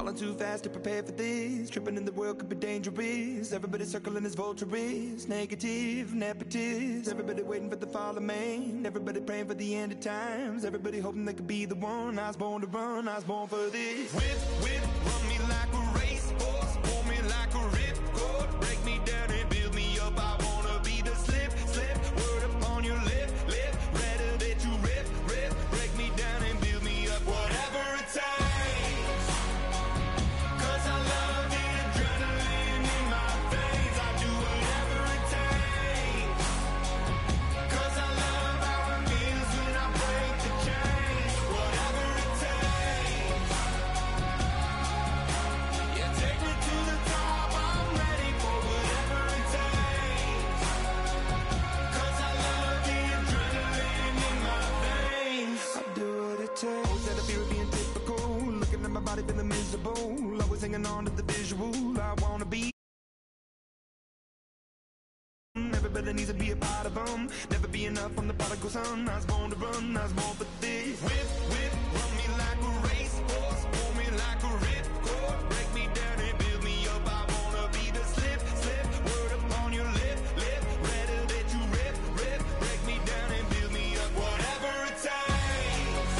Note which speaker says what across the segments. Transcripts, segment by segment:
Speaker 1: Falling too fast to prepare for this. Tripping in the world could be dangerous. Everybody circling as vultures. Negative, nepotist. Everybody waiting for the fall of man. Everybody praying for the end of times. Everybody hoping they could be the one. I was born to run, I was born for this. Whip, whip, run me like a racehorse. Pull me like a ripcord. Break me down and build me up. I wanna be the slip, slip. Word upon your lip, lip. Rather that you rip, rip. Break me down and build me up. Whatever it takes. 'Cause I love the adrenaline in my veins. I do whatever it takes. 'Cause I love how it feels when I break the chains. Whatever it takes. Yeah, take me to the top. I'm ready for whatever it takes. 'Cause I love the adrenaline in my veins. I do what it takes. Always had a fear of being typical. Looking at my body feeling miserable. Always hanging on to the visual. I wanna be. Everybody needs to be a part of them. Never be enough from the prodigal son. I was born to run, I was born for this. Whip, whip, run me like a racehorse. Pull me like a ripcord. Break me down and build me up. I wanna be the slip, slip. Word upon your lip, lip. Rather that you rip, rip. Break me down and build me up. Whatever it takes.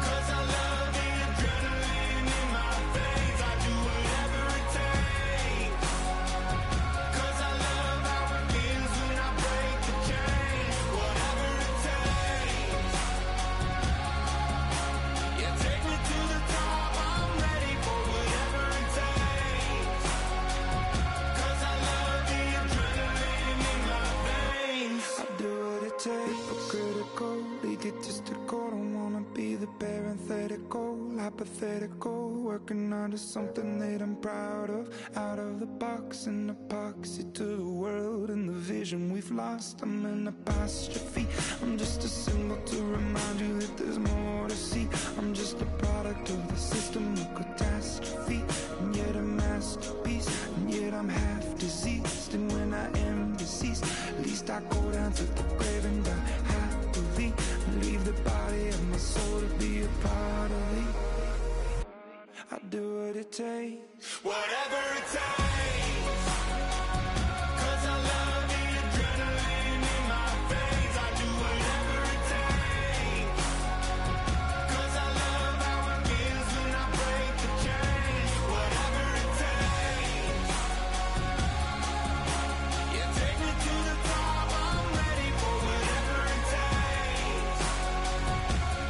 Speaker 1: 'Cause I love the adrenaline in my veins. I do whatever it takes. 'Cause I love how it feels when I break the chains. Whatever it takes. Yeah, take me to the top. I'm ready for whatever it takes. 'Cause I love the adrenaline in my veins. I do what it takes. Critical, egotistical. Don't wanna be the parenthetical, hypothetical. Working under something that I'm proud of. Out of the box, an epoxy to the world and the vision we've lost. I'm an apostrophe. I'm just a symbol to remind you that there's more to see. I'm just a product of the system of catastrophe, and yet a masterpiece, and yet I'm half diseased. And when I am deceased, at least I go down to the grave and die happily, and leave the body of my soul to be a part of me. I do what it takes. Whatever it takes. 'Cause I love the adrenaline in my veins. I do whatever it takes. 'Cause I love how it feels when I break the chains. Whatever it takes. Yeah, take me to the top. I'm ready for whatever it takes.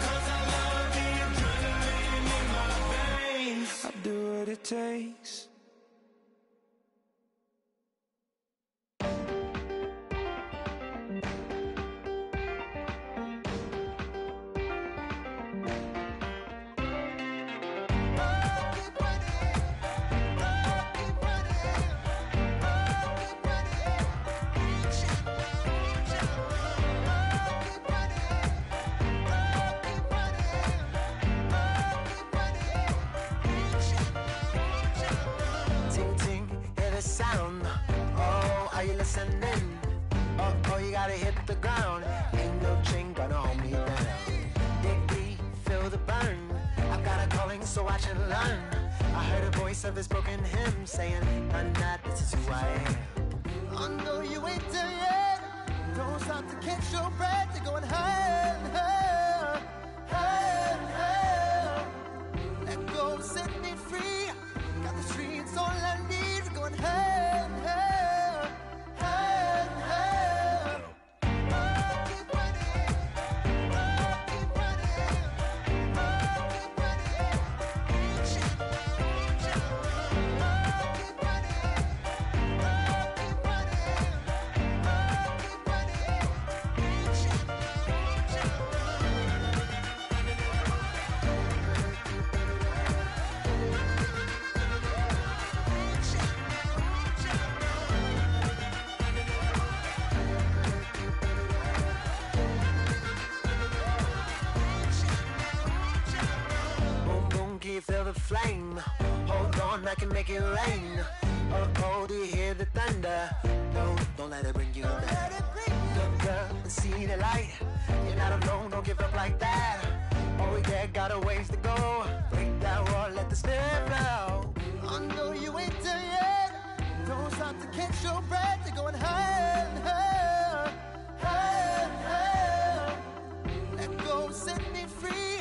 Speaker 1: 'Cause I love the adrenaline in my veins. I do what it takes.
Speaker 2: Ting ting, hear the sound. Oh, are you listening? Oh, you gotta hit the ground. Ain't no chain gonna hold me down. Dig deep, feel the burn. I've got a calling, so watch and learn. I heard a voice of his broken hymn saying, "None that this is who I am."
Speaker 3: I know you ain't there yet. Don't stop to catch your breath. You're going higher, higher, higher, higher. Let go, set me free. Got the streets all I need. Going higher, higher, higher, higher. Keep running, keep running, keep running. Keep
Speaker 2: the flame. Hold on, I can make it rain. Oh, do you hear the thunder? Don't let it bring you down. Look up and see the light. You're not alone, don't give up like that. Oh yeah, got a ways to go. Break that wall, let the sniff out.
Speaker 3: I know you ain't done yet. Don't stop to catch your breath. You're going higher and higher, higher and higher. Let go, set me free.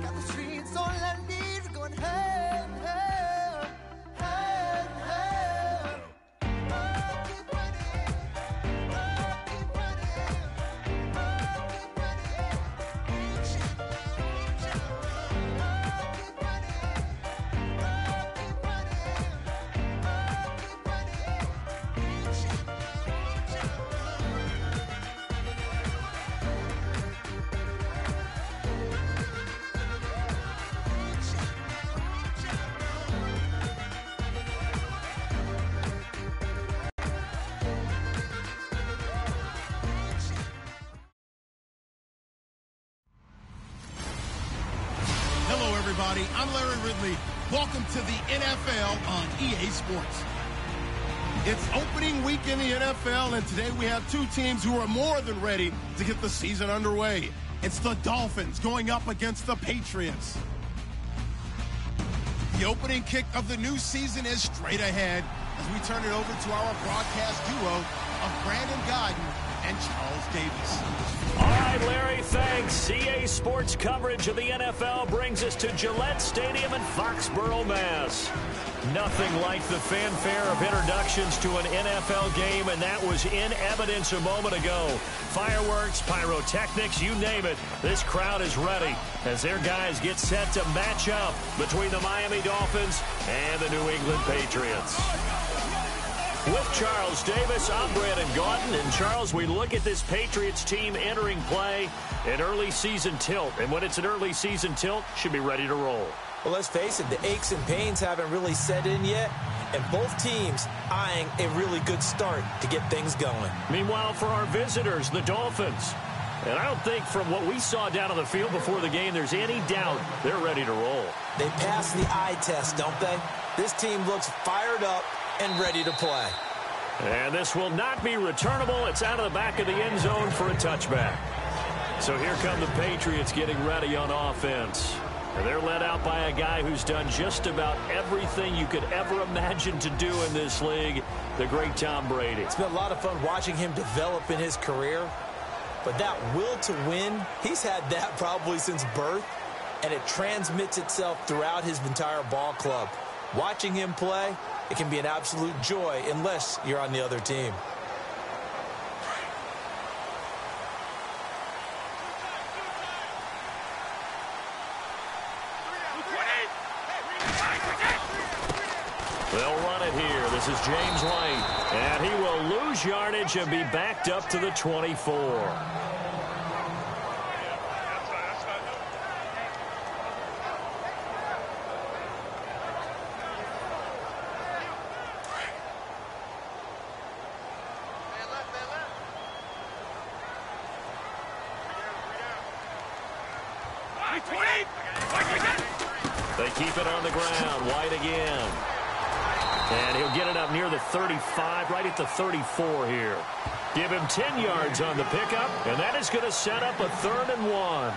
Speaker 3: Got the streets all I need. We're going higher and higher, higher and higher. Oh, keep running. Oh, keep running. Oh, keep running. Reach out, reach out. Oh, keep running. Oh, keep running. Oh, keep running. Reach out, reach out.
Speaker 4: Hello, everybody. I'm Larry Ridley. Welcome to the NFL on EA Sports. It's opening week in the NFL, and today we have two teams who are more than ready to get the season underway. It's the Dolphins going up against the Patriots. The opening kick of the new season is straight ahead as we turn it over to our broadcast duo of Brandon Godden and Charles Davis.
Speaker 5: All right, Larry, thanks. EA Sports coverage of the NFL brings us to Gillette Stadium in Foxborough, Mass. Nothing like the fanfare of introductions to an NFL game, and that was in evidence a moment ago. Fireworks, pyrotechnics, you name it. This crowd is ready as their guys get set to match up between the Miami Dolphins and the New England Patriots. With Charles Davis, I'm Brandon Gaudin. And Charles, we look at this Patriots team entering play, an early season tilt. And when it's an early season tilt, should be ready to roll.
Speaker 6: Well, let's face it, the aches and pains haven't really set in yet, and both teams eyeing a really good start to get things going.
Speaker 5: Meanwhile, for our visitors, the Dolphins. And I don't think from what we saw down on the field before the game, there's any doubt they're ready to roll.
Speaker 6: They pass the eye test, don't they? This team looks fired up and ready to play.
Speaker 5: And this will not be returnable. It's out of the back of the end zone for a touchback. So here come the Patriots getting ready on offense. And they're led out by a guy who's done just about everything you could ever imagine to do in this league, the great Tom Brady.
Speaker 6: It's been a lot of fun watching him develop in his career. But that will to win, he's had that probably since birth, and it transmits itself throughout his entire ball club. Watching him play, it can be an absolute joy unless you're on the other team.
Speaker 5: They'll run it here. This is James White. And he will lose yardage and be backed up to the 24. They keep it on the ground. White again. And he'll get it up near the 35, right at the 34 here. Give him 10 yards on the pickup, and that is going to set up a 3rd and 1.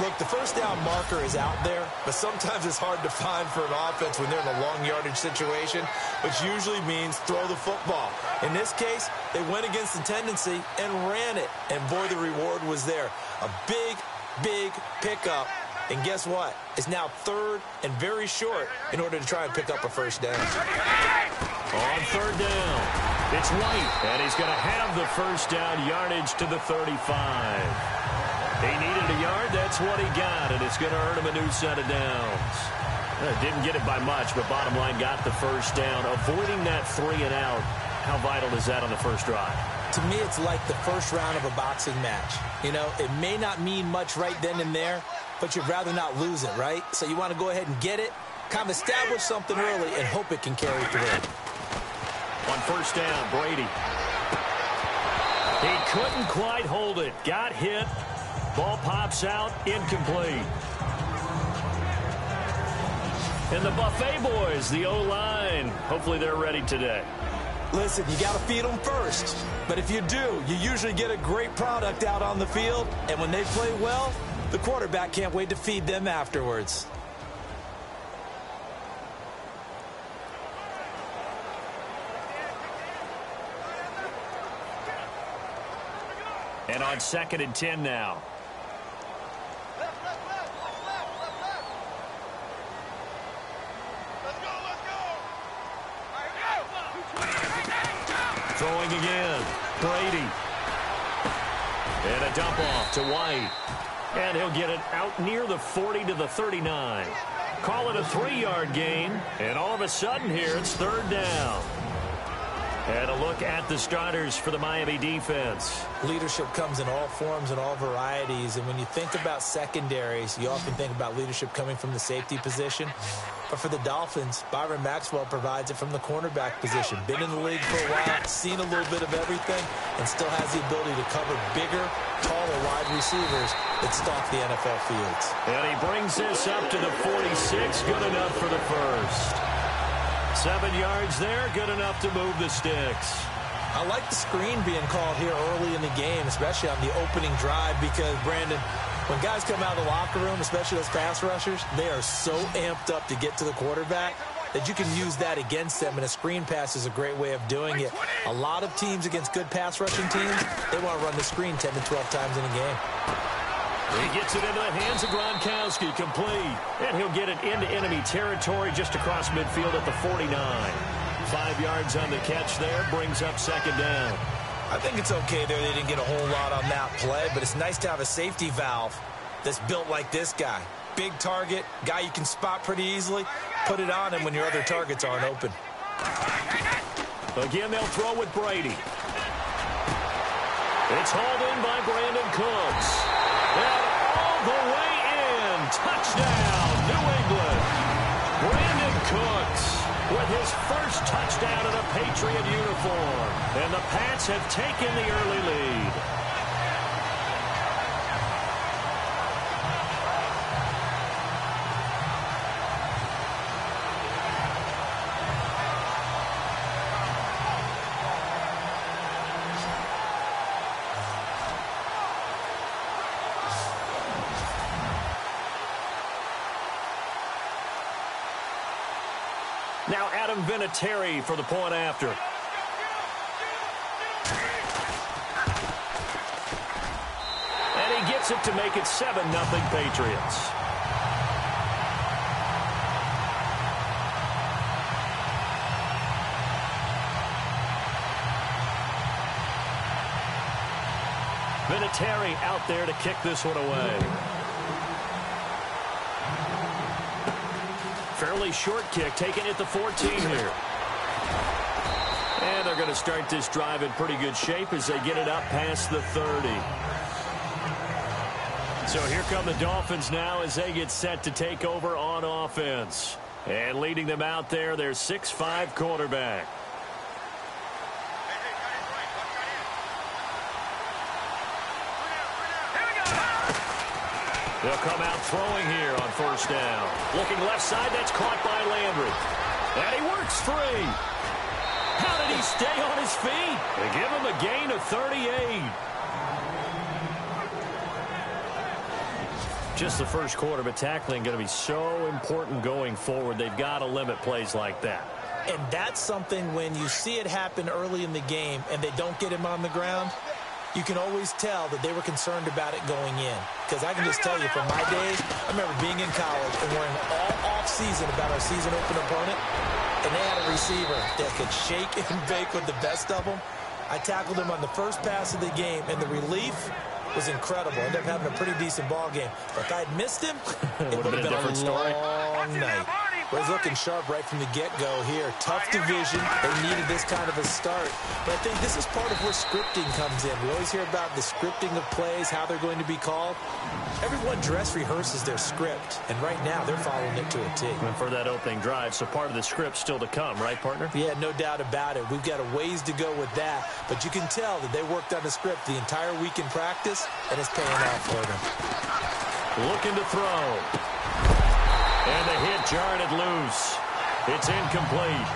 Speaker 6: Look, the first down marker is out there, but sometimes it's hard to find for an offense when they're in a long yardage situation, which usually means throw the football. In this case, they went against the tendency and ran it, and boy, the reward was there. A big, big pickup. And guess what? It's now 3rd and very short in order to try and pick up a first down.
Speaker 5: On 3rd down, it's White, and he's going to have the first down yardage to the 35. He needed a yard. That's what he got, and it's going to earn him a new set of downs. Didn't get it by much, but bottom line got the first down. Avoiding that 3 and out, how vital is that on the first drive?
Speaker 6: To me, it's like the first round of a boxing match. You know, it may not mean much right then and there, but you'd rather not lose it, right? So you want to go ahead and get it, kind of establish something early, and hope it can carry through.
Speaker 5: On first down, Brady. He couldn't quite hold it. Got hit. Ball pops out. Incomplete. And the Buffet boys, the O-line, hopefully they're ready today.
Speaker 6: Listen, you got to feed them first. But if you do, you usually get a great product out on the field. And when they play well, the quarterback can't wait to feed them afterwards.
Speaker 5: And on 2nd and 10 now. Throwing again. Brady. And a dump off to White. And he'll get it out near the 40 to the 39. Call it a 3-yard gain. And all of a sudden here, it's 3rd down. And a look at the starters for the Miami defense.
Speaker 6: Leadership comes in all forms and all varieties. And when you think about secondaries, you often think about leadership coming from the safety position. But for the Dolphins, Byron Maxwell provides it from the cornerback position. Been in the league for a while, seen a little bit of everything, and still has the ability to cover bigger, taller wide receivers that stalk the NFL fields.
Speaker 5: And he brings this up to the 46. Good enough for the first. 7 yards there, good enough to move the sticks.
Speaker 6: I like the screen being called here early in the game, especially on the opening drive, because, Brandon, when guys come out of the locker room, especially those pass rushers, they are so amped up to get to the quarterback that you can use that against them, and a screen pass is a great way of doing it. A lot of teams against good pass rushing teams, they want to run the screen 10 to 12 times in a game.
Speaker 5: He gets it into the hands of Gronkowski, complete. And he'll get it into enemy territory just across midfield at the 49. 5 yards on the catch there, brings up 2nd down.
Speaker 6: I think it's okay there. They didn't get a whole lot on that play, but it's nice to have a safety valve that's built like this guy. Big target, guy you can spot pretty easily. Put it on him when your other targets aren't open.
Speaker 5: Again, they'll throw with Brady. It's hauled in by Brandon Cooks. And all the way in. Touchdown, New England. Brandon Cooks with his first touchdown in a Patriot uniform. And the Pats have taken the early lead. Now Adam Vinatieri for the point after. And he gets it to make it 7-0 Patriots. Vinatieri out there to kick this one away. Fairly short kick, taken at the 14 here. And they're going to start this drive in pretty good shape as they get it up past the 30. So here come the Dolphins now as they get set to take over on offense. And leading them out there, their 6'5" quarterback. They'll come out throwing here on 1st down. Looking left side, that's caught by Landry. And he works free. How did he stay on his feet? They give him a gain of 38. Just the first quarter, but tackling going to be so important going forward. They've got to limit plays like that.
Speaker 6: And that's something when you see it happen early in the game and they don't get him on the ground, you can always tell that they were concerned about it going in. Because I can just tell you from my days, I remember being in college and worrying all off-season about our season open opponent, and they had a receiver that could shake and bake with the best of them. I tackled him on the first pass of the game, and the relief was incredible. Ended up having a pretty decent ball game. But if I had missed him, it would have been a different long night. But he's looking sharp right from the get-go here. Tough division. They needed this kind of a start. But I think this is part of where scripting comes in. We always hear about the scripting of plays, how they're going to be called. Everyone dress rehearses their script, and right now they're following it to a T.
Speaker 5: And for that opening drive, so part of the script still to come, right, partner?
Speaker 6: Yeah, no doubt about it. We've got a ways to go with that, but you can tell that they worked on the script the entire week in practice, and it's paying off for them.
Speaker 5: Looking to throw. And the hit jarred it loose. It's incomplete.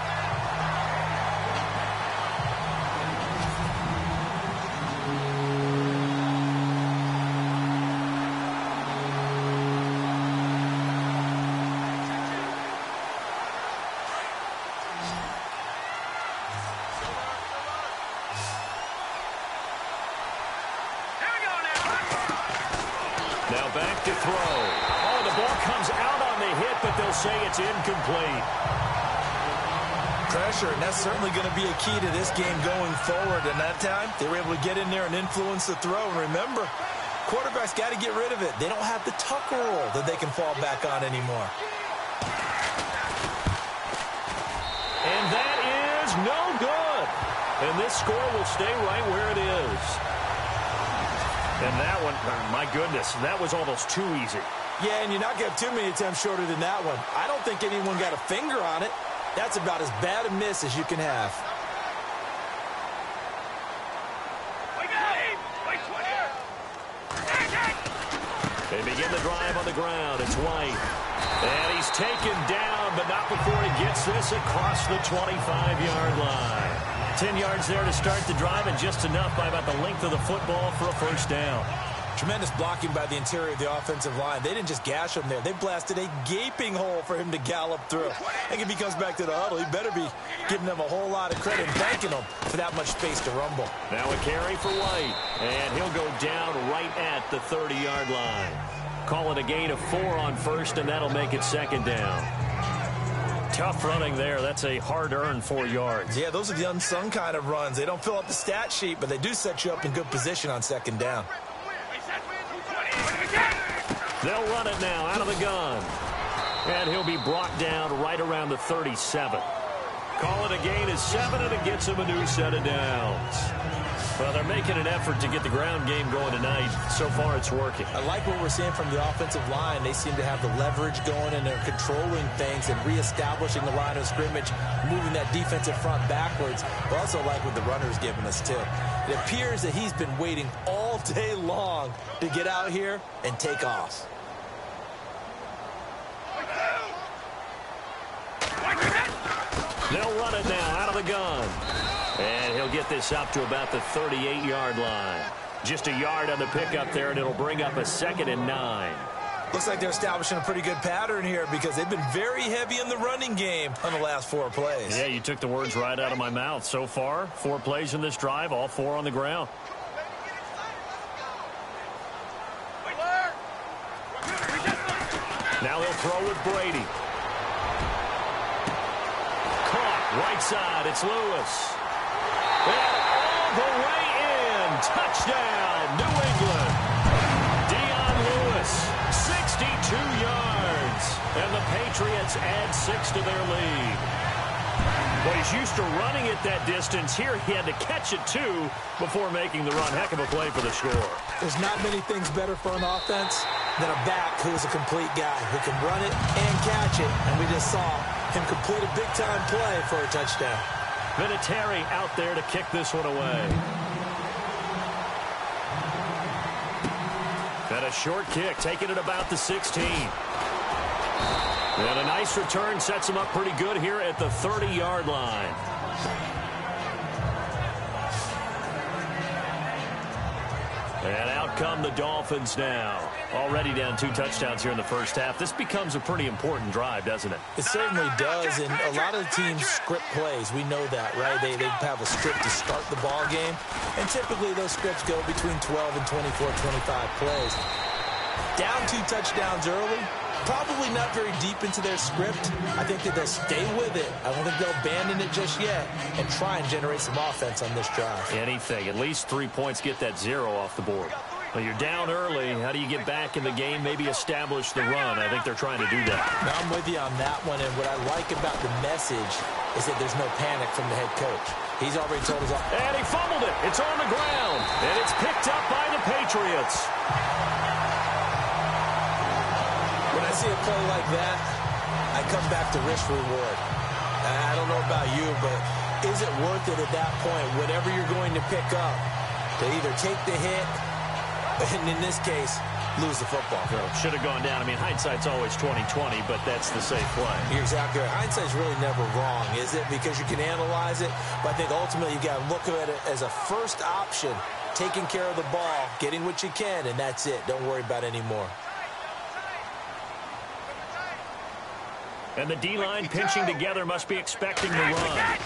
Speaker 5: Now back to throw. Oh, the ball comes out on the hit, but they'll say it's incomplete.
Speaker 6: Pressure, and that's certainly going to be a key to this game going forward. And that time, they were able to get in there and influence the throw. And remember, quarterbacks got to get rid of it. They don't have the tuck roll that they can fall back on anymore.
Speaker 5: And that is no good. And this score will stay right where it is. And that one, my goodness, that was almost too easy.
Speaker 6: Yeah, and you're not going to have too many attempts shorter than that one. I don't think anyone got a finger on it. That's about as bad a miss as you can have.
Speaker 5: They begin the drive on the ground. It's White. And he's taken down, but not before he gets this across the 25-yard line. 10 yards there to start the drive, and just enough by about the length of the football for a first down.
Speaker 6: Tremendous blocking by the interior of the offensive line. They didn't just gash him there. They blasted a gaping hole for him to gallop through. I think if he comes back to the huddle, he better be giving them a whole lot of credit and thanking them for that much space to rumble.
Speaker 5: Now a carry for White, and he'll go down right at the 30-yard line. Call it a gain of 4 on first, and that'll make it second down. Tough running there. That's a hard-earned 4 yards.
Speaker 6: Yeah, those are the unsung kind of runs. They don't fill up the stat sheet, but they do set you up in good position on second down.
Speaker 5: They'll run it now out of the gun. And he'll be brought down right around the 37. Call it a gain of 7, and it gets him a new set of downs. Well, they're making an effort to get the ground game going tonight. So far, it's working.
Speaker 6: I like what we're seeing from the offensive line. They seem to have the leverage going, and they're controlling things and reestablishing the line of scrimmage, moving that defensive front backwards. I also like what the runner's giving us, too. It appears that he's been waiting all day long to get out here and take off.
Speaker 5: They'll run it now out of the gun. And he'll get this up to about the 38-yard line. Just a yard on the pickup there, and it'll bring up a 2nd and 9.
Speaker 6: Looks like they're establishing a pretty good pattern here because they've been very heavy in the running game on the last 4 plays.
Speaker 5: Yeah, you took the words right out of my mouth. So far, 4 plays in this drive, all 4 on the ground. Now they'll throw with Brady. Caught, right side, it's Lewis. And all the way in. Touchdown, New England. Dion Lewis, 62 yards. And the Patriots add 6 to their lead. Well, he's used to running it that distance. Here he had to catch it, too, before making the run. Heck of a play for the score.
Speaker 6: There's not many things better for an offense than a back who is a complete guy who can run it and catch it. And we just saw him complete a big-time play for a touchdown.
Speaker 5: Vinatieri out there to kick this one away. And a short kick, taking it about the 16. And a nice return sets him up pretty good here at the 30-yard line. And out come the Dolphins now. Already down 2 touchdowns here in the first half. This becomes a pretty important drive, doesn't it?
Speaker 6: It certainly does, and a lot of the teams script plays. We know that, right? They have a script to start the ball game, and typically those scripts go between 12 and 24, 25 plays. Down 2 touchdowns early, probably not very deep into their script. I think that they'll stay with it. I don't think they'll abandon it just yet and try and generate some offense on this drive.
Speaker 5: Anything. At least 3 points, get that 0 off the board. Well, you're down early. How do you get back in the game? Maybe establish the run. I think they're trying to do that.
Speaker 6: Now, I'm with you on that one, and what I like about the message is that there's no panic from the head coach. He's already told us.
Speaker 5: And he fumbled it. It's on the ground, and it's picked up by the Patriots.
Speaker 6: When I see a play like that, I come back to risk reward. I don't know about you, but is it worth it at that point, whatever you're going to pick up, to either take the hit, and in this case, lose the football?
Speaker 5: Should have gone down. I mean, hindsight's always 20/20, but that's the safe play.
Speaker 6: You're exactly right. Hindsight's really never wrong, is it? Because you can analyze it, but I think ultimately you got to look at it as a first option, taking care of the ball, getting what you can, and that's it. Don't worry about any more.
Speaker 5: And the D-line pinching together must be expecting the run.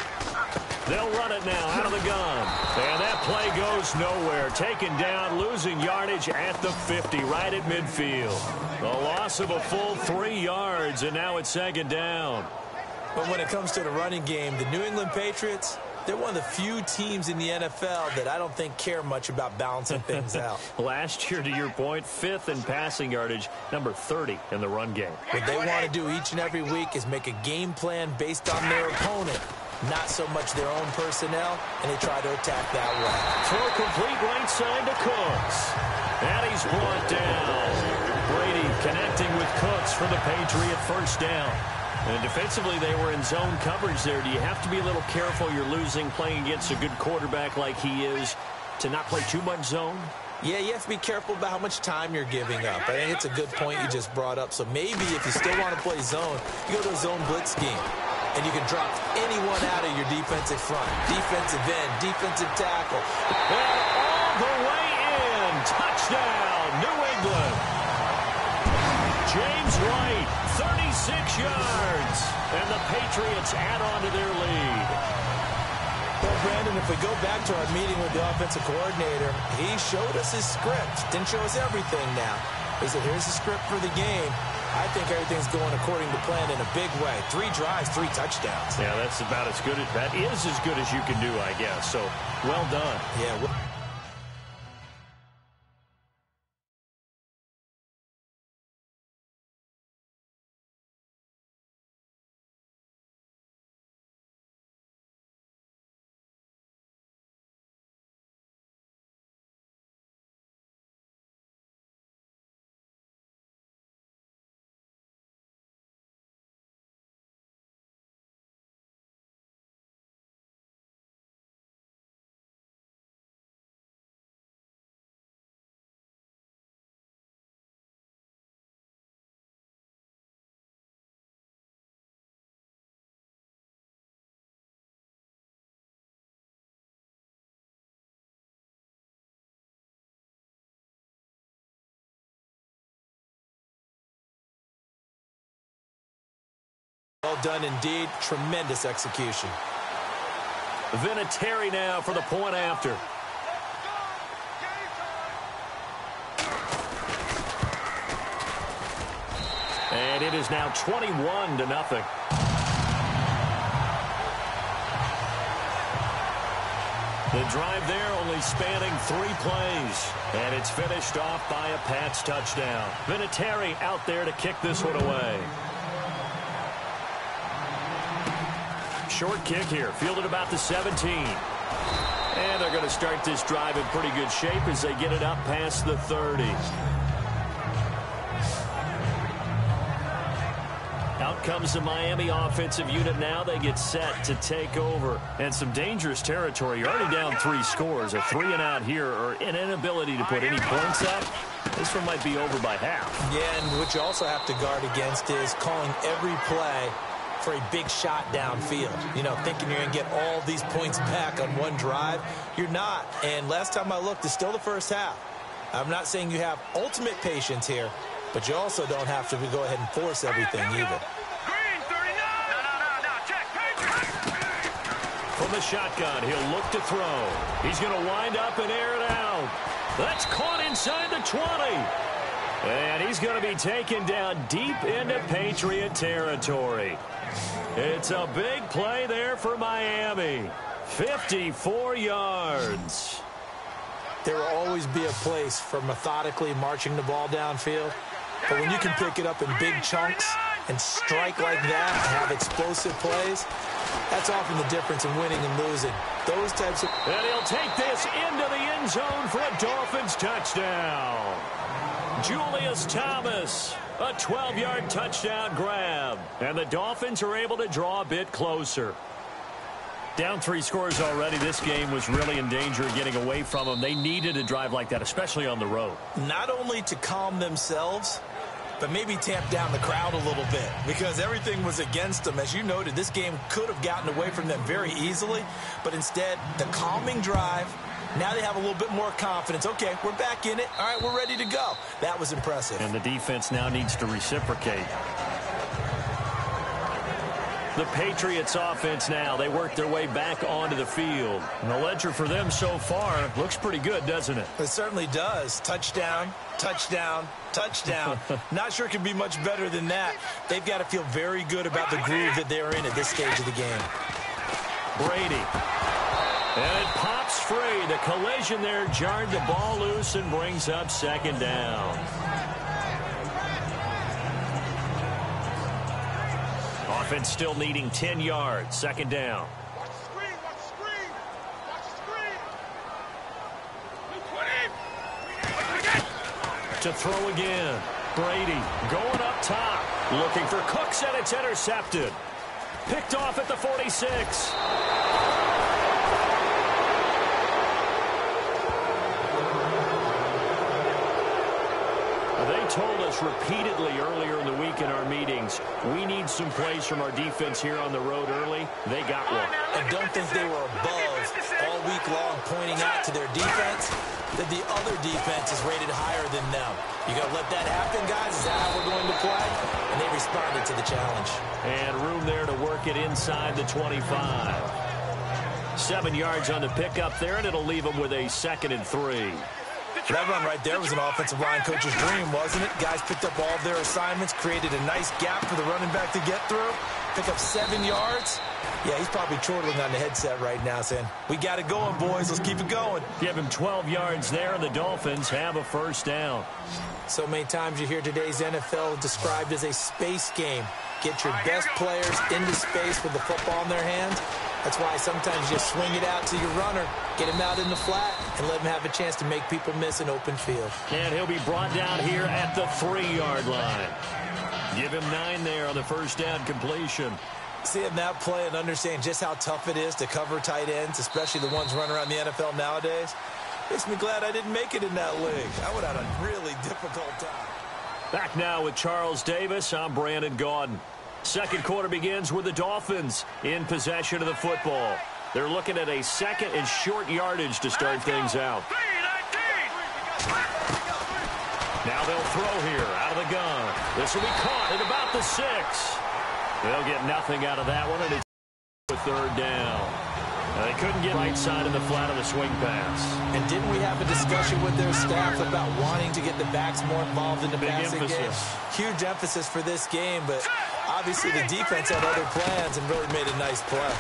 Speaker 5: They'll run it now out of the gun. And that play goes nowhere. Taken down, losing yardage at the 50, right at midfield. A loss of a full 3 yards, and now it's second down.
Speaker 6: But when it comes to the running game, the New England Patriots, they're one of the few teams in the NFL that I don't think care much about balancing things out.
Speaker 5: Last year, to your point, 5th in passing yardage, number 30 in the run game.
Speaker 6: What they want to do each and every week is make a game plan based on their opponent, not so much their own personnel, and they try to attack that way.
Speaker 5: Throw complete right side to Cooks. And he's brought down. Brady connecting with Cooks for the Patriot first down. And defensively, they were in zone coverage there. Do you have to be a little careful? You're losing playing against a good quarterback like he is to not play too much zone?
Speaker 6: Yeah, you have to be careful about how much time you're giving up. I think it's a good point you just brought up. So maybe if you still want to play zone, you go to a zone blitz scheme. And you can drop anyone out of your defensive front. Defensive end, defensive tackle.
Speaker 5: And all the way in. Touchdown, New England. James White, 36 yards. And the Patriots add on to their lead.
Speaker 6: Well, Brandon, if we go back to our meeting with the offensive coordinator, he showed us his script. Didn't show us everything now. He said, here's the script for the game. I think everything's going according to plan in a big way. 3 drives, 3 touchdowns.
Speaker 5: Yeah, that's about as good. That is as good as you can do, I guess. So, well done.
Speaker 6: Yeah, well done indeed. Tremendous execution.
Speaker 5: Vinatieri now for the point after. And it is now 21-0. The drive there only spanning 3 plays. And it's finished off by a Pats touchdown. Vinatieri out there to kick this one away. Short kick here, fielded about the 17. And they're going to start this drive in pretty good shape as they get it up past the 30. Out comes the Miami offensive unit now. They get set to take over. And some dangerous territory. You're already down 3 scores. A 3-and-out here, or an inability to put any points up. This one might be over by half.
Speaker 6: Yeah, and what you also have to guard against is calling every play for a big shot downfield. You know, thinking you're going to get all these points back on one drive. You're not. And last time I looked, it's still the first half. I'm not saying you have ultimate patience here, but you also don't have to go ahead and force everything either.
Speaker 5: From the shotgun, he'll look to throw. He's going to wind up and air it out. That's caught inside the 20. And he's going to be taken down deep into Patriot territory. It's a big play there for Miami. 54 yards.
Speaker 6: There will always be a place for methodically marching the ball downfield. But when you can pick it up in big chunks and strike like that and have explosive plays, that's often the difference in winning and losing. Those types of...
Speaker 5: And he'll take this into the end zone for a Dolphins touchdown. Julius Thomas, a 12-yard touchdown grab. And the Dolphins are able to draw a bit closer. Down 3 scores already. This game was really in danger of getting away from them. They needed a drive like that, especially on the road.
Speaker 6: Not only to calm themselves, but maybe tamp down the crowd a little bit, because everything was against them. As you noted, this game could have gotten away from them very easily, but instead, the calming drive, now they have a little bit more confidence. Okay, we're back in it. All right, we're ready to go. That was impressive.
Speaker 5: And the defense now needs to reciprocate. The Patriots offense now. They work their way back onto the field. And the ledger for them so far looks pretty good, doesn't it?
Speaker 6: It certainly does. Touchdown, touchdown, touchdown. Not sure it can be much better than that. They've got to feel very good about the groove that they're in at this stage of the game.
Speaker 5: Brady. And it pops free. The collision there jarred the ball loose and brings up second down. Offense still needing 10 yards. Second down.
Speaker 3: Watch the screen, watch the screen. Watch the screen.
Speaker 5: To throw again. Brady going up top. Looking for Cooks, and it's intercepted. Picked off at the 46. They told us repeatedly earlier in the week in our meetings, we need some plays from our defense here on the road early. They got one.
Speaker 6: I don't think they were above all week long pointing out to their defense that the other defense is rated higher than them. You got to let that happen, guys. Is that how we're going to play? And they responded to the challenge.
Speaker 5: And room there to work it inside the 25. 7 yards on the pickup there, and it'll leave them with a 2nd and 3.
Speaker 6: That run right there was an offensive line coach's dream, wasn't it? Guys picked up all of their assignments, created a nice gap for the running back to get through, pick up 7 yards. Yeah, he's probably chortling on the headset right now saying, we got it going, boys. Let's keep it going.
Speaker 5: Give him 12 yards there, and the Dolphins have a first down.
Speaker 6: So many times you hear today's NFL described as a space game. Get your best players into space with the football in their hands. That's why sometimes you swing it out to your runner, get him out in the flat, and let him have a chance to make people miss an open field.
Speaker 5: And he'll be brought down here at the 3-yard line. Give him 9 there on the first down completion.
Speaker 6: Seeing that play and understanding just how tough it is to cover tight ends, especially the ones running around the NFL nowadays, makes me glad I didn't make it in that league. I would have had a really difficult time.
Speaker 5: Back now with Charles Davis. I'm Brandon Gaudin. Second quarter begins with the Dolphins in possession of the football. They're looking at a 2nd and short yardage to start things out. Now they'll throw here out of the gun. This will be caught at about the 6. They'll get nothing out of that one, and it's a 3rd down. Now, they couldn't get right side of the flat of the swing pass.
Speaker 6: And didn't we have a discussion with their staff about wanting to get the backs more involved in the passing game? Huge emphasis for this game, but obviously the defense had other plans and really made a nice play.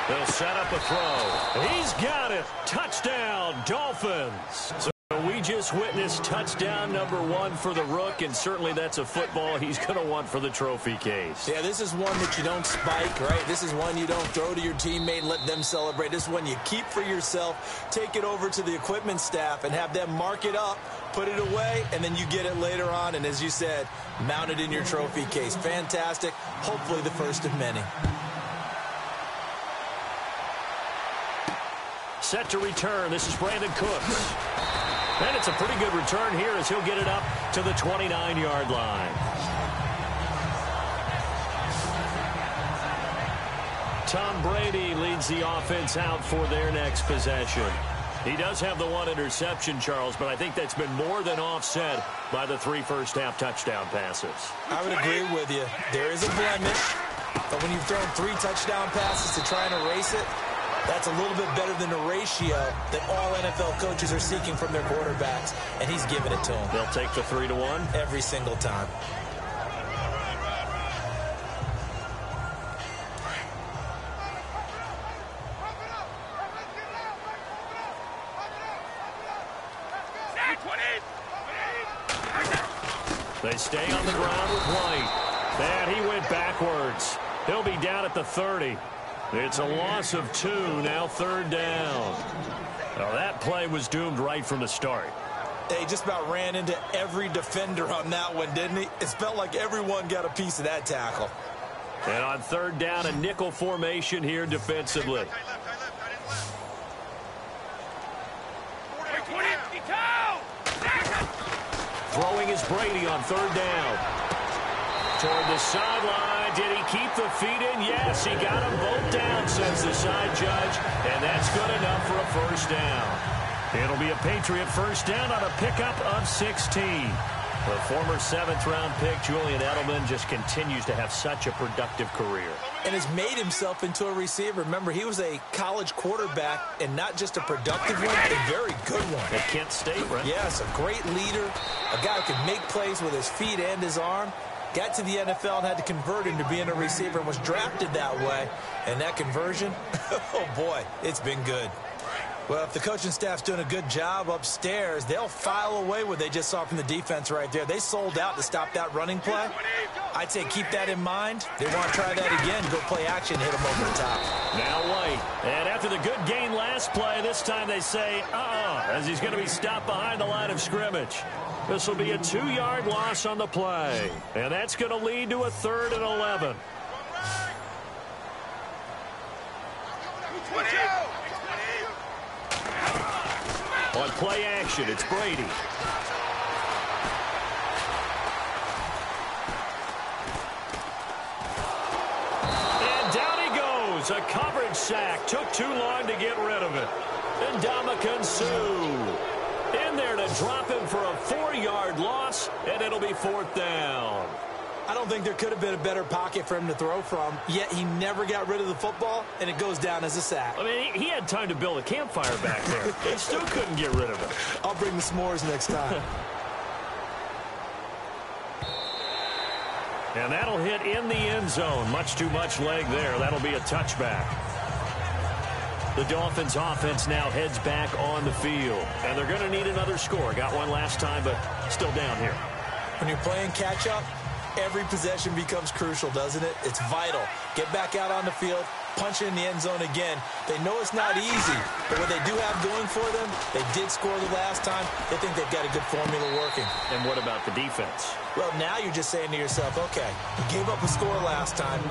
Speaker 5: They'll set up a throw. He's got it. Touchdown, Dolphins. So we just witnessed touchdown number 1 for the Rook, and certainly that's a football he's going to want for the trophy case.
Speaker 6: Yeah, this is one that you don't spike, right? This is one you don't throw to your teammate and let them celebrate. This is one you keep for yourself, take it over to the equipment staff, and have them mark it up, put it away, and then you get it later on, and as you said, mount it in your trophy case. Fantastic. Hopefully the first of many.
Speaker 5: Set to return. This is Brandon Cooks. And it's a pretty good return here as he'll get it up to the 29-yard line. Tom Brady leads the offense out for their next possession. He does have the 1 interception, Charles, but I think that's been more than offset by the 3 first-half touchdown passes.
Speaker 6: I would agree with you. There is a blemish, but when you've thrown 3 touchdown passes to try and erase it, that's a little bit better than the ratio that all NFL coaches are seeking from their quarterbacks, and he's giving it to them.
Speaker 5: They'll take the 3-1
Speaker 6: every single time.
Speaker 5: They stay on the ground with White. And he went backwards. He'll be down at the 30. It's a loss of 2, now 3rd down. Now that play was doomed right from the start.
Speaker 6: He just about ran into every defender on that one, didn't he? It felt like everyone got a piece of that tackle.
Speaker 5: And on 3rd down, a nickel formation here defensively. Throwing is Brady on 3rd down. Toward the sideline. Did he keep the feet in? Yes, he got them both down, says the side judge. And that's good enough for a 1st down. It'll be a Patriot 1st down on a pickup of 16. The former 7th-round pick, Julian Edelman, just continues to have such a productive career.
Speaker 6: And has made himself into a receiver. Remember, he was a college quarterback, and not just a productive one, a very good one.
Speaker 5: At Kent State, right?
Speaker 6: Yes, a great leader, a guy who can make plays with his feet and his arm. Got to the NFL and had to convert into being a receiver and was drafted that way. And that conversion, oh boy, it's been good. Well, if the coaching staff's doing a good job upstairs, they'll file away what they just saw from the defense right there. They sold out to stop that running play. I'd say keep that in mind. They want to try that again, go play action, hit them over the top.
Speaker 5: Now White. And after the good gain last play, this time they say, as he's going to be stopped behind the line of scrimmage. This will be a 2-yard loss on the play. And that's going to lead to a 3rd and 11. On play action, it's Brady. And down he goes. A coverage sack. Took too long to get rid of it. And Ndamukong Suh in there to drop him for a 4-yard loss, and it'll be 4th down.
Speaker 6: I don't think there could have been a better pocket for him to throw from, yet he never got rid of the football, and it goes down as a sack.
Speaker 5: I mean, he had time to build a campfire back there. He still couldn't get rid of it.
Speaker 6: I'll bring the s'mores next time.
Speaker 5: And that'll hit in the end zone. Much too much leg there. That'll be a touchback. The Dolphins offense now heads back on the field. And they're going to need another score. Got one last time, but still down here.
Speaker 6: When you're playing catch-up, every possession becomes crucial, doesn't it? It's vital. Get back out on the field, punch it in the end zone again. They know it's not easy, but what they do have going for them, they did score the last time. They think they've got a good formula working.
Speaker 5: And what about the defense?
Speaker 6: Well, now you're just saying to yourself, okay, we gave up a score last time.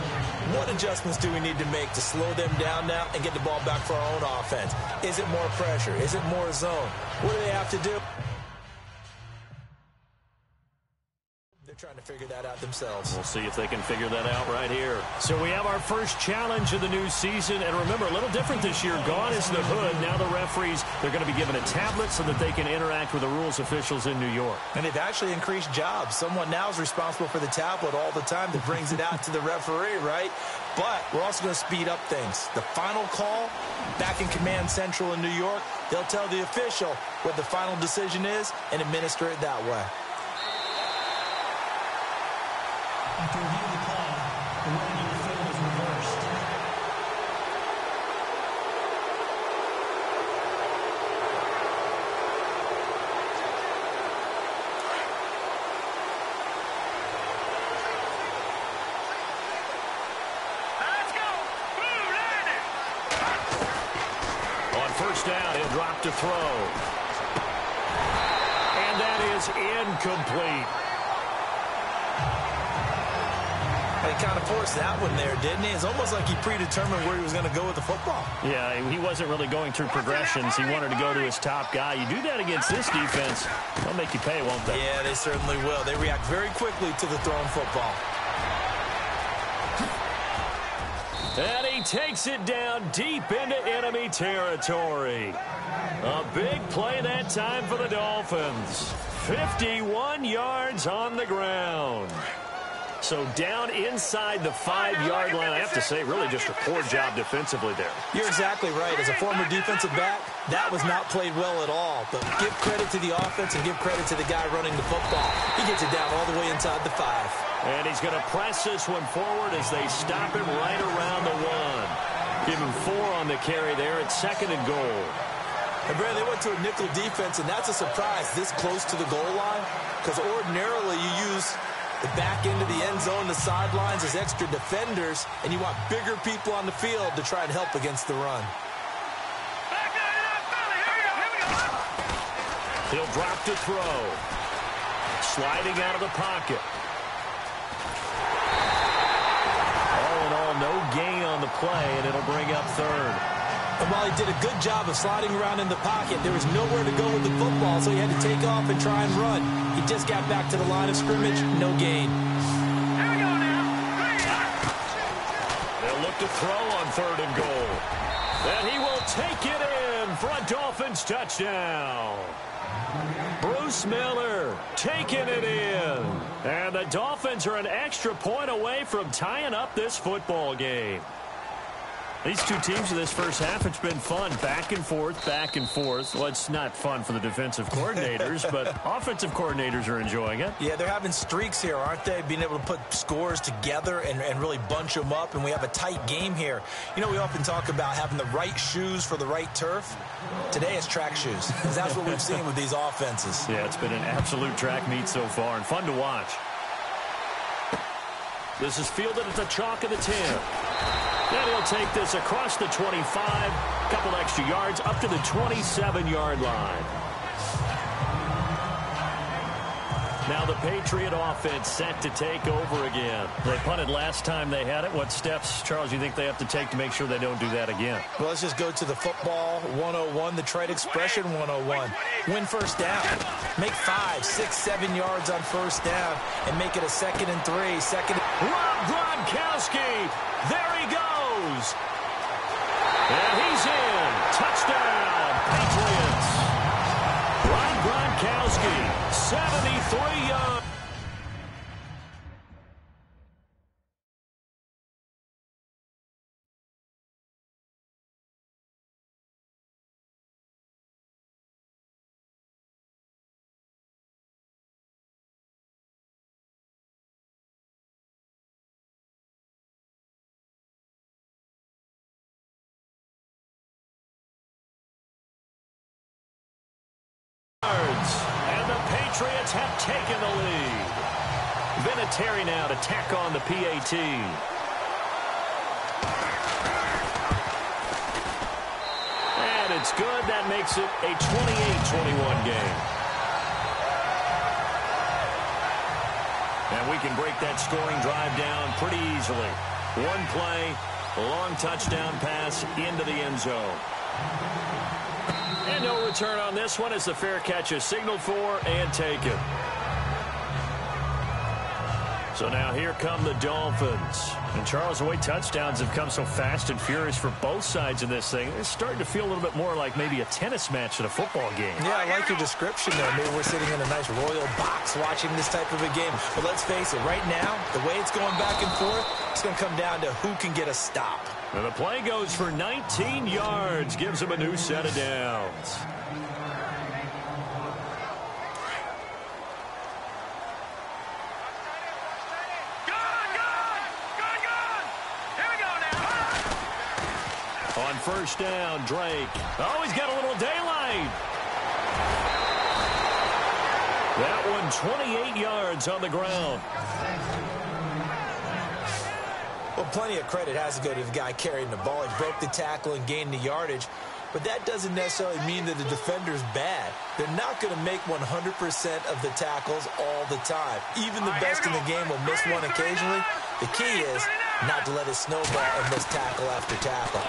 Speaker 6: What adjustments do we need to make to slow them down now and get the ball back for our own offense? Is it more pressure? Is it more zone? What do they have to do? Trying to figure that out themselves.
Speaker 5: We'll see if they can figure that out right here. So we have our first challenge of the new season. And remember, a little different this year. Gone is the hood. Now the referees, they're going to be given a tablet so that they can interact with the rules officials in New York.
Speaker 6: And they've actually increased jobs. Someone now is responsible for the tablet all the time that brings it out to the referee, right? But we're also going to speed up things. The final call back in Command Central in New York, they'll tell the official what the final decision is and administer it that way.
Speaker 7: After reviewing the call, the running in the field is reversed.
Speaker 1: Let's go! Blue landed!
Speaker 5: On first down, he'll drop to throw. And that is incomplete.
Speaker 6: He kind of forced that one there, didn't he? It's almost like he predetermined where he was going to go with the football.
Speaker 5: Yeah, he wasn't really going through progressions. He wanted to go to his top guy. You do that against this defense, they'll make you pay, won't they?
Speaker 6: Yeah, they certainly will. They react very quickly to the thrown football.
Speaker 5: And he takes it down deep into enemy territory. A big play that time for the Dolphins. 51 yards on the ground. So down inside the 5-yard line. I have to say, really just a poor job defensively there.
Speaker 6: You're exactly right. As a former defensive back, that was not played well at all. But give credit to the offense and give credit to the guy running the football. He gets it down all the way inside the 5.
Speaker 5: And he's going to press this one forward as they stop him right around the 1. Give him 4 on the carry there at 2nd and goal.
Speaker 6: And, Brad, they went to a nickel defense, and that's a surprise this close to the goal line. Because ordinarily you use the back end of the end zone, the sidelines as extra defenders, and you want bigger people on the field to try and help against the run.
Speaker 5: He'll drop to throw. Sliding out of the pocket. All in all, no gain on the play, and it'll bring up 3rd.
Speaker 6: And while he did a good job of sliding around in the pocket, there was nowhere to go with the football, so he had to take off and try and run. He just got back to the line of scrimmage, no gain.
Speaker 5: They'll look to throw on 3rd and goal. And he will take it in for a Dolphins touchdown. Bruce Gus Miller taking it in. And the Dolphins are an extra point away from tying up this football game. These two teams in this first half, it's been fun. Back and forth, back and forth. Well, it's not fun for the defensive coordinators, but offensive coordinators are enjoying it.
Speaker 6: Yeah, they're having streaks here, aren't they? Being able to put scores together and really bunch them up, and we have a tight game here. You know, we often talk about having the right shoes for the right turf. Today it's track shoes, because that's what we've seen with these offenses.
Speaker 5: Yeah, it's been an absolute track meet so far, and fun to watch. This is fielded at the chalk of the 10. And he'll take this across the 25, a couple extra yards, up to the 27-yard line. Now the Patriot offense set to take over again. They punted last time they had it. What steps, Charles, you think they have to take to make sure they don't do that again?
Speaker 6: Well, let's just go to the football 101, the trade expression 101. Win first down. Make 5, 6, 7 yards on first down and make it a 2nd and 3.
Speaker 5: Rob Gronkowski. There he goes. And he's in. Touchdown, Patriots. Rob Gronkowski, 73 yards. And the Patriots have taken the lead. Vinatieri now to tack on the PAT. And it's good. That makes it a 28-21 game. And we can break that scoring drive down pretty easily. One play, a long touchdown pass into the end zone. And no return on this one as the fair catch is signaled for and taken. So now here come the Dolphins. And Charles, the way touchdowns have come so fast and furious for both sides of this thing, it's starting to feel a little bit more like maybe a tennis match than a football game.
Speaker 6: Yeah, I like your description there. Maybe we're sitting in a nice royal box watching this type of a game. But let's face it, right now, the way it's going back and forth, it's going to come down to who can get a stop.
Speaker 5: And the play goes for 19 yards, gives him a new set of downs. On first down, Drake. Oh, he's got a little daylight. That one 28 yards on the ground.
Speaker 6: Well, plenty of credit has to go to the guy carrying the ball. He broke the tackle and gained the yardage. But that doesn't necessarily mean that the defender's bad. They're not going to make 100% of the tackles all the time. Even the best in the game will miss one occasionally. The key is not to let it snowball and miss tackle after tackle.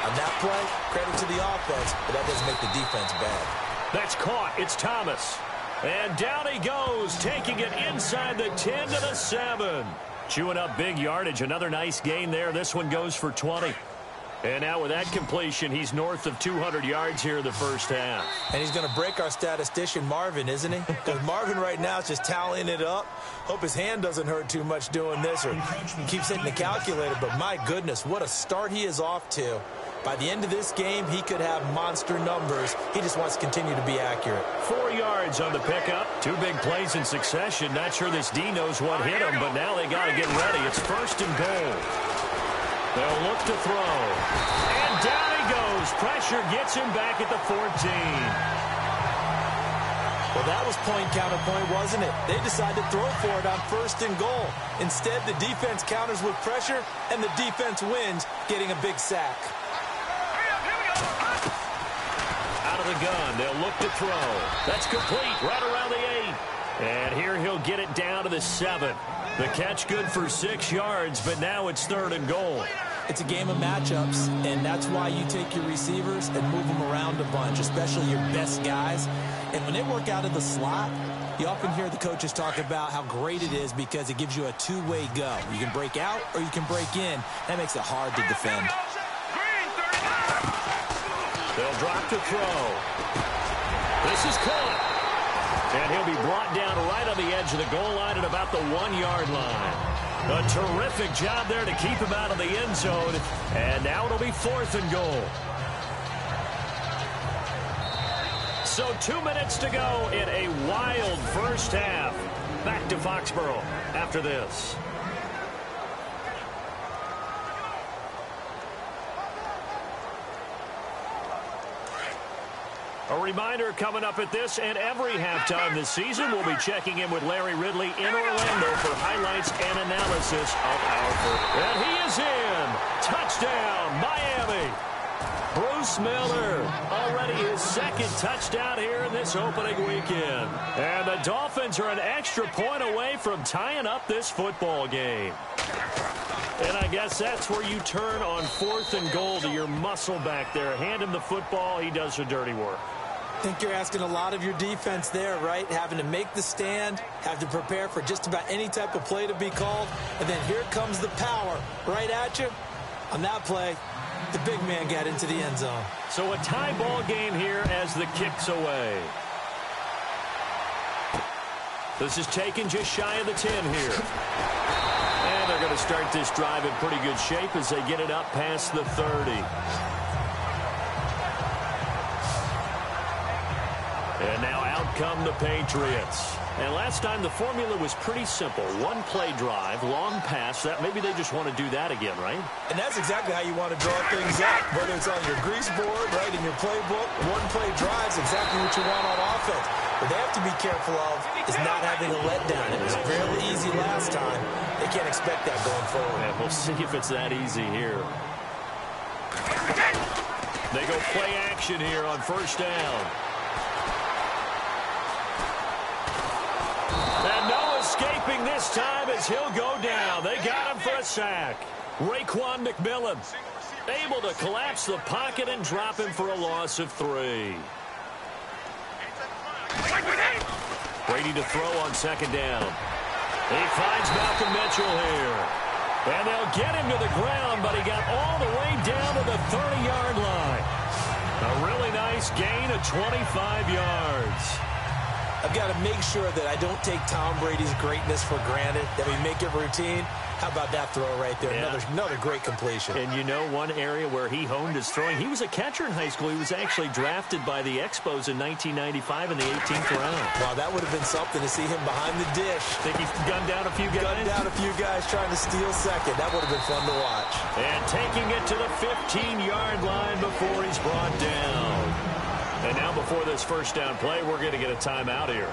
Speaker 6: On that play, credit to the offense, but that doesn't make the defense bad.
Speaker 5: That's caught. It's Thomas. And down he goes, taking it inside the 10 to the 7. Chewing up big yardage. Another nice gain there. This one goes for 20. And now with that completion, he's north of 200 yards here in the first half.
Speaker 6: And he's going to break our statistician, Marvin, isn't he? Because Marvin right now is just tallying it up. Hope his hand doesn't hurt too much doing this or keeps hitting the calculator. But my goodness, what a start he is off to. By the end of this game, he could have monster numbers. He just wants to continue to be accurate.
Speaker 5: 4 yards on the pickup. 2 big plays in succession. Not sure this D knows what hit him, but now they got to get ready. It's first and goal. They'll look to throw. And down he goes. Pressure gets him back at the 14.
Speaker 6: Well, that was point counterpoint, wasn't it? They decided to throw for it on first and goal. Instead, the defense counters with pressure, and the defense wins, getting a big sack.
Speaker 5: Out of the gun, they'll look to throw. That's complete, right around the 8. And here he'll get it down to the 7. The catch good for 6 yards, but now it's third and goal.
Speaker 6: It's a game of matchups, and that's why you take your receivers and move them around a bunch, especially your best guys. And when they work out of the slot, you often hear the coaches talk about how great it is because it gives you a two-way go. You can break out or you can break in. That makes it hard to defend.
Speaker 5: They'll drop to throw. This is caught. And he'll be brought down right on the edge of the goal line at about the 1-yard line. A terrific job there to keep him out of the end zone. And now it'll be 4th and goal. So 2 minutes to go in a wild first half. Back to Foxborough after this. A reminder coming up at this and every halftime this season, we'll be checking in with Larry Ridley in Orlando for highlights and analysis of our first. And he is in. Touchdown, Miami. Bruce Miller, already his 2nd touchdown here in this opening weekend. And the Dolphins are an extra point away from tying up this football game. And I guess that's where you turn on 4th and goal to your muscle back there. Hand him the football, he does the dirty work.
Speaker 6: I think you're asking a lot of your defense there, right? Having to make the stand, have to prepare for just about any type of play to be called, and then here comes the power right at you. On that play, the big man got into the end zone.
Speaker 5: So a tie ball game here as the kick's away. This is taken just shy of the 10 here. And they're going to start this drive in pretty good shape as they get it up past the 30. And now out come the Patriots. And last time the formula was pretty simple. 1 play drive, long pass. That maybe they just want to do that again, right?
Speaker 6: And that's exactly how you want to draw things up. Whether it's on your grease board, right, in your playbook, 1 play drive is exactly what you want on offense. What they have to be careful of is not having a letdown. It was fairly easy last time. They can't expect that going forward.
Speaker 5: And we'll see if it's that easy here. They go play action here on 1st down. And no escaping this time as he'll go down. They got him for a sack. Raekwon McMillan able to collapse the pocket and drop him for a loss of 3. Brady to throw on 2nd down. He finds Malcolm Mitchell here. And they'll get him to the ground, but he got all the way down to the 30-yard line. A really nice gain of 25 yards.
Speaker 6: I've got to make sure that I don't take Tom Brady's greatness for granted, that we make it routine. How about that throw right there? Yeah. Another great completion.
Speaker 5: And you know one area where he honed his throwing, he was a catcher in high school. He was actually drafted by the Expos in 1995 in the 18th round.
Speaker 6: Wow, that would have been something to see him behind the dish.
Speaker 5: Think he gunned down a few guys?
Speaker 6: Gunned down a few guys trying to steal second. That would have been fun to watch.
Speaker 5: And taking it to the 15-yard line before he's brought down. And now before this 1st down play, we're going to get a timeout here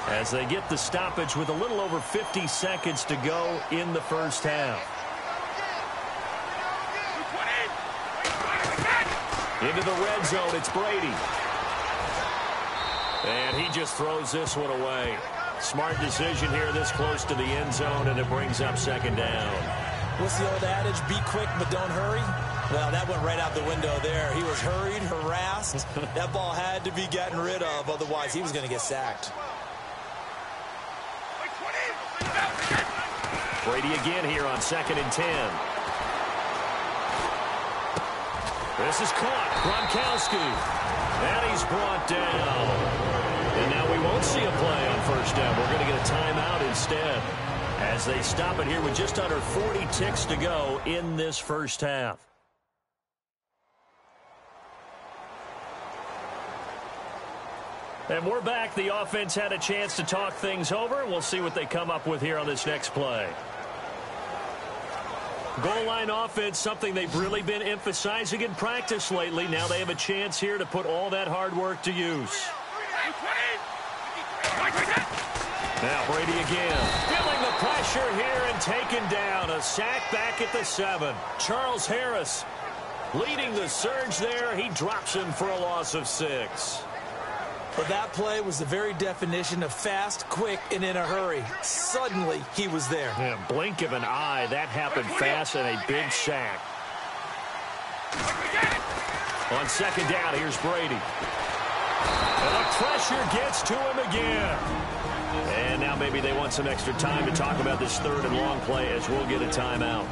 Speaker 5: as they get the stoppage with a little over 50 seconds to go in the 1st half. Into the red zone, it's Brady. And he just throws this one away. Smart decision here this close to the end zone, and it brings up 2nd down.
Speaker 6: What's the old adage? Be quick, but don't hurry. Well, that went right out the window there. He was hurried, harassed. That ball had to be gotten rid of, otherwise he was going to get sacked.
Speaker 5: Brady again here on 2nd and 10. This is caught. Gronkowski. And he's brought down. And now we won't see a play on 1st down. We're going to get a timeout instead as they stop it here with just under 40 ticks to go in this 1st half. And we're back. The offense had a chance to talk things over. We'll see what they come up with here on this next play. Goal line offense, something they've really been emphasizing in practice lately. Now they have a chance here to put all that hard work to use. Now Brady again. Feeling the pressure here and taken down. A sack back at the 7. Charles Harris leading the surge there. He drops him for a loss of 6.
Speaker 6: But that play was the very definition of fast, quick, and in a hurry. Suddenly, he was there.
Speaker 5: Yeah, blink of an eye. That happened fast and a big sack. On 2nd down, here's Brady. And the pressure gets to him again. And now maybe they want some extra time to talk about this 3rd and long play as we'll get a timeout.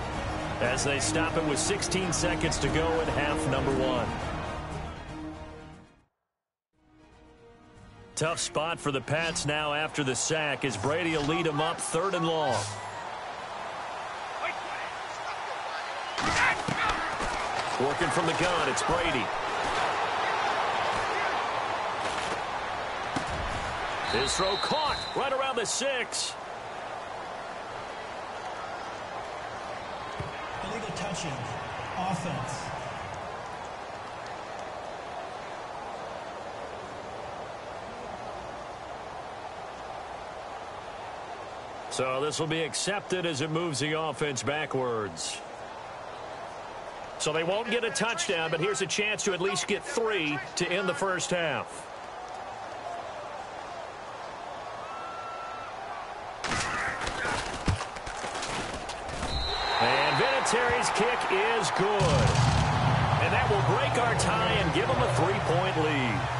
Speaker 5: As they stop it with 16 seconds to go in half number 1. Tough spot for the Pats now after the sack as Brady will lead them up 3rd and long. Working from the gun, it's Brady. His throw caught right around the 6.
Speaker 7: Illegal touching. Offense.
Speaker 5: So this will be accepted as it moves the offense backwards. So they won't get a touchdown, but here's a chance to at least get 3 to end the first half. And Vinatieri's kick is good. And that will break our tie and give them a 3-point lead.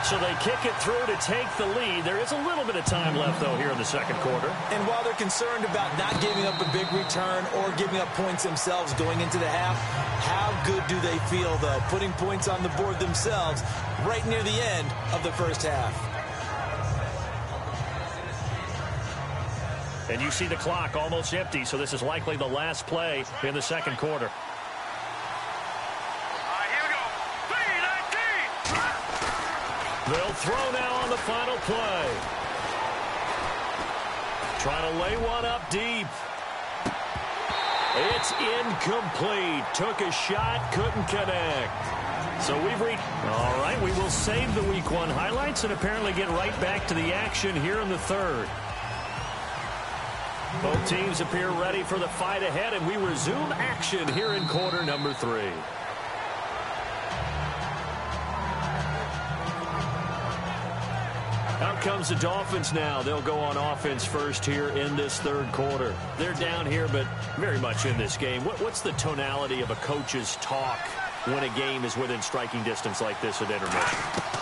Speaker 5: So they kick it through to take the lead. There is a little bit of time left, though, here in the second quarter.
Speaker 6: And while they're concerned about not giving up a big return or giving up points themselves going into the half, how good do they feel, though, putting points on the board themselves right near the end of the first half?
Speaker 5: And you see the clock almost empty, so this is likely the last play in the second quarter. They'll throw now on the final play. Trying to lay one up deep. It's incomplete. Took a shot, couldn't connect. So we've reached... All right, we will save the Week 1 highlights and apparently get right back to the action here in the third. Both teams appear ready for the fight ahead, and we resume action here in quarter number 3. Out comes the Dolphins now. They'll go on offense first here in this third quarter. They're down here, but very much in this game. What's the tonality of a coach's talk when a game is within striking distance like this at intermission?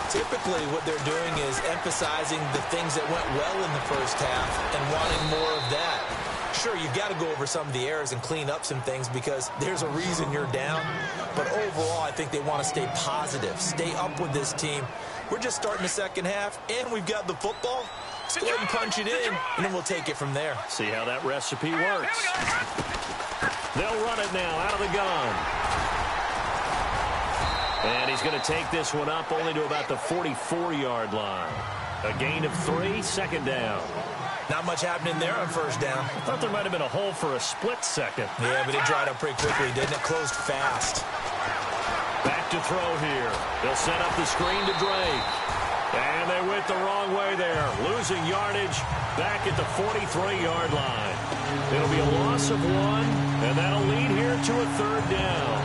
Speaker 6: Typically, what they're doing is emphasizing the things that went well in the first half and wanting more of that. Sure, you've got to go over some of the errors and clean up some things because there's a reason you're down. But overall, I think they want to stay positive, stay up with this team. We're just starting the second half, and we've got the football. Let's go ahead and punch it in, and then we'll take it from there.
Speaker 5: See how that recipe works. They'll run it now out of the gun. And he's going to take this one up only to about the 44-yard line. A gain of 3, second down.
Speaker 6: Not much happening there on first down.
Speaker 5: I thought there might have been a hole for a split second.
Speaker 6: Yeah, but it dried up pretty quickly, didn't it? Closed fast.
Speaker 5: Back to throw here. They'll set up the screen to Drake. And they went the wrong way there. Losing yardage back at the 43-yard line. It'll be a loss of 1, and that'll lead here to a third down.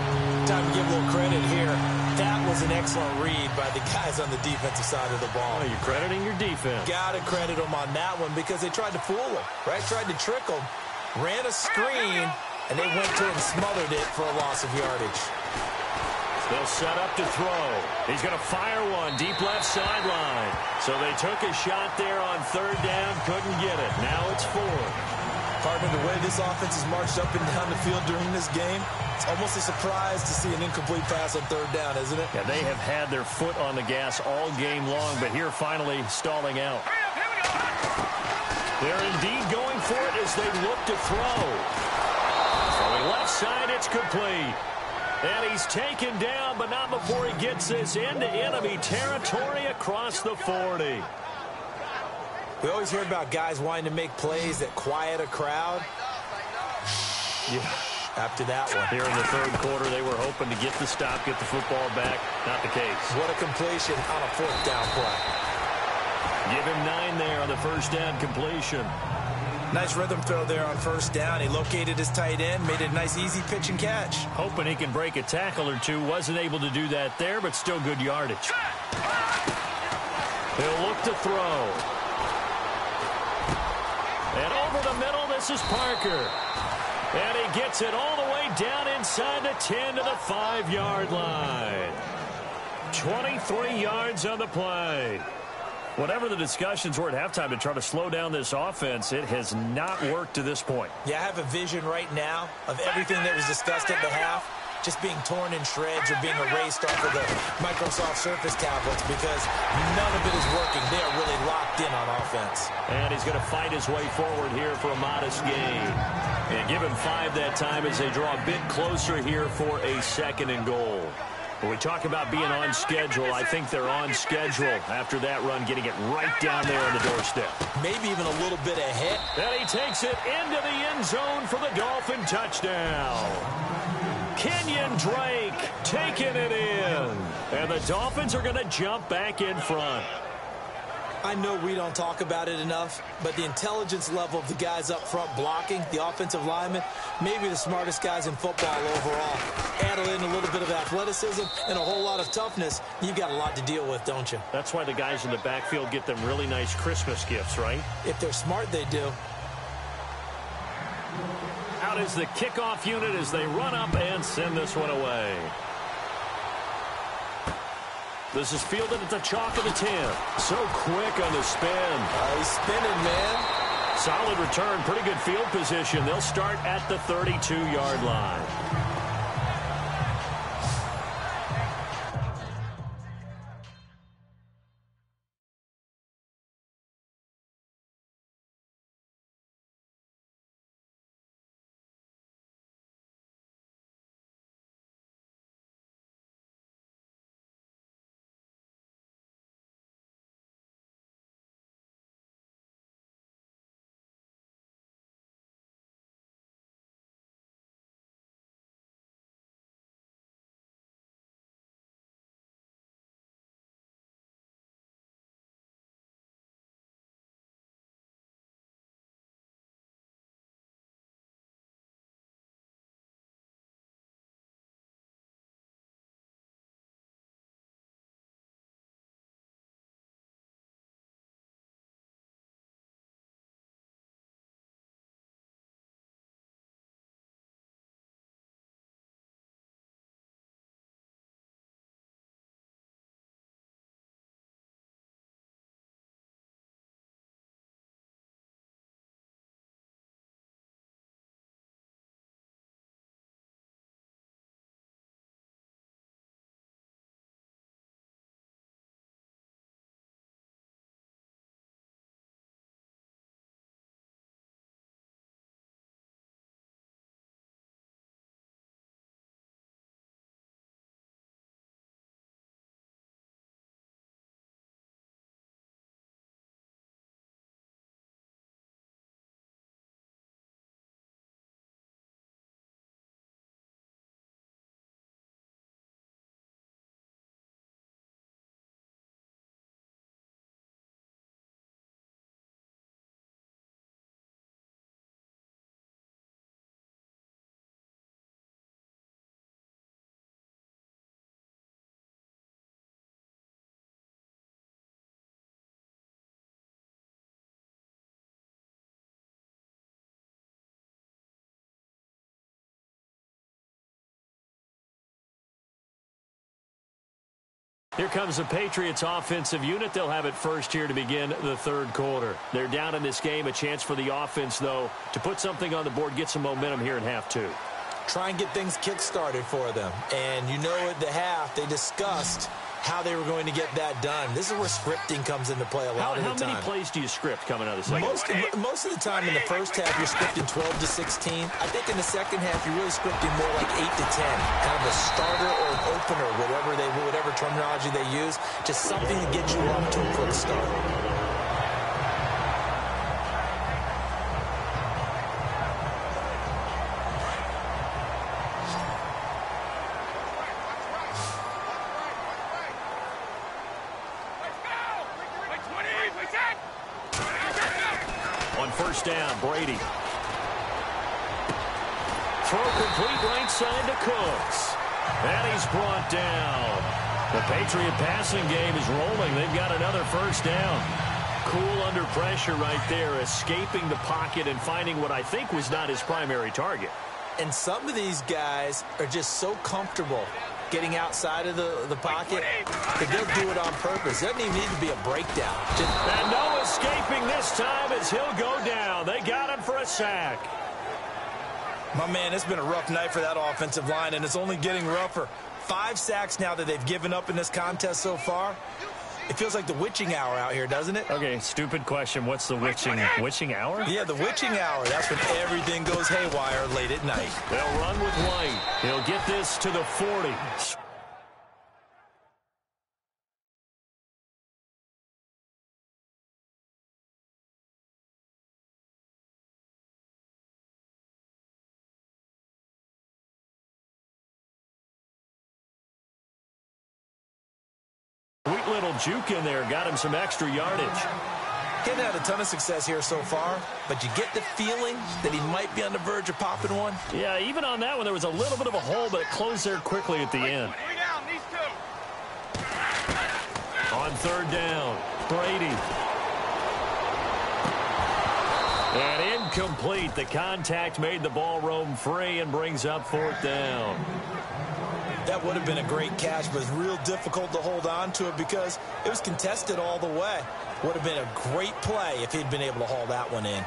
Speaker 6: Time to give a little credit here. That was an excellent read by the guys on the defensive side of the ball.
Speaker 5: Oh, you're crediting your defense.
Speaker 6: Got to credit them on that one because they tried to fool him, right? Tried to trick him. Ran a screen, and they went to it and smothered it for a loss of yardage.
Speaker 5: They'll set up to throw. He's going to fire one deep left sideline. So they took a shot there on third down, couldn't get it. Now it's 4.
Speaker 6: Partner, the way this offense has marched up and down the field during this game, it's almost a surprise to see an incomplete pass on third down, isn't it?
Speaker 5: Yeah, they have had their foot on the gas all game long, but here finally stalling out. They're indeed going for it as they look to throw. Throwing left side, it's complete. And he's taken down, but not before he gets this into enemy territory across the 40.
Speaker 6: We always hear about guys wanting to make plays that quiet a crowd.
Speaker 5: Yeah.
Speaker 6: After that one.
Speaker 5: Here in the third quarter, they were hoping to get the stop, get the football back. Not the case.
Speaker 6: What a completion on a fourth down play.
Speaker 5: Give him 9 there on the first down completion.
Speaker 6: Nice rhythm throw there on first down. He located his tight end, made it a nice easy pitch and catch.
Speaker 5: Hoping he can break a tackle or two. Wasn't able to do that there, but still good yardage. He'll look to throw. And over the middle, this is Parker. And he gets it all the way down inside the 10 to the 5-yard line. 23 yards on the play. Whatever the discussions were at halftime to try to slow down this offense, it has not worked to this point.
Speaker 6: Yeah, I have a vision right now of everything that was discussed at the half just being torn in shreds or being erased off of the Microsoft Surface tablets because none of it is working. They are really locked in on offense.
Speaker 5: And he's going to fight his way forward here for a modest gain. And give him 5 that time as they draw a bit closer here for a 2nd and goal. When we talk about being on schedule, I think they're on schedule after that run, getting it right down there on the doorstep.
Speaker 6: Maybe even a little bit ahead.
Speaker 5: And he takes it into the end zone for the Dolphin touchdown. Kenyon Drake taking it in. And the Dolphins are going to jump back in front.
Speaker 6: I know we don't talk about it enough, but the intelligence level of the guys up front blocking, the offensive linemen, maybe the smartest guys in football overall. Add in a little bit of athleticism and a whole lot of toughness, you've got a lot to deal with, don't you?
Speaker 5: That's why the guys in the backfield get them really nice Christmas gifts, right?
Speaker 6: If they're smart, they do.
Speaker 5: Out is the kickoff unit as they run up and send this one away. This is fielded at the chalk of the 10. So quick on the spin.
Speaker 6: He's spinning, man.
Speaker 5: Solid return. Pretty good field position. They'll start at the 32-yard line. Here comes the Patriots offensive unit. They'll have it first here to begin the 3rd quarter. They're down in this game. A chance for the offense, though, to put something on the board, get some momentum here in half 2.
Speaker 6: Try and get things kick-started for them. And you know at the half, they discussed how they were going to get that done. This is where scripting comes into play a lot of the time.
Speaker 5: How many plays do you script coming out of the second half?
Speaker 6: Most of the time in the first half, you're scripting 12 to 16. I think in the second half, you're really scripting more like 8 to 10. Kind of a starter or an opener, whatever terminology they use. Just something to get you off to a quick start.
Speaker 5: First down, Brady. Throw complete right side to Cooks. And he's brought down. The Patriot passing game is rolling. They've got another first down. Cool under pressure right there, escaping the pocket and finding what I think was not his primary target.
Speaker 6: And some of these guys are just so comfortable getting outside of the pocket that they'll do it on purpose. Doesn't even need to be a breakdown.
Speaker 5: And no escaping this time as he'll go down. They got him for a sack.
Speaker 6: My man, it's been a rough night for that offensive line, and it's only getting rougher. 5 sacks now that they've given up in this contest so far. It feels like the witching hour out here, doesn't it?
Speaker 5: Okay, stupid question. What's the witching hour?
Speaker 6: Yeah, the witching hour. That's when everything goes haywire late at night.
Speaker 5: They'll run with White. He'll get this to the 40. Sweet little juke in there. Got him some extra yardage.
Speaker 6: He hasn't had a ton of success here so far, but you get the feeling that he might be on the verge of popping one.
Speaker 5: Yeah, even on that one, there was a little bit of a hole, but it closed there quickly at the end. On 3rd down, Brady. And incomplete. The contact made the ball roam free and brings up 4th down.
Speaker 6: That would have been a great catch, but it's real difficult to hold on to it because it was contested all the way. Would have been a great play if he'd been able to haul that one in.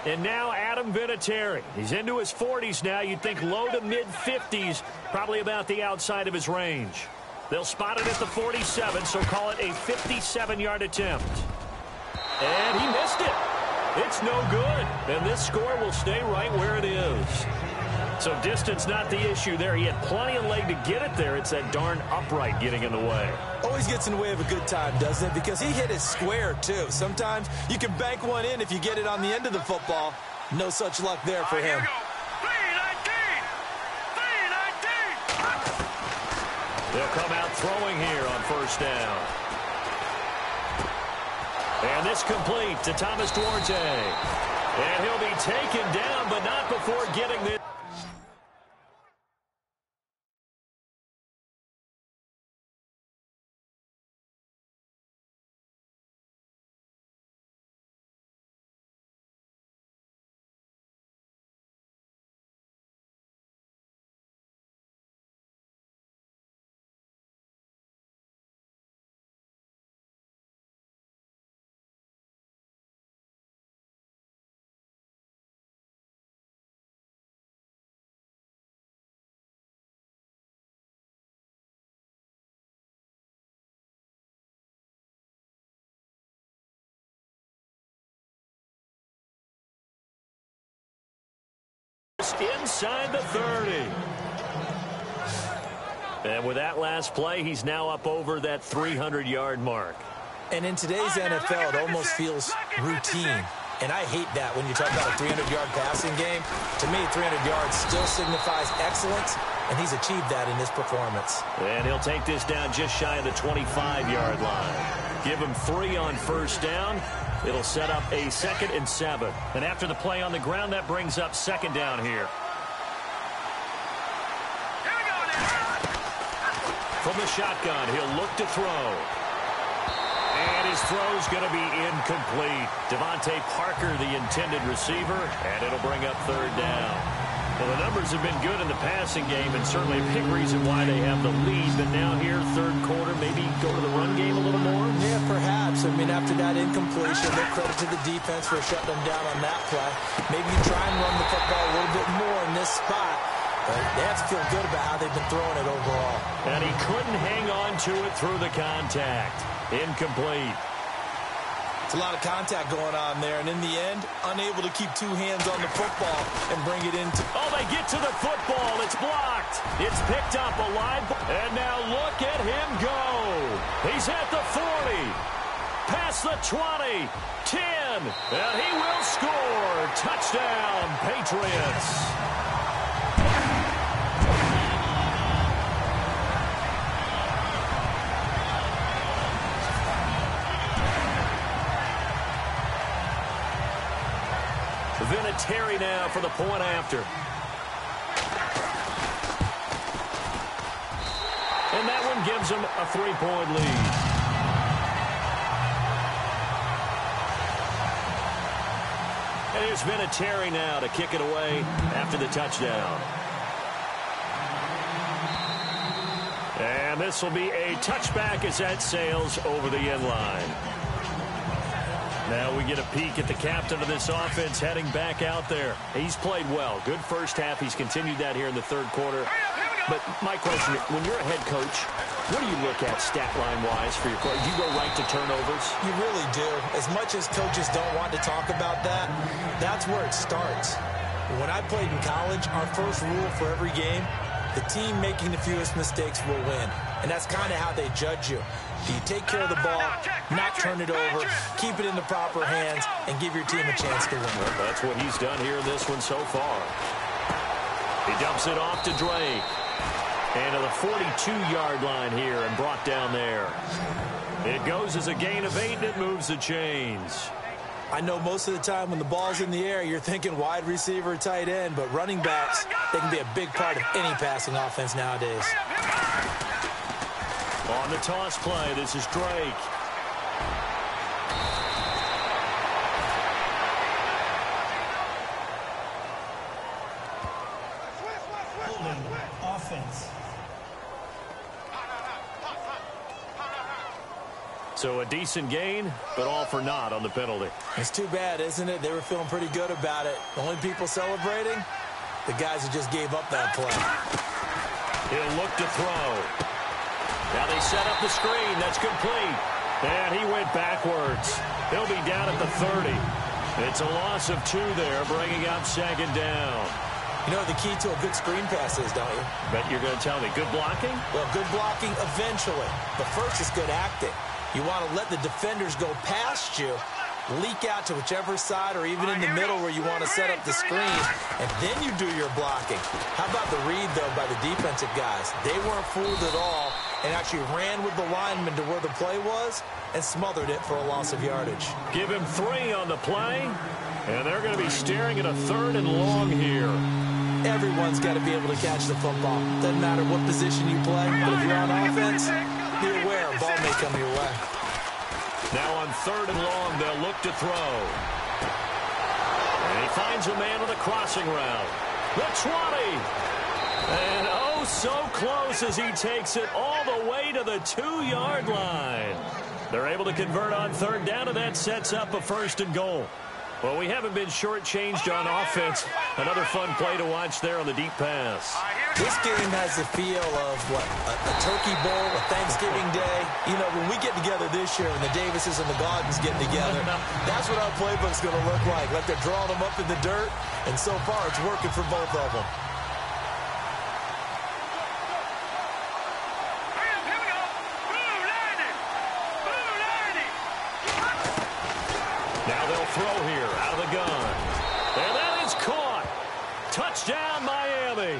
Speaker 5: And now Adam Vinatieri. He's into his 40s now. You'd think low to mid-50s, probably about the outside of his range. They'll spot it at the 47, so call it a 57-yard attempt. And he missed it. It's no good. And this score will stay right where it is. So distance not the issue there. He had plenty of leg to get it there. It's that darn upright getting in the way.
Speaker 6: Always gets in the way of a good time, doesn't it? Because he hit it square, too. Sometimes you can bank one in if you get it on the end of the football. No such luck there for him.
Speaker 5: They'll come out throwing here on 1st down. And this complete to Thomas Duarte. And he'll be taken down, but not before getting this. Inside the 30. And with that last play, he's now up over that 300-yard mark.
Speaker 6: And in today's NFL, it almost feels routine. And I hate that when you talk about a 300-yard passing game. To me, 300 yards still signifies excellence, and he's achieved that in this performance.
Speaker 5: And he'll take this down just shy of the 25-yard line. Give him 3 on 1st down. It'll set up a 2nd and 7. And after the play on the ground, that brings up 2nd down here. From the shotgun, he'll look to throw. And his throw's going to be incomplete. Devontae Parker, the intended receiver, and it'll bring up 3rd down. Well, the numbers have been good in the passing game, and certainly a big reason why they have the lead. But now here, 3rd quarter, maybe go to the run game a little more?
Speaker 6: Yeah, perhaps. I mean, after that incompletion, no credit to the defense for shutting them down on that play. Maybe you try and run the football a little bit more in this spot. But they have to feel good about how they've been throwing it overall.
Speaker 5: And he couldn't hang on to it through the contact. Incomplete.
Speaker 6: It's a lot of contact going on there, and in the end, unable to keep 2 hands on the football and bring it into...
Speaker 5: Oh, they get to the football. It's blocked. It's picked up alive. And now look at him go. He's at the 40. Past the 20. 10. And he will score. Touchdown, Patriots. Vinatieri now for the point after. And that one gives them a 3-point lead. And here's Vinatieri now to kick it away after the touchdown. And this will be a touchback as that sails over the end line. Now we get a peek at the captain of this offense heading back out there. He's played well. Good first half. He's continued that here in the third quarter. But my question, when you're a head coach, what do you look at stat line-wise for your coach? Do you go right to turnovers?
Speaker 6: You really do. As much as coaches don't want to talk about that, that's where it starts. When I played in college, our first rule for every game, the team making the fewest mistakes will win. And that's kind of how they judge you. Do you take care of the ball, not turn it over, keep it in the proper hands, and give your team a chance to win?
Speaker 5: Well, that's what he's done here in this one so far. He dumps it off to Drake. And to the 42-yard line here and brought down there. It goes as a gain of 8, and it moves the chains.
Speaker 6: I know most of the time when the ball's in the air, you're thinking wide receiver, tight end, but running backs, they can be a big part of any passing offense nowadays.
Speaker 5: On the toss play, this is Drake.
Speaker 7: Holding offense.
Speaker 5: So a decent gain, but all for naught on the penalty.
Speaker 6: It's too bad, isn't it? They were feeling pretty good about it. The only people celebrating, the guys who just gave up that play.
Speaker 5: He'll look to throw. Now they set up the screen. That's complete. And he went backwards. He'll be down at the 30. It's a loss of 2 there, bringing up second down.
Speaker 6: You know what the key to a good screen pass is, don't you?
Speaker 5: Bet you're going to tell me. Good blocking?
Speaker 6: Well, good blocking eventually. But first is good acting. You want to let the defenders go past you, leak out to whichever side or even in the middle where you want to set up the screen, and then you do your blocking. How about the read, though, by the defensive guys? They weren't fooled at all and actually ran with the lineman to where the play was and smothered it for a loss of yardage.
Speaker 5: Give him 3 on the play, and they're going to be staring at a 3rd and long here.
Speaker 6: Everyone's got to be able to catch the football. Doesn't matter what position you play, but if you're on offense, be aware a ball may come your way.
Speaker 5: Now on 3rd and long, they'll look to throw. And he finds a man on the crossing route. The 20. And oh, so close as he takes it all the way to the 2-yard line. They're able to convert on 3rd down, and that sets up a 1st and goal. Well, we haven't been shortchanged on offense. Another fun play to watch there on the deep pass.
Speaker 6: This game has the feel of, what, a turkey bowl, a Thanksgiving day. You know, when we get together this year and the Davises and the Gaudens get together, that's what our playbook's going to look like. Like they're drawing them up in the dirt, and so far it's working for both of them.
Speaker 5: Now they'll throw here out of the gun. And that is caught. Touchdown, Miami.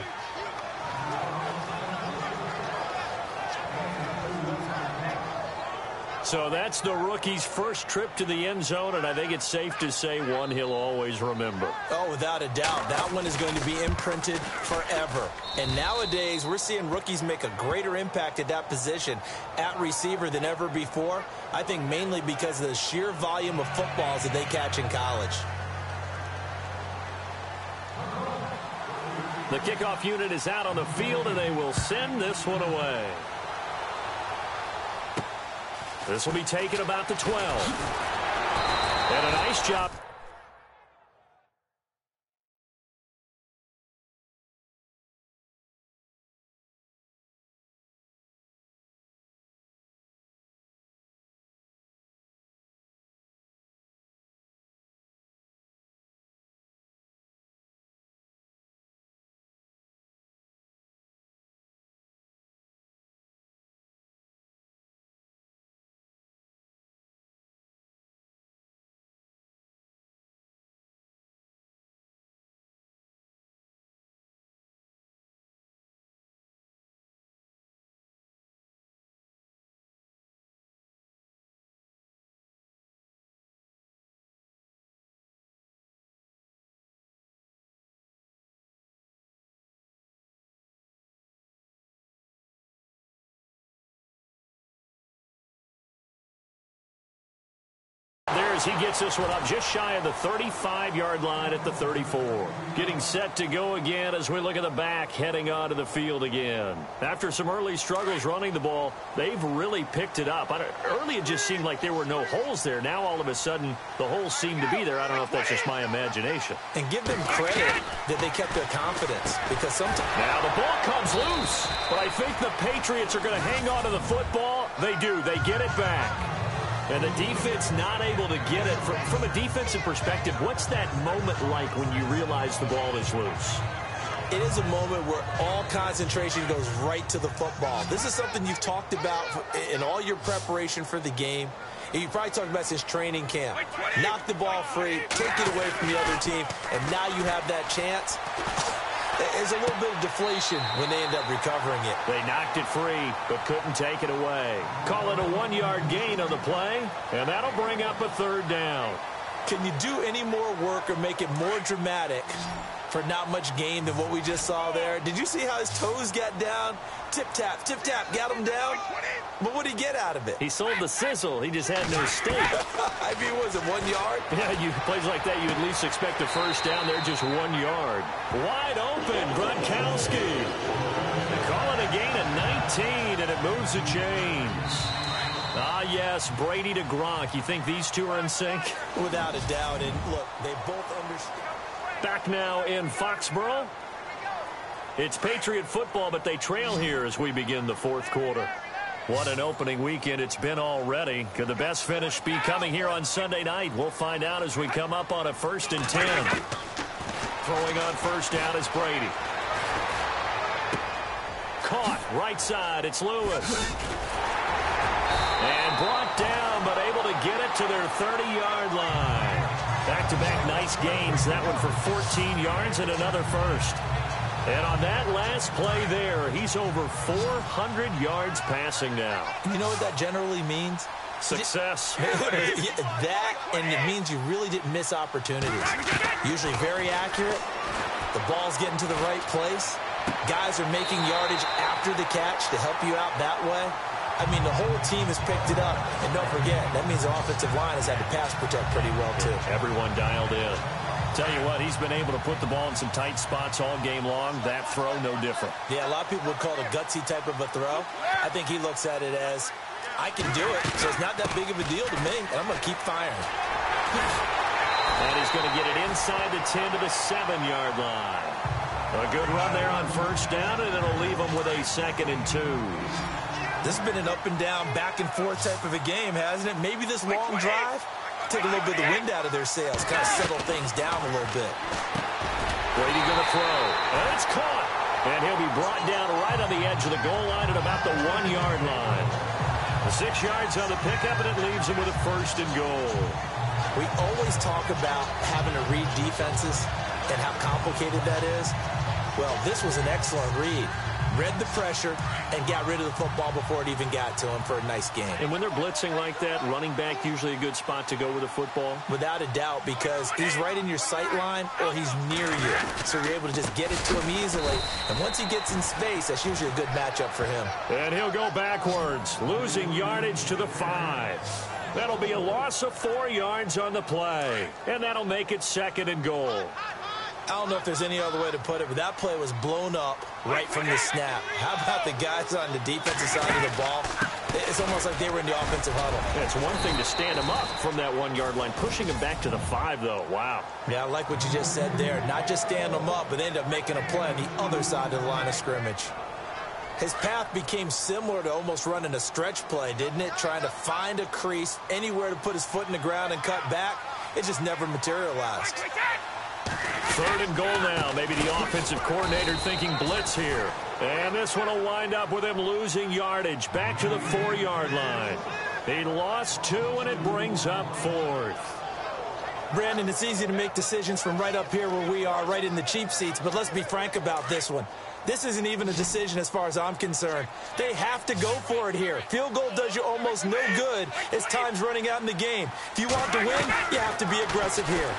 Speaker 5: So that's the rookie's first trip to the end zone, and I think it's safe to say one he'll always remember.
Speaker 6: Oh, without a doubt. That one is going to be imprinted forever. And nowadays, we're seeing rookies make a greater impact at that position at receiver than ever before. I think mainly because of the sheer volume of footballs that they catch in college.
Speaker 5: The kickoff unit is out on the field, and they will send this one away. This will be taken about the 12. And a nice job. as he gets this one up just shy of the 35-yard line at the 34. Getting set to go again as we look at the back heading onto the field again. After some early struggles running the ball, they've really picked it up. Early it just seemed like there were no holes there. Now all of a sudden the holes seem to be there. I don't know if that's just my imagination.
Speaker 6: And give them credit that they kept their confidence, because sometimes...
Speaker 5: Now the ball comes loose, but I think the Patriots are going to hang on to the football. They do. They get it back. And the defense not able to get it. From a defensive perspective, what's that moment like when you realize the ball is loose?
Speaker 6: It is a moment where all concentration goes right to the football. This is something you've talked about in all your preparation for the game. And you probably talked about since training camp. Knock the ball free, take it away from the other team, and now you have that chance. There's a little bit of deflation when they end up recovering it.
Speaker 5: They knocked it free, but couldn't take it away. Call it a 1-yard gain on the play, and that'll bring up a third down.
Speaker 6: Can you do any more work or make it more dramatic for not much gain than what we just saw there? Did you see how his toes got down? Tip-tap, got him down. But what did he get out of it?
Speaker 5: He sold the sizzle. He just had no steak.
Speaker 6: I mean, was it 1 yard?
Speaker 5: Yeah, plays like that, you at least expect a first down. They're just 1 yard. Wide open, Gronkowski. Call it a gain of 19, and it moves the chains. Ah, yes, Brady to Gronk. You think these two are in sync?
Speaker 6: Without a doubt. And look, they both understand.
Speaker 5: Back now in Foxborough. It's Patriot football, but they trail here as we begin the fourth quarter. What an opening weekend it's been already. Could the best finish be coming here on Sunday night? We'll find out as we come up on a 1st and 10. Throwing on first down is Brady. Caught right side. It's Lewis. And brought down, but able to get it to their 30-yard line. Back-to-back nice gains. That one for 14 yards and another first. And on that last play there, he's over 400 yards passing now.
Speaker 6: You know what that generally means?
Speaker 5: Success.
Speaker 6: That, and it means you really didn't miss opportunities. Usually very accurate. The ball's getting to the right place. Guys are making yardage after the catch to help you out that way. I mean, the whole team has picked it up. And don't forget, that means the offensive line has had to pass protect pretty well, too.
Speaker 5: Everyone dialed in. Tell you what, he's been able to put the ball in some tight spots all game long. That throw, no different.
Speaker 6: Yeah, a lot of people would call it a gutsy type of a throw. I think he looks at it as, I can do it, so it's not that big of a deal to me, and I'm going to keep firing.
Speaker 5: And he's going to get it inside the 10 to the 7-yard line. A good run there on first down, and it'll leave him with a 2nd and 2.
Speaker 6: This has been an up-and-down, back-and-forth type of a game, hasn't it? Maybe this long drive take a little bit of the wind out of their sails, kind of settle things down a little bit.
Speaker 5: Brady going to throw, and it's caught. And he'll be brought down right on the edge of the goal line at about the 1-yard line. 6 yards on the pickup, and it leaves him with a 1st and goal.
Speaker 6: We always talk about having to read defenses and how complicated that is. Well, this was an excellent read. Read the pressure and got rid of the football before it even got to him for a nice game.
Speaker 5: And when they're blitzing like that, running back usually a good spot to go with the football?
Speaker 6: Without a doubt, because he's right in your sight line or he's near you. So you're able to just get it to him easily. And once he gets in space, that's usually a good matchup for him.
Speaker 5: And he'll go backwards, losing yardage to the 5. That'll be a loss of 4 yards on the play. And that'll make it 2nd and goal.
Speaker 6: I don't know if there's any other way to put it, but that play was blown up right from the snap. How about the guys on the defensive side of the ball? It's almost like they were in the offensive huddle.
Speaker 5: Yeah, it's one thing to stand him up from that 1-yard line. Pushing him back to the 5, though. Wow.
Speaker 6: Yeah, I like what you just said there. Not just stand him up, but end up making a play on the other side of the line of scrimmage. His path became similar to almost running a stretch play, didn't it? Trying to find a crease, anywhere to put his foot in the ground and cut back. It just never materialized.
Speaker 5: 3rd and goal now. Maybe the offensive coordinator thinking blitz here. And this one will wind up with him losing yardage back to the 4-yard line. He lost 2, and it brings up 4th.
Speaker 6: Brandon, it's easy to make decisions from right up here where we are, right in the cheap seats, but let's be frank about this one. This isn't even a decision as far as I'm concerned. They have to go for it here. Field goal does you almost no good as time's running out in the game. If you want to win, you have to be aggressive here.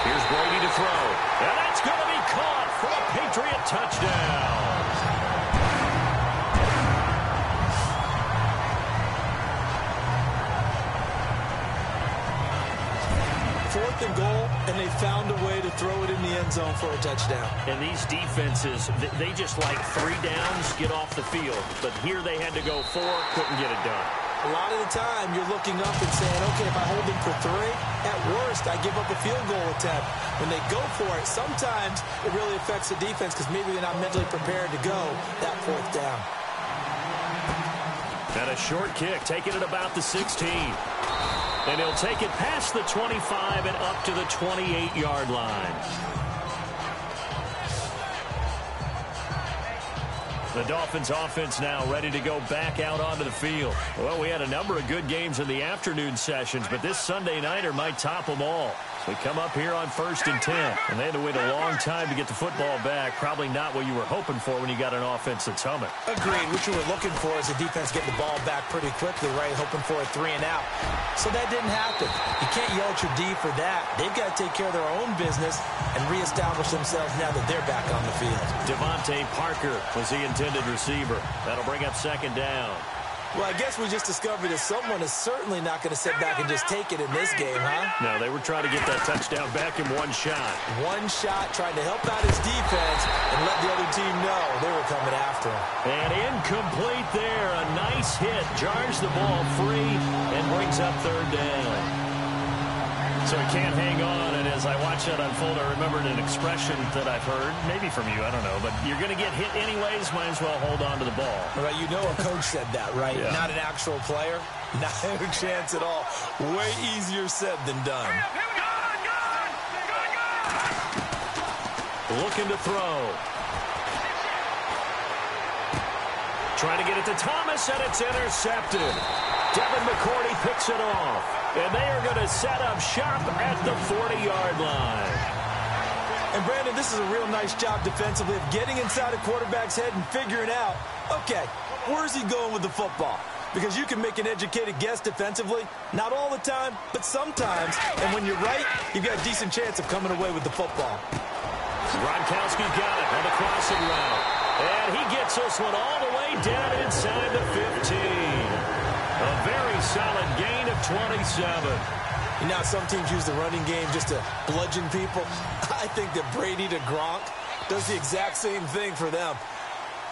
Speaker 5: Here's Brady to throw. And that's going to be caught for a Patriot touchdown.
Speaker 6: 4th and goal, and they found a way to throw it in the end zone for a touchdown.
Speaker 5: And these defenses, they just like 3 downs, get off the field. But here they had to go 4, couldn't get it done.
Speaker 6: A lot of the time, you're looking up and saying, okay, if I hold them for 3, at worst, I give up a field goal attempt. When they go for it, sometimes it really affects the defense because maybe they're not mentally prepared to go that 4th down.
Speaker 5: And a short kick, taking it about the 16. And he'll take it past the 25 and up to the 28-yard line. The Dolphins offense now ready to go back out onto the field. Well, we had a number of good games in the afternoon sessions, but this Sunday nighter might top them all. We come up here on 1st and 10, and they had to wait a long time to get the football back. Probably not what you were hoping for when you got an offense that's humming.
Speaker 6: Agreed. What you were looking for is the defense getting the ball back pretty quickly, right? Hoping for a 3 and out. So that didn't happen. You can't yell at your D for that. They've got to take care of their own business and reestablish themselves now that they're back on the field.
Speaker 5: Devontae Parker was the intended receiver. That'll bring up 2nd down.
Speaker 6: Well, I guess we just discovered that someone is certainly not going to sit back and just take it in this game, huh?
Speaker 5: No, they were trying to get that touchdown back in one shot.
Speaker 6: One shot, trying to help out his defense and let the other team know they were coming after him.
Speaker 5: And incomplete there. A nice hit. Jars the ball free and brings up 3rd down. So he can't hang on, and as I watch that unfold, I remembered an expression that I've heard, maybe from you, I don't know, but you're going to get hit anyways, might as well hold on to the ball.
Speaker 6: Well, you know a coach said that, right?
Speaker 5: Yeah.
Speaker 6: Not an actual player. Not a chance at all. Way easier said than done.
Speaker 5: Looking to throw. Trying to get it to Thomas, and it's intercepted. Devin McCourty picks it off. And they are going to set up shop at the 40-yard line.
Speaker 6: And, Brandon, this is a real nice job defensively of getting inside a quarterback's head and figuring out, okay, where's he going with the football? Because you can make an educated guess defensively, not all the time, but sometimes. And when you're right, you've got a decent chance of coming away with the football.
Speaker 5: Gronkowski got it on the crossing route. And he gets this one all the way down inside the 15. A very solid gain of 27.
Speaker 6: You know, some teams use the running game just to bludgeon people. I think that Brady to Gronk does the exact same thing for them.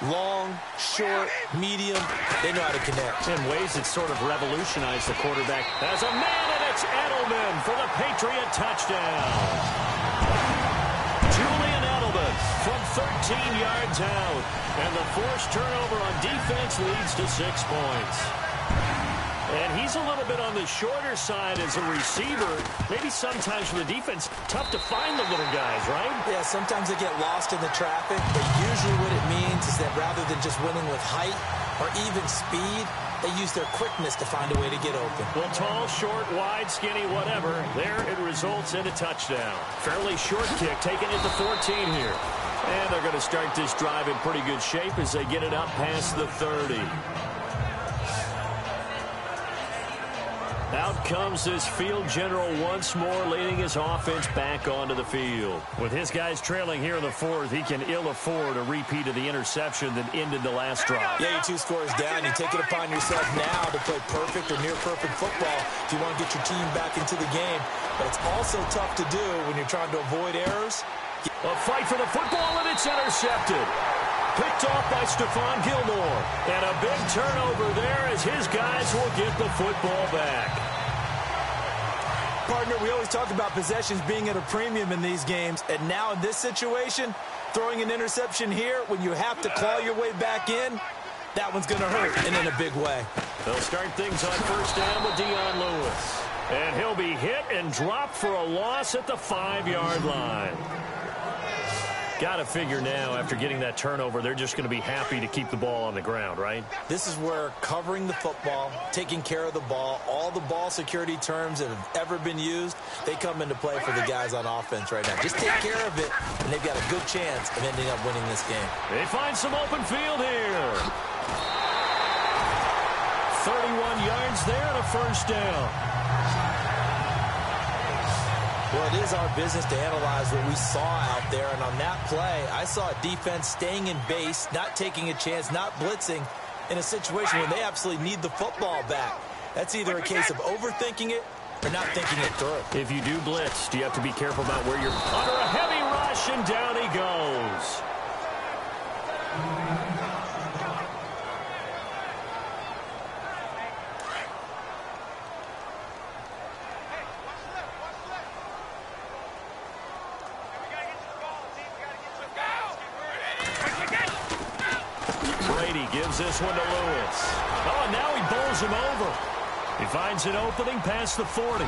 Speaker 6: Long, short, medium, they know how to connect.
Speaker 5: In ways that sort of revolutionized the quarterback. As a man, and it's Edelman for the Patriot touchdown. Julian Edelman from 13 yards out. And the forced turnover on defense leads to 6 points. And he's a little bit on the shorter side as a receiver. Maybe sometimes for the defense, tough to find the little guys, right?
Speaker 6: Yeah, sometimes they get lost in the traffic, but usually what it means is that rather than just winning with height or even speed, they use their quickness to find a way to get open.
Speaker 5: Well, tall, short, wide, skinny, whatever, there it results in a touchdown. Fairly short kick, taking it to 14 here. And they're going to start this drive in pretty good shape as they get it up past the 30. Out comes this field general once more, leading his offense back onto the field. With his guys trailing here in the 4th, he can ill afford a repeat of the interception that ended the last drive.
Speaker 6: Yeah, you're 2 scores down. You take it upon yourself now to play perfect or near-perfect football if you want to get your team back into the game. But it's also tough to do when you're trying to avoid errors.
Speaker 5: A fight for the football, and it's intercepted. Picked off by Stephon Gilmore. And a big turnover there as his guys will get the football back.
Speaker 6: Partner, we always talk about possessions being at a premium in these games. And now in this situation, throwing an interception here when you have to claw your way back in, that one's going to hurt, and in a big way.
Speaker 5: They'll start things on 1st down with Dion Lewis. And he'll be hit and dropped for a loss at the 5-yard line. Got to figure now, after getting that turnover, they're just going to be happy to keep the ball on the ground, right?
Speaker 6: This is where covering the football, taking care of the ball, all the ball security terms that have ever been used, they come into play for the guys on offense right now. Just take care of it, and they've got a good chance of ending up winning this game.
Speaker 5: They find some open field here. 31 yards there and a 1st down.
Speaker 6: Well, it is our business to analyze what we saw out there, and on that play, I saw a defense staying in base, not taking a chance, not blitzing in a situation where they absolutely need the football back. That's either a case of overthinking it or not thinking it through.
Speaker 5: If you do blitz, do you have to be careful about where you're under a heavy rush, and down he goes. Brady gives this one to Lewis. Oh, and now he bowls him over. He finds an opening past the 40.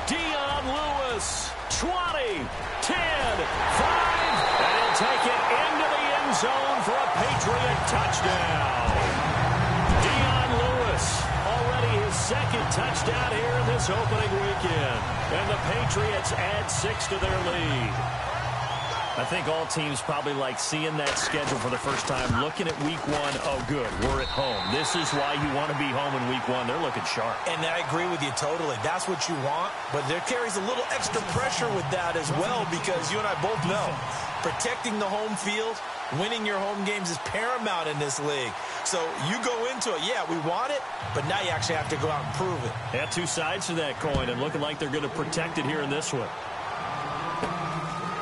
Speaker 5: Dion Lewis, 20, 10, 5, and he'll take it into the end zone for a Patriot touchdown. Dion Lewis, already his second touchdown here in this opening weekend. And the Patriots add 6 to their lead. I think all teams probably like seeing that schedule for the first time, looking at week 1. Oh, good, we're at home. This is why you want to be home in week 1. They're looking sharp.
Speaker 6: And I agree with you totally. That's what you want, but there carries a little extra pressure with that as well, because you and I both know protecting the home field, winning your home games is paramount in this league. So you go into it, yeah, we want it, but now you actually have to go out and prove it.
Speaker 5: Yeah, two sides to that coin, and looking like they're going to protect it here in this one.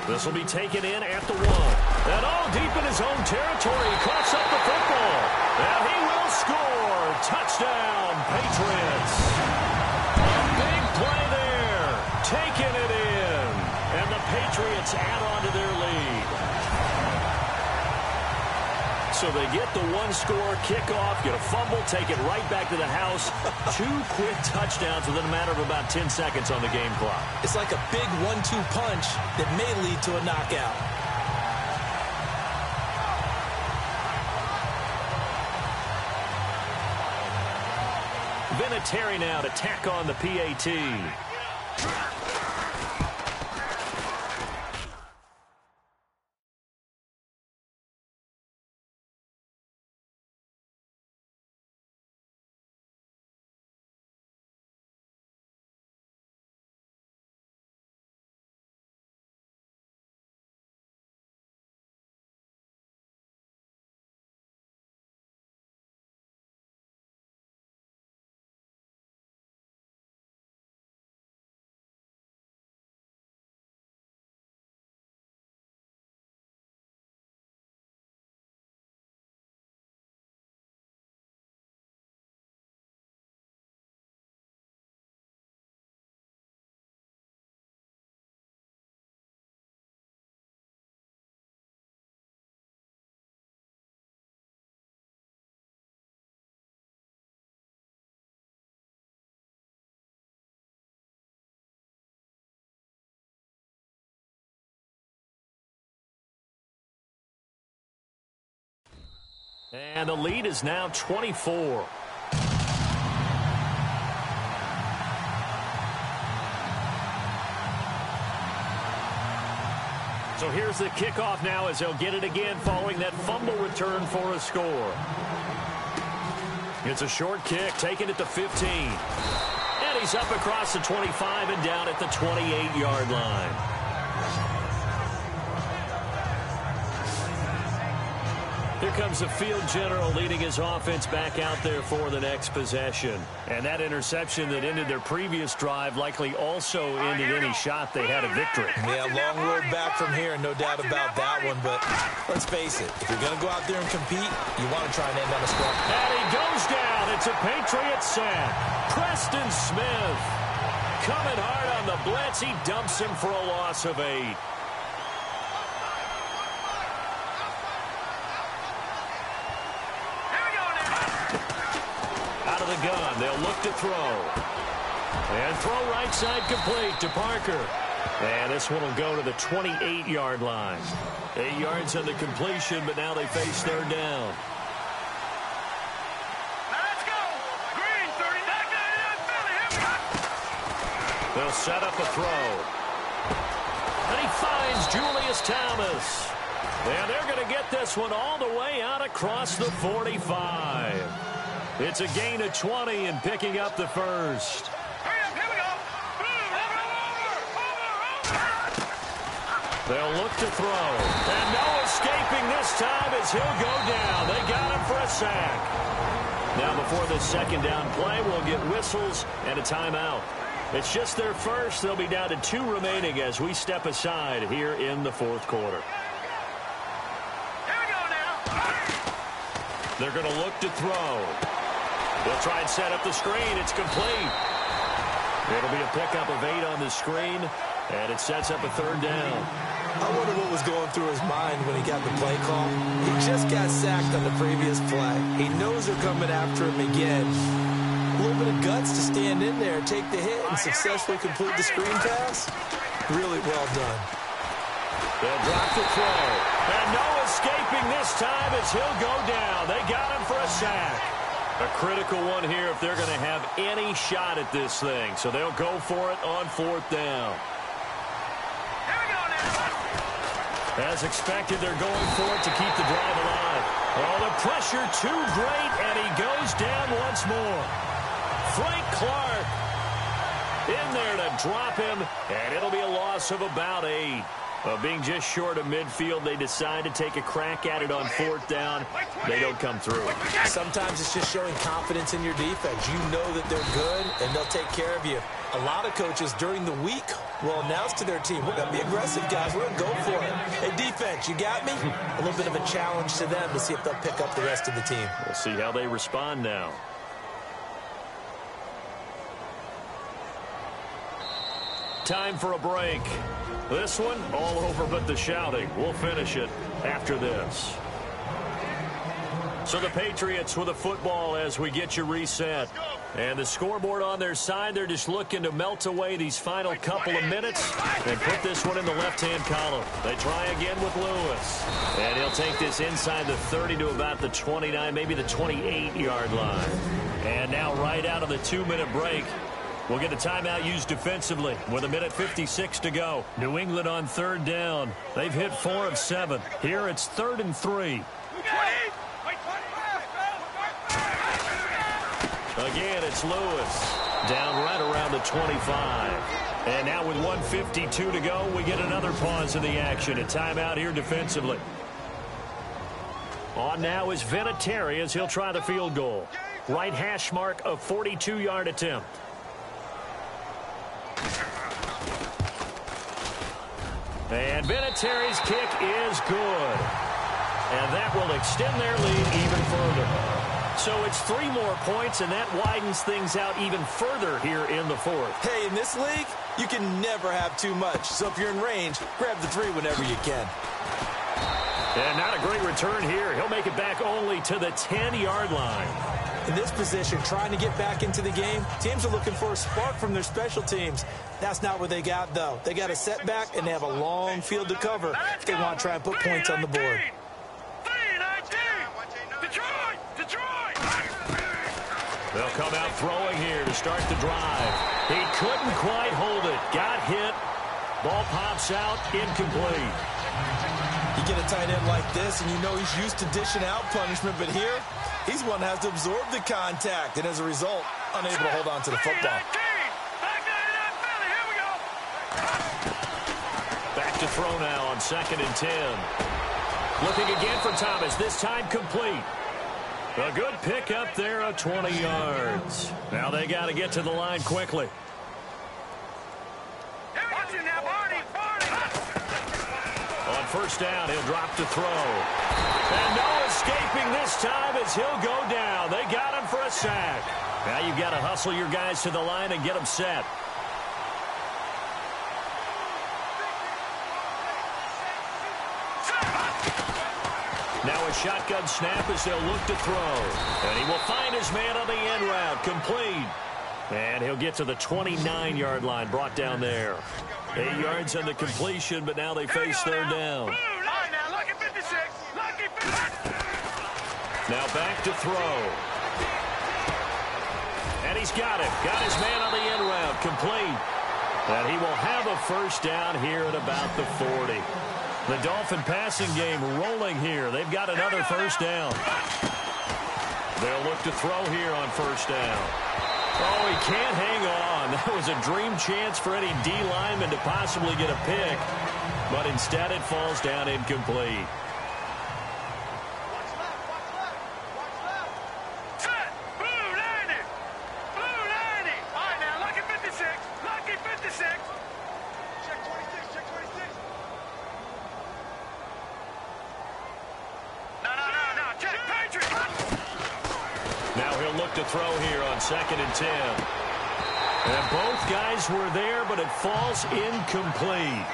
Speaker 5: This will be taken in at the 1. And deep in his own territory, he coughs up the football. And he will score. Touchdown, Patriots. A big play there. Taking it in. And the Patriots add on to their lead. So they get the one-score kickoff, get a fumble, take it right back to the house. 2 quick touchdowns within a matter of about 10 seconds on the game clock.
Speaker 6: It's like a big 1-2 punch that may lead to a knockout.
Speaker 5: Vinatieri now to tack on the PAT. And the lead is now 24. So here's the kickoff now as they'll get it again following that fumble return for a score. It's a short kick, taking it to 15. And he's up across the 25 and down at the 28-yard line. Here comes the field general leading his offense back out there for the next possession. And that interception that ended their previous drive likely also ended any shot they had a victory.
Speaker 6: Yeah, long road back from here, no doubt about that one. But let's face it, if you're going to go out there and compete, you want to try and end on a strong.
Speaker 5: And he goes down. It's a Patriot sack. Preston Smith coming hard on the blitz. He dumps him for a loss of 8. The gun. They'll look to throw. And throw right side complete to Parker. And this one will go to the 28-yard line. 8 yards on the completion, but now they face third down.
Speaker 1: Let's go! Green, 30,
Speaker 5: They'll set up a throw. And he finds Julius Thomas. And they're going to get this one all the way out across the 45. It's a gain of 20 and picking up the first.
Speaker 1: Hurry up, here we go.
Speaker 5: They'll look to throw. And no escaping this time as he'll go down. They got him for a sack. Now before this second down play, we'll get whistles and a timeout. It's just their first. They'll be down to 2 remaining as we step aside here in the fourth quarter.
Speaker 1: Here we go now.
Speaker 5: They're going to look to throw. They'll try and set up the screen. It's complete. It'll be a pickup of 8 on the screen, and it sets up a 3rd down.
Speaker 6: I wonder what was going through his mind when he got the play call. He just got sacked on the previous play. He knows they're coming after him again. A little bit of guts to stand in there, take the hit, and successfully complete the screen pass. Really well done.
Speaker 5: They'll drop the throw. And no escaping this time as he'll go down. They got him for a sack. A critical one here if they're going to have any shot at this thing. So they'll go for it on 4th down. As expected, they're going for it to keep the drive alive. Oh, the pressure too great, and he goes down once more. Frank Clark in there to drop him, and it'll be a loss of about 8. Being just short of midfield, they decide to take a crack at it on 4th down. They don't come through.
Speaker 6: Sometimes it's just showing confidence in your defense. You know that they're good, and they'll take care of you. A lot of coaches during the week will announce to their team, we're going to be aggressive, guys. We're going to go for it. Hey, defense, you got me? A little bit of a challenge to them to see if they'll pick up the rest of the team.
Speaker 5: We'll see how they respond now. Time for a break. This one, all over but the shouting. We'll finish it after this. So the Patriots with a football as we get you reset. And the scoreboard on their side, they're just looking to melt away these final couple of minutes and put this one in the left-hand column. They try again with Lewis. And he'll take this inside the 30 to about the 29, maybe the 28-yard line. And now right out of the 2-minute break, we'll get a timeout used defensively with 1:56 to go. New England on 3rd down. They've hit 4 of 7. Here it's 3rd and 3. Again, it's Lewis. Down right around the 25. And now with 1:52 to go, we get another pause in the action. A timeout here defensively. On now is Vinatieri as he'll try the field goal. Right hash mark, a 42-yard attempt. And Vinatieri's kick is good. And that will extend their lead even further. So it's 3 more points, and that widens things out even further here in the 4th.
Speaker 6: Hey, in this league, you can never have too much. So if you're in range, grab the 3 whenever you can.
Speaker 5: And not a great return here. He'll make it back only to the 10-yard line.
Speaker 6: In this position, trying to get back into the game, teams are looking for a spark from their special teams. That's not what they got, though. They got a setback, and they have a long field to cover if they want to try and put points on the board.
Speaker 5: They'll come out throwing here to start the drive. He couldn't quite hold it. Got hit. Ball pops out. Incomplete.
Speaker 6: You get a tight end like this, and you know he's used to dishing out punishment, but here, he's one that has to absorb the contact, and as a result, unable to hold on to the football.
Speaker 5: Back to throw now on 2nd and 10. Looking again for Thomas, this time complete. A good pick up there of 20 yards. Now they got to get to the line quickly. On 1st down, he'll drop to throw. And no escaping this time as he'll go down. They got him for a sack. Now you've got to hustle your guys to the line and get them set. Now a shotgun snap as they'll look to throw. And he will find his man on the end route. Complete. And he'll get to the 29-yard line, brought down there. 8 yards on the completion, but now they face 3rd down. Now back to throw. And he's got it. Got his man on the end route. Complete. And he will have a 1st down here at about the 40. The Dolphin passing game rolling here. They've got another 1st down. They'll look to throw here on 1st down. Oh, he can't hang on. That was a dream chance for any D lineman to possibly get a pick. But instead it falls down incomplete. Now he'll look to throw here on 2nd and 10. And both guys were there, but it falls incomplete.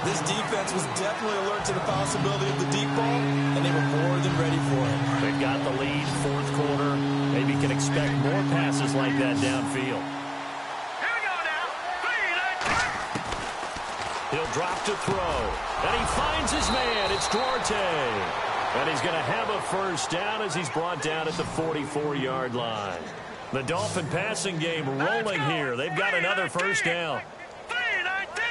Speaker 6: This defense was definitely alert to the possibility of the deep ball, and they were more than ready for it.
Speaker 5: They've got the lead, 4th quarter. Maybe can expect more passes like that downfield.
Speaker 1: Here we go now. 3, 9, 10.
Speaker 5: He'll drop to throw. And he finds his man. It's Duarte. And he's going to have a first down as he's brought down at the 44-yard line. The Dolphin passing game rolling here. They've got another first down.
Speaker 1: 3, 19.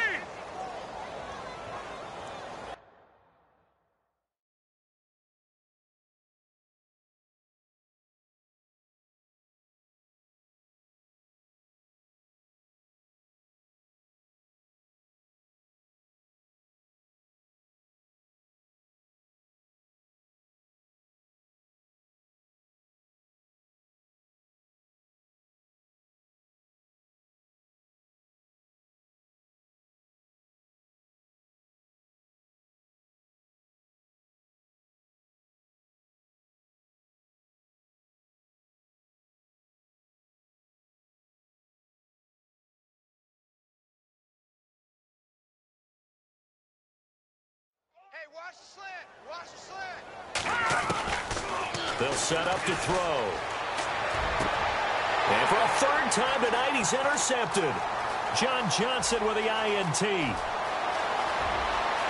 Speaker 3: Hey, watch the slant. Watch the slant.
Speaker 5: They'll set up to throw. And for a 3rd time tonight, he's intercepted. John Johnson with the INT.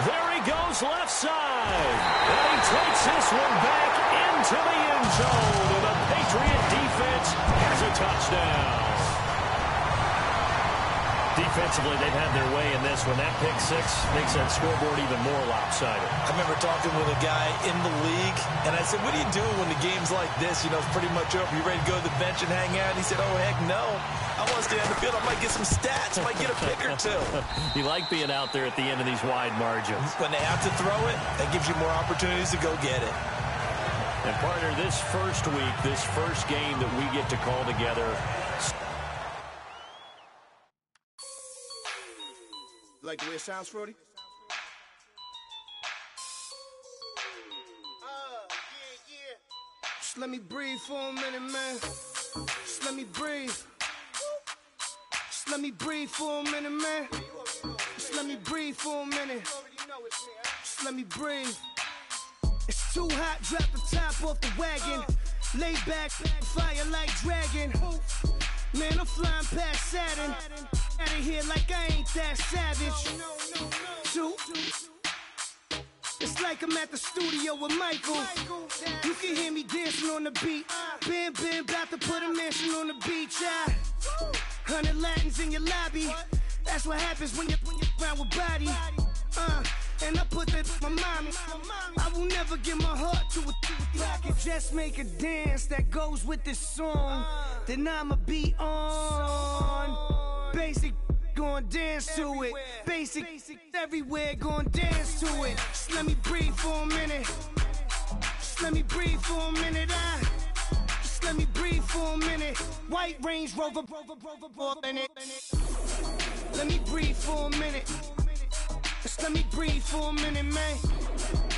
Speaker 5: There he goes left side. And he takes this one back into the end zone. And the Patriot defense has a touchdown. Defensively, they've had their way in this one. That pick 6 makes that scoreboard even more lopsided.
Speaker 6: I remember talking with a guy in the league, and I said, what do you do when the game's like this? You know, it's pretty much over. You ready to go to the bench and hang out? He said, oh, heck no. I want to stay on the field. I might get some stats. I might get a pick or 2.
Speaker 5: You like being out there at the end of these wide margins.
Speaker 6: When they have to throw it, that gives you more opportunities to go get it.
Speaker 5: And partner, this first week, this first game that we get to call together.
Speaker 3: Like the way it sounds, Frody? Yeah. Just let me breathe for a minute, man. Just let me breathe. Just let me breathe for a minute, man. Just let me breathe for a minute. Just let me breathe. It's too hot, drop the top off the wagon. Lay back, fire like dragon. Man, I'm flying past Saturn. Out of here like I ain't that savage. Two. It's like I'm at the studio with Michael. You can hear me dancing on the beat. Bam, about to put a mansion on the beach. 100 Latins in your lobby. That's what happens when you're around with body. And I put that in my mommy. I will never give my heart to a I can just make a dance that goes with this song. Then I'ma be on. Basic, gon' dance to it. Basic, everywhere, gon' dance to it. Just let me breathe for a minute. Just let me breathe for a minute. Just let me breathe for a minute. White Range Rover, in it. Let me breathe for a minute. Just let me breathe for a minute, man.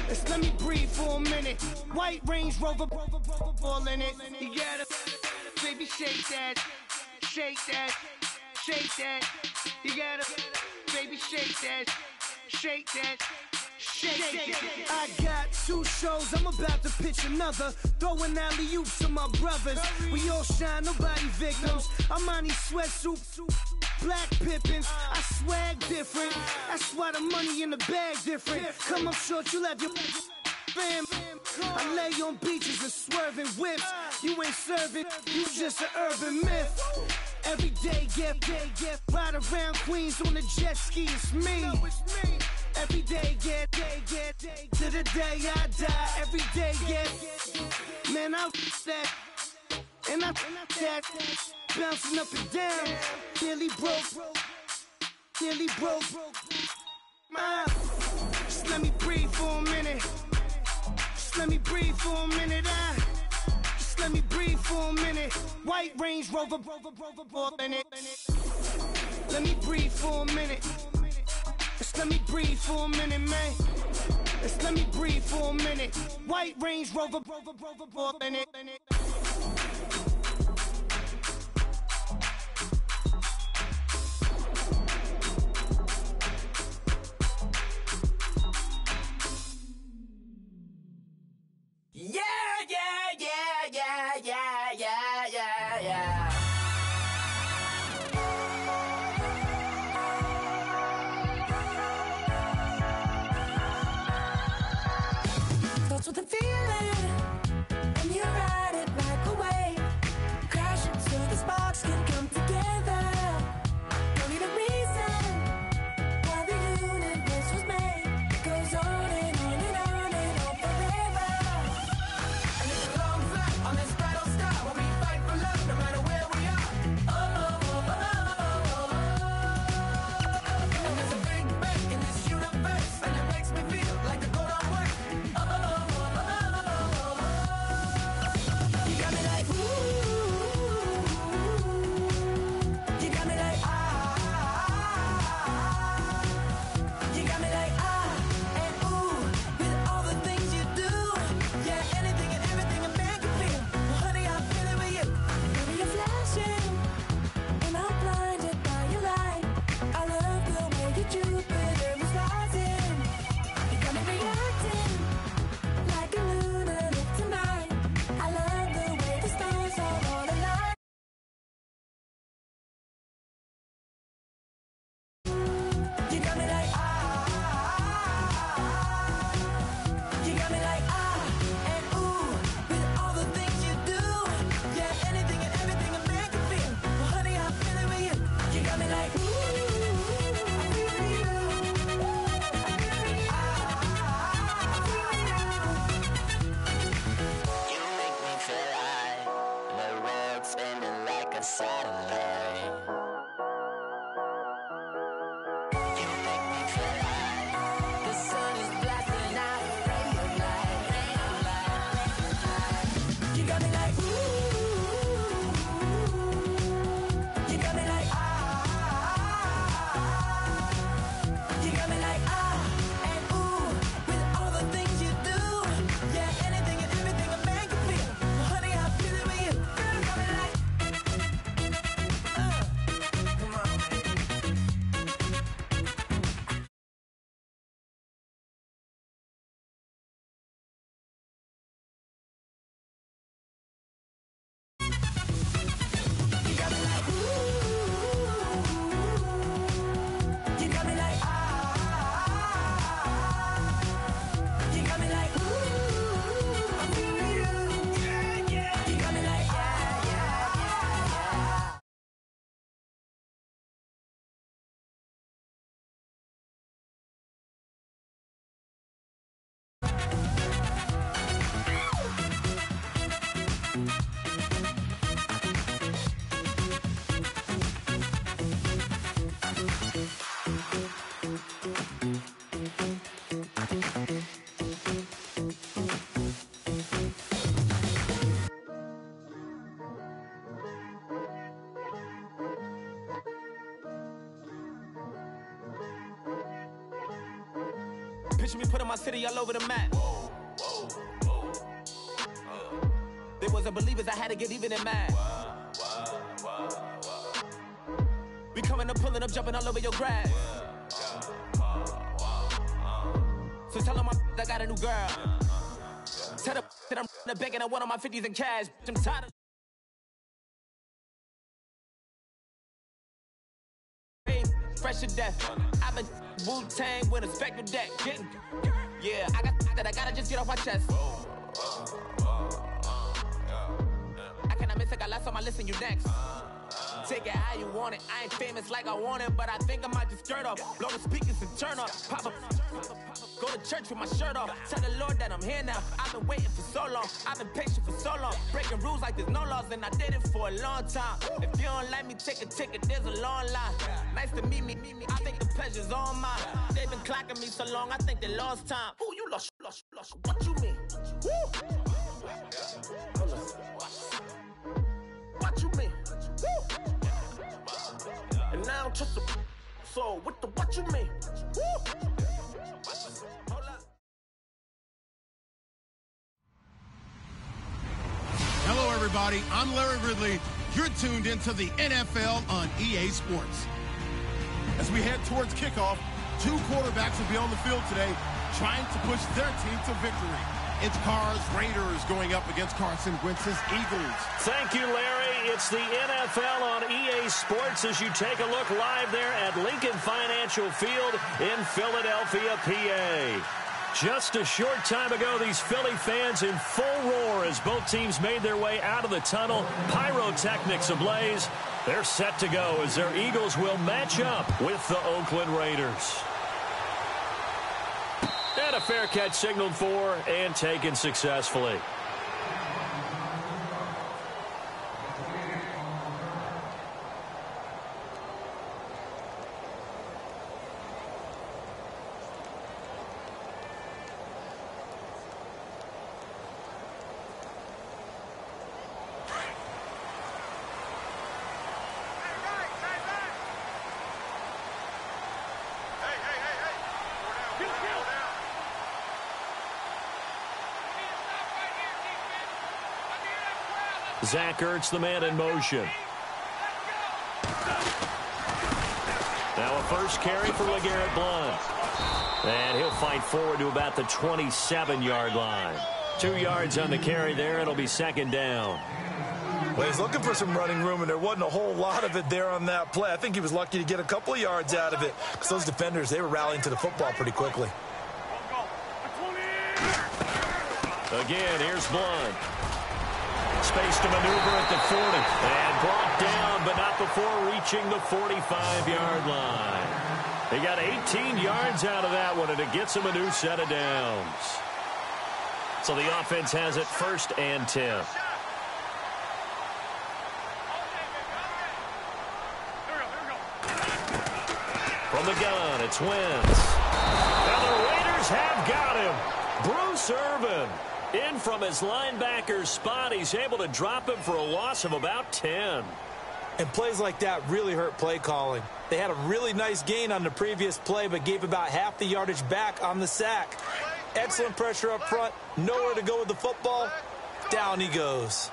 Speaker 3: Just let me breathe for a minute. White Range Rover, all in it. You gotta, baby, shake that, shake that, shake that. You gotta, baby, shake that, shake that. Shake. I got 2 shows, I'm about to pitch another. Throwing alley-oops to my brothers. We all shine, nobody victims. I'm on these sweatsuits, black Pippins. I swag different. That's why the money in the bag different. Come up short, you'll have your fam. I lay on beaches and swerving whips. You ain't serving, you just an urban myth. Every day, get ride around Queens on the jet ski, it's me. Every day, get to the day I die. Every day, get man, I that and I that bouncing up and down. Nearly broke. Just let me breathe for a minute. Just let me breathe for a minute. Just let me breathe for a minute. White Range Rover, in it.
Speaker 1: Let me breathe for a minute. Just let me breathe for a minute, man. Just let me breathe for a minute. White Range Rover, for a minute.
Speaker 8: Starts with a feeling, and you ride it like a wave. Crash it so the sparks can come together. Don't need a reason why the universe was made. It goes on and on and on and on forever. And it's a long flight on this battle star where we fight for love no matter where we are. Oh, oh, oh, oh, oh, oh. And there's a big bang in this universe, and it makes me feel like the go don't work. Oh, oh, oh, oh, oh, oh. You got me like, ooh. You got me like, you got me like, and ooh. With all the things you do, yeah, anything and everything a man can feel. Well, honey, I feel it with you. Baby, you're flashing, and I'm blinded by your light. I love the way you Jupiter is rising. You got me reacting like a lunatic tonight. I love the way the stars are all aligned. You got me like, you got me like, and ooh. With all the things you do, yeah, anything and everything a man can feel. Well, honey, I feel it with you. You got me like, ooh. I feel it with you.
Speaker 2: You make me feel like the world's spinning like a satellite. You make me feel like the sun is blasting out a ray of light, ray of light.
Speaker 8: You got me like, ooh. You got me like, you got me like, and ooh. With all the things you do, yeah, anything and everything a man can feel. Well, honey, I feel it with you. Girl, you got me like, come on. You got me like, ooh. You got me like, you got me like, ooh. I feel you. Yeah, yeah. You got me like,
Speaker 9: Picture me putting my city all over the map. They wasn't believers, I had to get even and mad. We coming up, pulling up, jumping all over your grass. So tell them I got a new girl. Tell them that I'm the begging, I want on my 50s in cash. I'm tired of fresh to death. I've been Wu-Tang with a spectral deck. Getting, yeah, I got that I gotta just get off my chest. I cannot miss it, got last on my list and you next. Take it how you want it. I ain't famous like I want it, but I think I might just skirt off. Blow the speakers and turn up. Pop up. Go to church with my shirt off. Tell the Lord that I'm here now. I've been waiting for so long. I've been patient for so long. Breaking rules like there's no laws, and I did it for a long time. If you don't like me, take a ticket. There's a long line. Nice to meet me. I think the pleasure's all mine. They've been clocking me so long, I think they lost time. Ooh, you lost. What you mean? Woo! What you mean? Woo! And now I don't trust the So, what you mean? Woo!
Speaker 4: Hello, everybody. I'm Larry Ridley. You're tuned into the NFL on EA Sports. As we head towards kickoff, two quarterbacks will be on the field today trying to push their team to victory. It's Carr's Raiders going up against Carson Wentz's Eagles.
Speaker 5: Thank you, Larry. It's the NFL on EA Sports as you take a look live there at Lincoln Financial Field in Philadelphia, PA. Just a short time ago, these Philly fans in full roar as both teams made their way out of the tunnel. Pyrotechnics ablaze. They're set to go as their Eagles will match up with the Oakland Raiders. And a fair catch signaled for and taken successfully. Zach Ertz, the man in motion. Now a first carry for LeGarrette Blount. And he'll fight forward to about the 27-yard line. 2 yards on the carry there. It'll be second down.
Speaker 6: Well, he's looking for some running room, and there wasn't a whole lot of it there on that play. I think he was lucky to get a couple of yards out of it because those defenders, they were rallying to the football pretty quickly.
Speaker 5: Again, here's Blount. Space to maneuver at the 40. And brought down, but not before reaching the 45-yard line. They got 18 yards out of that one, and it gets them a new set of downs. So the offense has it 1st and 10. From the gun, it's Wentz. And the Raiders have got him. Bruce Irvin. In from his linebacker's spot, he's able to drop him for a loss of about 10.
Speaker 6: And plays like that really hurt play calling. They had a really nice gain on the previous play, but gave about half the yardage back on the sack. Excellent pressure up front. Nowhere to go with the football. Down he goes.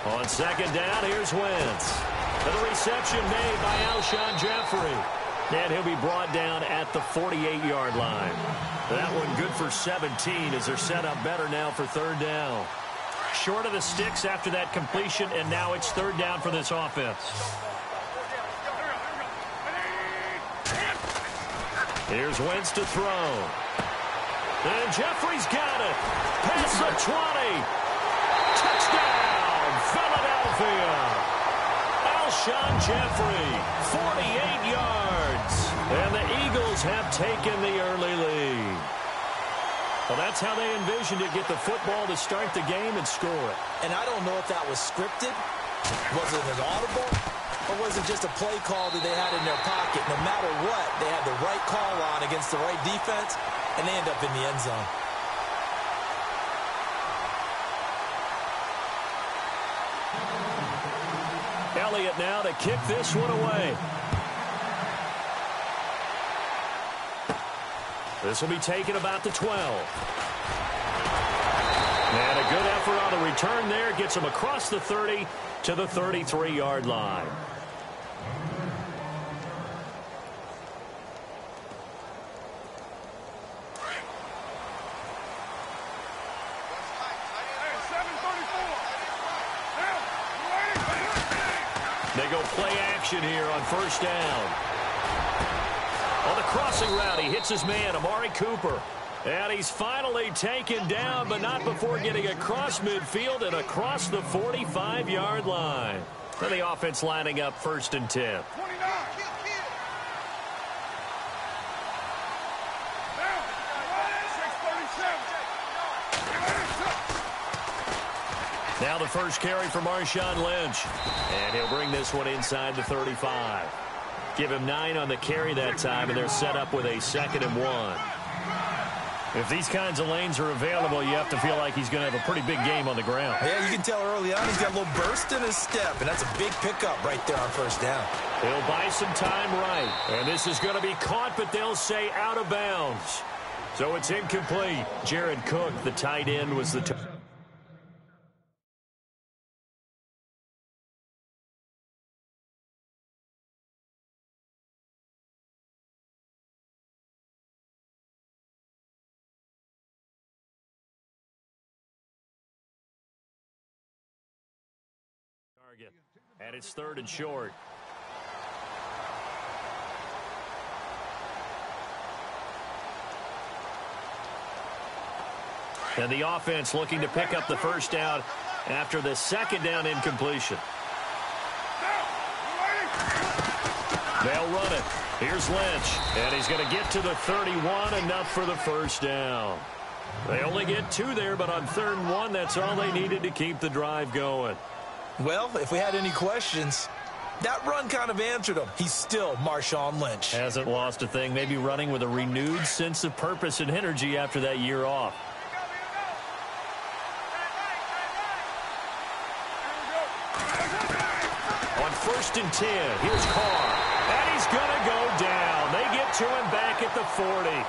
Speaker 5: On second down, here's Wentz. And the reception made by Alshon Jeffrey. And he'll be brought down at the 48-yard line. That one good for 17 as they're set up better now for third down. Short of the sticks after that completion, and now it's third down for this offense. Here's Wentz to throw. And Jeffrey's got it. Past the 20. Touchdown, Philadelphia. Alshon Jeffrey, 48 yards. And the Eagles have taken the early lead. Well, that's how they envisioned it, get the football to start the game and score it.
Speaker 6: And I don't know if that was scripted. Was it an audible? Or was it just a play call that they had in their pocket? No matter what, they had the right call on against the right defense, and they end up in the end zone.
Speaker 5: Elliott now to kick this one away. This will be taken about the 12. And a good effort on the return there. Gets him across the 30 to the 33-yard line. They go play action here on first down. On the crossing route, he hits his man, Amari Cooper. And he's finally taken down, but not before getting across midfield and across the 45-yard line. And the offense lining up 1st and 10. Now the first carry for Marshawn Lynch. And he'll bring this one inside the 35. Give him 9 on the carry that time, and they're set up with a 2nd and 1. If these kinds of lanes are available, you have to feel like he's going to have a pretty big game on the ground.
Speaker 6: Yeah, you can tell early on he's got a little burst in his step, and that's a big pickup right there on first down.
Speaker 5: He'll buy some time right, and this is going to be caught, but they'll say out of bounds. So it's incomplete. Jared Cook, the tight end, was the target. And it's 3rd and short. And the offense looking to pick up the first down after the 2nd down incompletion. They'll run it. Here's Lynch. And he's going to get to the 31, enough for the first down. They only get 2 there, but on 3rd and 1, that's all they needed to keep the drive going.
Speaker 6: Well, if we had any questions, that run kind of answered him. He's still Marshawn Lynch.
Speaker 5: Hasn't lost a thing, maybe running with a renewed sense of purpose and energy after that year off. On 1st and 10, here's Carr. And he's going to go down. They get to him back at the 40.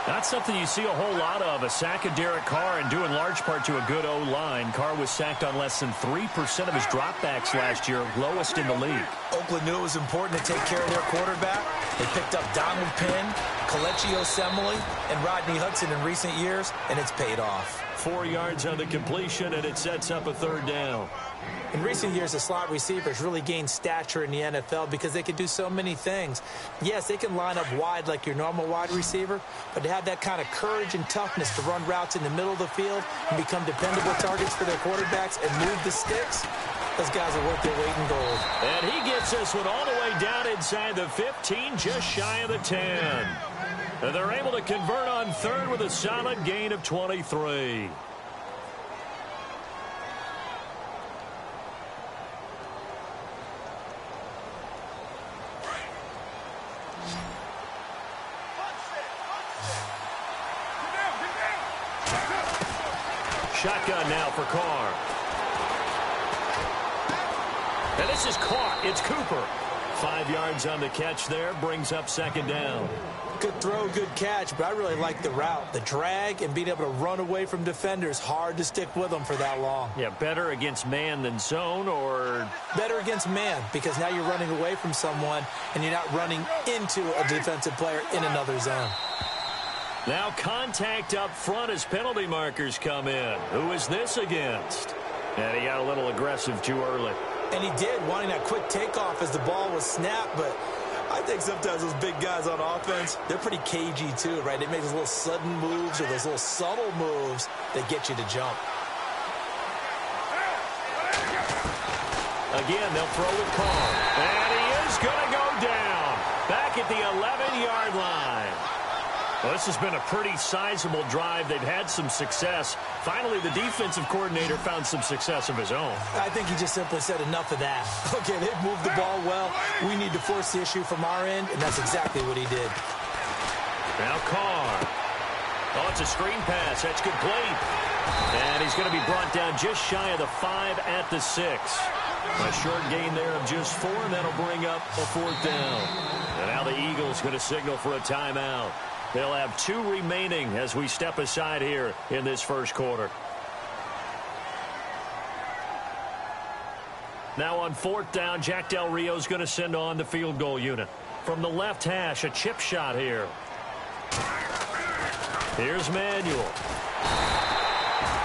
Speaker 5: Not something you see a whole lot of, a sack of Derek Carr, and due in large part to a good O-line. Carr was sacked on less than 3% of his dropbacks last year, lowest in the league.
Speaker 6: Oakland knew it was important to take care of their quarterback. They picked up Donald Penn, Kelechi Osemele, and Rodney Hudson in recent years, and it's paid off.
Speaker 5: 4 yards on the completion, and it sets up a 3rd down.
Speaker 6: In recent years, the slot receivers really gained stature in the NFL because they can do so many things. Yes, they can line up wide like your normal wide receiver, but to have that kind of courage and toughness to run routes in the middle of the field and become dependable targets for their quarterbacks and move the sticks, those guys are worth their weight in gold.
Speaker 5: And he gets this one all the way down inside the 15, just shy of the 10. And they're able to convert on 3rd with a solid gain of 23. Shotgun now for Carr. And this is caught. It's Cooper. 5 yards on the catch there. Brings up 2nd down.
Speaker 6: Good throw, good catch, but I really like the route. The drag and being able to run away from defenders. Hard to stick with them for that long.
Speaker 5: Yeah, better against man than zone, or?
Speaker 6: Better against man, because now you're running away from someone and you're not running into a defensive player in another zone.
Speaker 5: Now contact up front as penalty markers come in. Who is this against? And he got a little aggressive too early.
Speaker 6: And he did, wanting that quick takeoff as the ball was snapped, but I think sometimes those big guys on offense, they're pretty cagey too, right? They make those little sudden moves or those little subtle moves that get you to jump.
Speaker 5: Again, they'll throw with Carr. And he is going to go down. Back at the 11-yard line. Well, this has been a pretty sizable drive. They've had some success. Finally, the defensive coordinator found some success of his own.
Speaker 6: I think he just simply said enough of that. Okay, they've moved the ball well. We need to force the issue from our end, and that's exactly what he did.
Speaker 5: Now Carr. Oh, it's a screen pass. That's complete. And he's going to be brought down just shy of the 5 at the 6. A short gain there of just 4, and that'll bring up a 4th down. And now the Eagles going to signal for a timeout. They'll have 2 remaining as we step aside here in this first quarter. Now on 4th down, Jack Del Rio's going to send on the field goal unit. From the left hash, a chip shot here. Here's Manuel.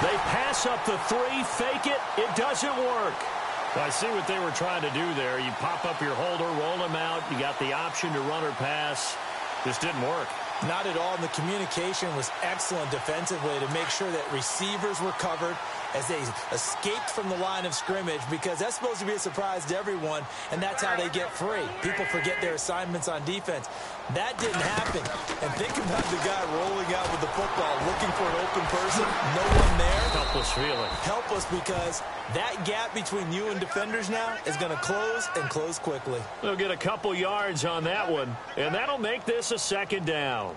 Speaker 5: They pass up the 3, fake it. It doesn't work. Well, I see what they were trying to do there. You pop up your holder, roll him out. You got the option to run or pass. Just didn't work.
Speaker 6: Not at all, and the communication was excellent defensively to make sure that receivers were covered as they escaped from the line of scrimmage, because that's supposed to be a surprise to everyone, and that's how they get free. People forget their assignments on defense. That didn't happen. And think about the guy rolling out with the football, looking for an open person, no one there.
Speaker 5: Helpless feeling.
Speaker 6: Helpless, because that gap between you and defenders now is going to close, and close quickly.
Speaker 5: They'll get a couple yards on that one, and that'll make this a 2nd down.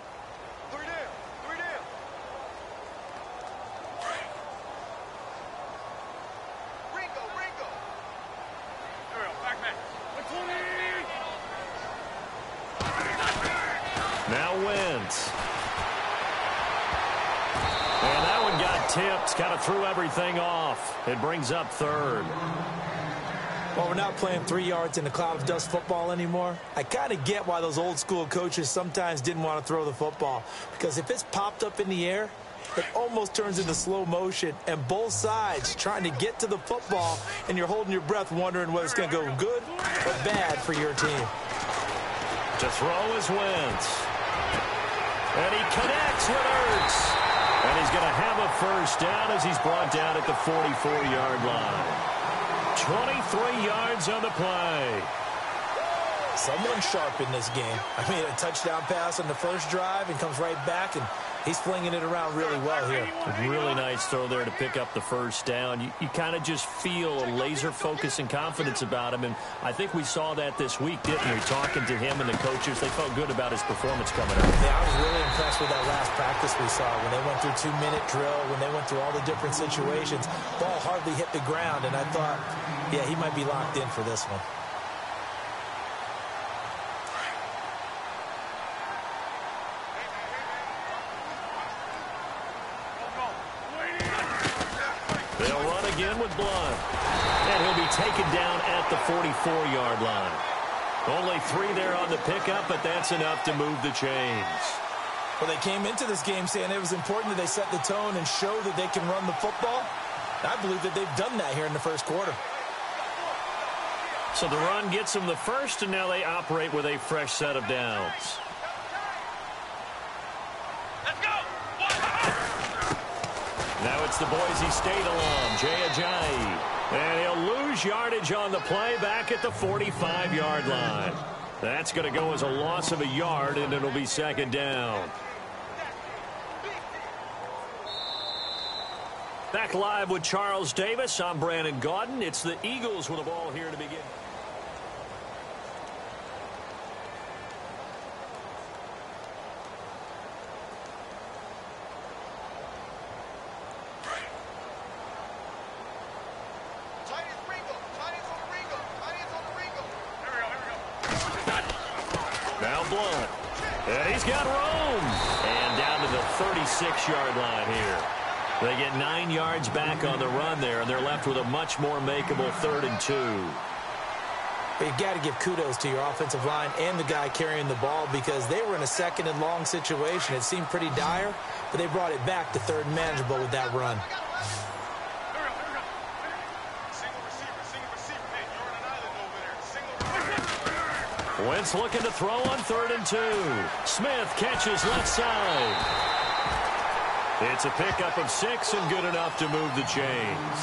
Speaker 5: Now Wentz. And that one got tipped, kind of threw everything off. It brings up third.
Speaker 6: Well, we're not playing 3 yards in a cloud of dust football anymore. I kind of get why those old school coaches sometimes didn't want to throw the football. Because if it's popped up in the air, it almost turns into slow motion. And both sides trying to get to the football, and you're holding your breath wondering whether it's going to go good or bad for your team.
Speaker 5: To throw is Wentz. And he connects with Ertz. And he's going to have a first down as he's brought down at the 44-yard line. 23 yards on the play.
Speaker 6: Someone sharp in this game. I mean, a touchdown pass on the first drive and comes right back, and he's flinging it around really well here.
Speaker 5: A really nice throw there to pick up the first down. You kind of just feel a laser focus and confidence about him, and I think we saw that this week, didn't we? Talking to him and the coaches, they felt good about his performance coming up.
Speaker 6: Yeah, I was really impressed with that last practice we saw when they went through 2-minute drill, when they went through all the different situations. Ball hardly hit the ground, and I thought, yeah, he might be locked in for this one.
Speaker 5: They'll run again with Blunt. And he'll be taken down at the 44-yard line. Only 3 there on the pickup, but that's enough to move the chains.
Speaker 6: Well, they came into this game saying it was important that they set the tone and show that they can run the football. I believe that they've done that here in the first quarter.
Speaker 5: So the run gets them the first, and now they operate with a fresh set of downs. Now it's the Boise State alum, Jay Ajayi. And he'll lose yardage on the play back at the 45-yard line. That's going to go as a loss of a yard, and it'll be second down. Back live with Charles Davis. I'm Brandon Gaudin. It's the Eagles with the ball here to begin. Blunt. And he's got room. And down to the 36-yard line here. They get 9 yards back on the run there, and they're left with a much more makeable 3rd and 2.
Speaker 6: But you've got to give kudos to your offensive line and the guy carrying the ball because they were in a 2nd and long situation. It seemed pretty dire, but they brought it back to 3rd and manageable with that run.
Speaker 5: Wentz looking to throw on 3rd and 2. Smith catches left side. It's a pickup of 6 and good enough to move the chains.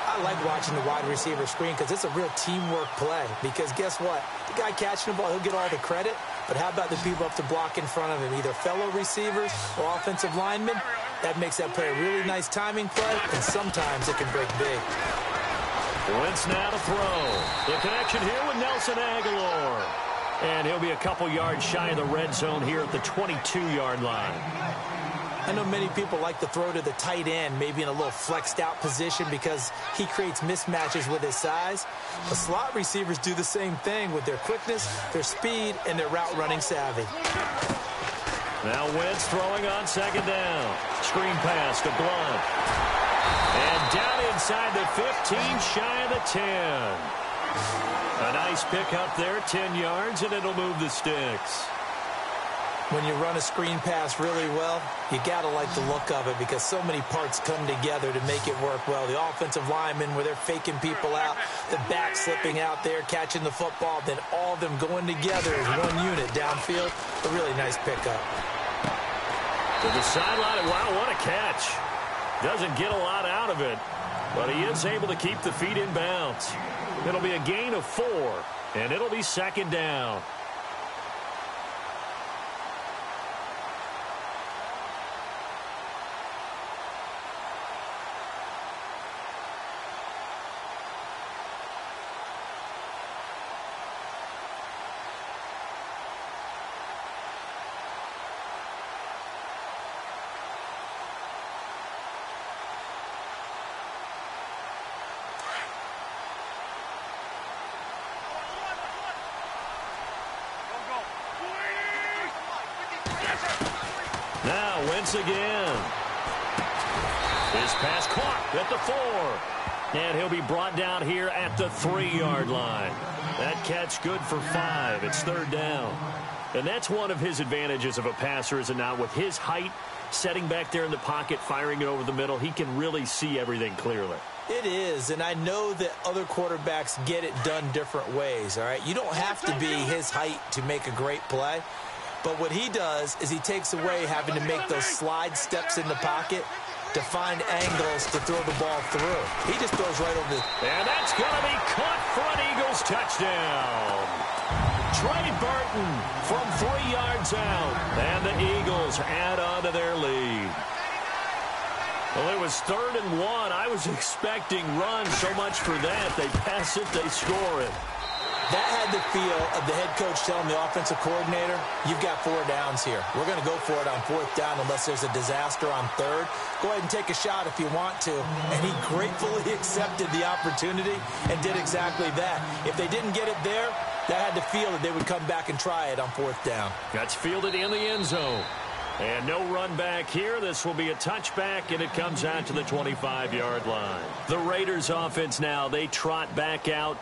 Speaker 6: I like watching the wide receiver screen because it's a real teamwork play. Because guess what? The guy catching the ball, he'll get all the credit. But how about the people up to block in front of him? Either fellow receivers or offensive linemen. That makes that play a really nice timing play. And sometimes it can break big.
Speaker 5: Wentz now to throw. The connection here with Nelson Aguilar. And he'll be a couple yards shy of the red zone here at the 22-yard line.
Speaker 6: I know many people like to throw to the tight end, maybe in a little flexed out position because he creates mismatches with his size. The slot receivers do the same thing with their quickness, their speed, and their route running savvy.
Speaker 5: Now Wentz throwing on 2nd down. Screen pass to Blunt. And down inside the 15, shy of the 10. A nice pickup there, 10 yards, and it'll move the sticks.
Speaker 6: When you run a screen pass really well, you got to like the look of it because so many parts come together to make it work well. The offensive linemen, where they're faking people out, the back slipping out there, catching the football, then all of them going together as one unit downfield. A really nice pickup.
Speaker 5: To the sideline, wow, what a catch. Doesn't get a lot out of it, but he is able to keep the feet in bounds. It'll be a gain of 4, and it'll be 2nd down. once again. His pass caught at the 4. And he'll be brought down here at the 3-yard line. That catch good for 5. It's 3rd down. And that's one of his advantages of a passer, is it not? With his height, setting back there in the pocket, firing it over the middle, he can really see everything clearly.
Speaker 6: It is, and I know that other quarterbacks get it done different ways, all right? You don't have to be his height to make a great play. But what he does is he takes away having to make those slide steps in the pocket to find angles to throw the ball through. He just throws right over the...
Speaker 5: And that's going to be caught for an Eagles touchdown. Trey Burton from 3 yards out. And the Eagles add on to their lead. Well, it was 3rd and 1. I was expecting runs, so much for that. They pass it, they score it.
Speaker 6: That had the feel of the head coach telling the offensive coordinator, you've got 4 downs here. We're going to go for it on 4th down unless there's a disaster on 3rd. Go ahead and take a shot if you want to. And he gratefully accepted the opportunity and did exactly that. If they didn't get it there, that had the feel that they would come back and try it on 4th down.
Speaker 5: That's fielded in the end zone. And no run back here. This will be a touchback, and it comes out to the 25-yard line. The Raiders offense now, they trot back out.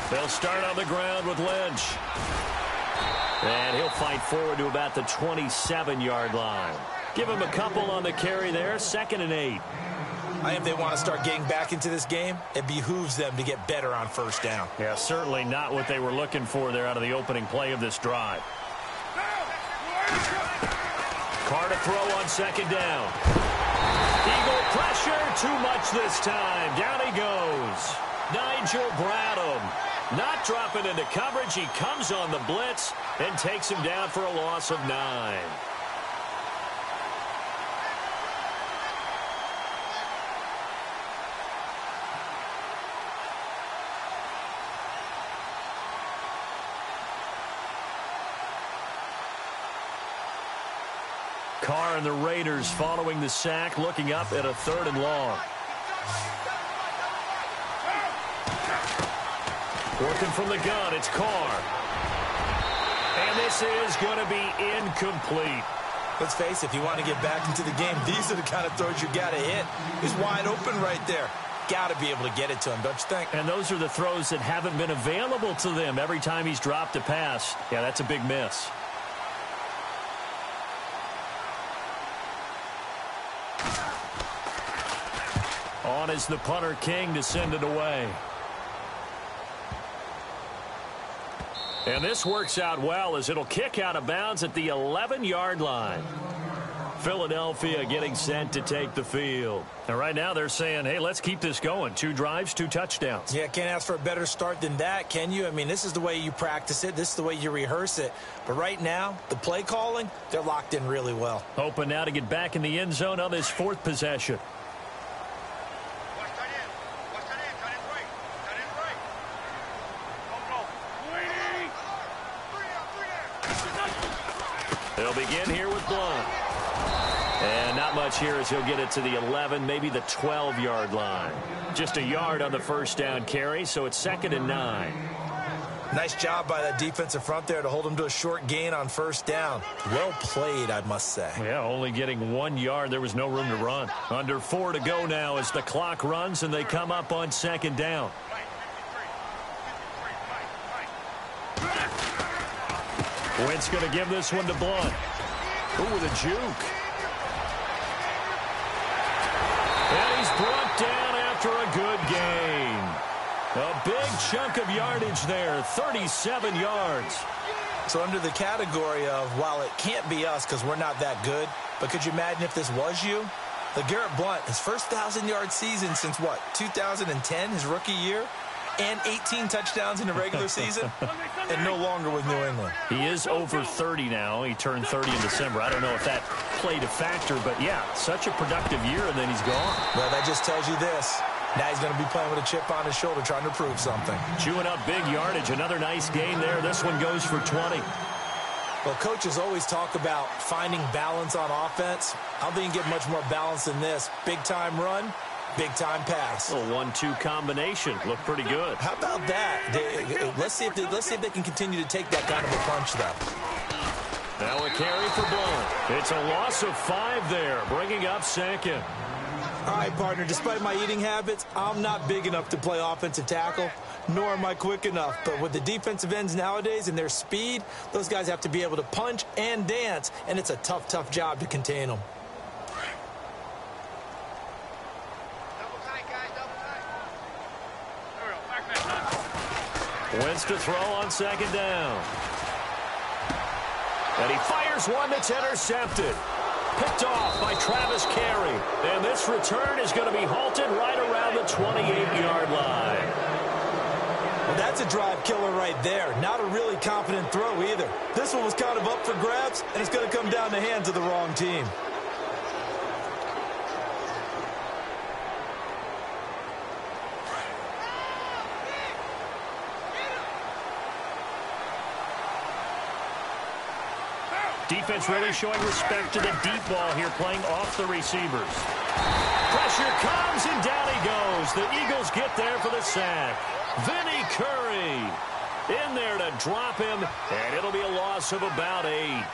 Speaker 5: They'll start on the ground with Lynch. And he'll fight forward to about the 27-yard line. Give him a couple on the carry there. 2nd and 8.
Speaker 6: I think if they want to start getting back into this game, it behooves them to get better on 1st down.
Speaker 5: Yeah, certainly not what they were looking for there out of the opening play of this drive. Carr to throw on 2nd down. Eagle pressure, too much this time. Down he goes. Nigel Bradham not dropping into coverage. He comes on the blitz and takes him down for a loss of 9. Carr and the Raiders following the sack, looking up at a 3rd and long. Working from the gun, it's Carr. And this is going to be incomplete.
Speaker 6: Let's face it, if you want to get back into the game, these are the kind of throws you got to hit. He's wide open right there. Got to be able to get it to him, don't you think?
Speaker 5: And those are the throws that haven't been available to them every time he's dropped a pass. Yeah, that's a big miss. On is the punter, King, to send it away. And this works out well as it'll kick out of bounds at the 11-yard line. Philadelphia getting set to take the field. And right now they're saying, hey, let's keep this going. 2 drives, 2 touchdowns.
Speaker 6: Yeah, can't ask for a better start than that, can you? I mean, this is the way you practice it. This is the way you rehearse it. But right now, the play calling, they're locked in really well.
Speaker 5: Hoping now to get back in the end zone on this 4th possession. They'll begin here with Blunt. And not much here as he'll get it to the 11, maybe the 12-yard line. Just a yard on the 1st down carry, so it's 2nd and 9.
Speaker 6: Nice job by that defensive front there to hold him to a short gain on 1st down. Well played, I must say.
Speaker 5: Yeah, only getting 1 yard. There was no room to run. Under 4 to go now as the clock runs and they come up on 2nd down. Wentz going to give this one to Blunt. Ooh, with a juke. And he's brought down after a good gain. A big chunk of yardage there, 37 yards.
Speaker 6: So under the category of, while it can't be us because we're not that good, but could you imagine if this was you? LeGarrette Blunt, his first 1,000-yard season since, what, 2010, his rookie year? And 18 touchdowns in the regular season, and no longer with New England.
Speaker 5: He is over 30 now. He turned 30 in December. I don't know if that played a factor, but yeah, such a productive year, and then he's gone.
Speaker 6: Well, that just tells you this. Now he's going to be playing with a chip on his shoulder, trying to prove something.
Speaker 5: Chewing up big yardage. Another nice gain there. This one goes for 20.
Speaker 6: Well, coaches always talk about finding balance on offense. I don't think you get much more balance than this. Big-time run, big-time pass.
Speaker 5: A 1-2 combination. Looked pretty good.
Speaker 6: How about that? Let's see if they can continue to take that kind of a punch, though.
Speaker 5: Now a carry for Blunt. It's a loss of 5 there, bringing up second.
Speaker 6: All right, partner, despite my eating habits, I'm not big enough to play offensive tackle, nor am I quick enough. But with the defensive ends nowadays and their speed, those guys have to be able to punch and dance, and it's a tough, tough job to contain them.
Speaker 5: Wentz to throw on second down. And he fires one that's intercepted. Picked off by Travis Carey. And this return is going to be halted right around the 28-yard line.
Speaker 6: Well, that's a drive killer right there. Not a really confident throw either. This one was kind of up for grabs, and it's going to come down the hands of the wrong team.
Speaker 5: Defense really showing respect to the deep ball here, playing off the receivers. Pressure comes, and down he goes. The Eagles get there for the sack. Vinny Curry in there to drop him, and it'll be a loss of about 8.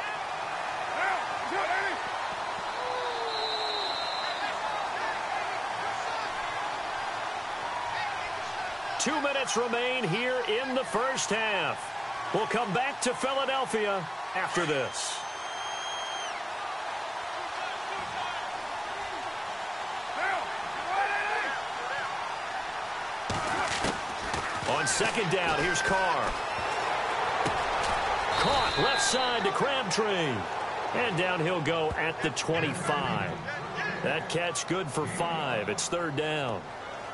Speaker 5: 2 minutes remain here in the first half. We'll come back to Philadelphia after this. On second down, here's Carr. Caught left side to Crabtree. And down he'll go at the 25. That catch good for 5. It's third down.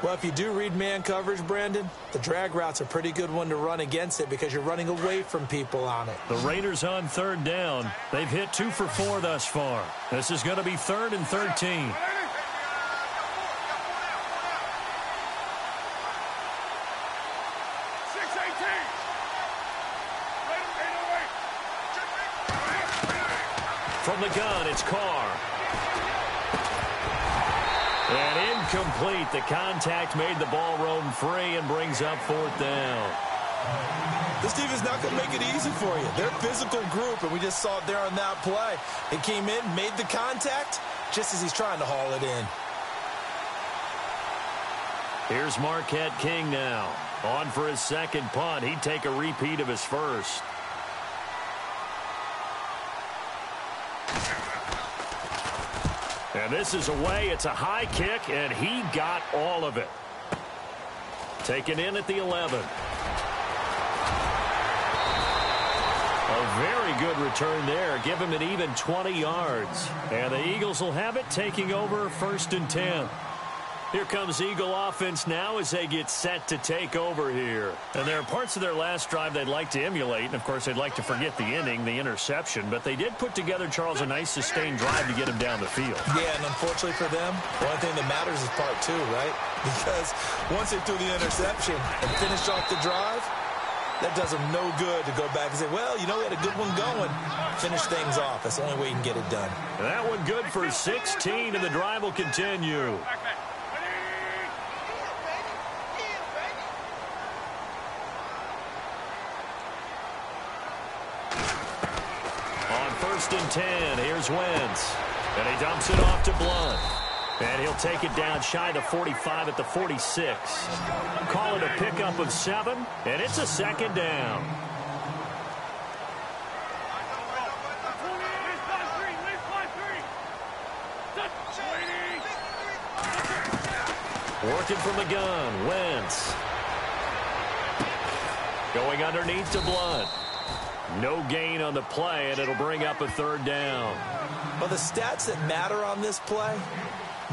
Speaker 6: Well, if you do read man coverage, Brandon, the drag route's a pretty good one to run against it because you're running away from people on it.
Speaker 5: The Raiders on third down. They've hit 2 for 4 thus far. This is going to be 3rd and 13. From the gun, it's Carr. And incomplete. The contact made the ball roam free and brings up 4th down.
Speaker 6: This defense is not going to make it easy for you. They're a physical group, and we just saw it there on that play. It came in, made the contact, just as he's trying to haul it in.
Speaker 5: Here's Marquette King now. On for his second punt. He'd take a repeat of his first. And this is away. It's a high kick, and he got all of it. Taken in at the 11. A very good return there. Give him an even 20 yards. And the Eagles will have it, taking over 1st and 10. Here comes Eagle offense now as they get set to take over here. And there are parts of their last drive they'd like to emulate. And, of course, they'd like to forget the inning, the interception. But they did put together, Charles, a nice sustained drive to get him down the field.
Speaker 6: Yeah, and unfortunately for them, the only thing that matters is part 2, right? Because once they threw the interception and finished off the drive, that does them no good to go back and say, well, you know, we had a good one going. Finish things off. That's the only way you can get it done.
Speaker 5: And that one good for 16, and the drive will continue. On 1st and 10, here's Wentz. And he dumps it off to Blunt. And he'll take it down shy of 45 at the 46. Call it a pickup of 7, and it's a 2nd down. Working from the gun, Wentz. Going underneath to Blunt. No gain on the play, and it'll bring up a 3rd down.
Speaker 6: Well, the stats that matter on this play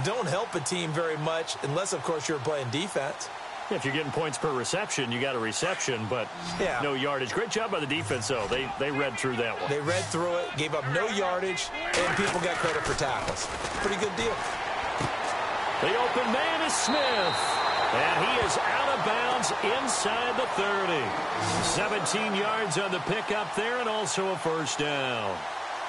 Speaker 6: don't help a team very much unless, of course, you're playing defense.
Speaker 5: If you're getting points per reception, you got a reception, but no yardage. Great job by the defense, though. They read through that one.
Speaker 6: They read through it, gave up no yardage, and people got credit for tackles. Pretty good deal.
Speaker 5: The open man is Smith, and he is out of bounds bounds inside the 30. 17 yards on the pickup there and also a first down.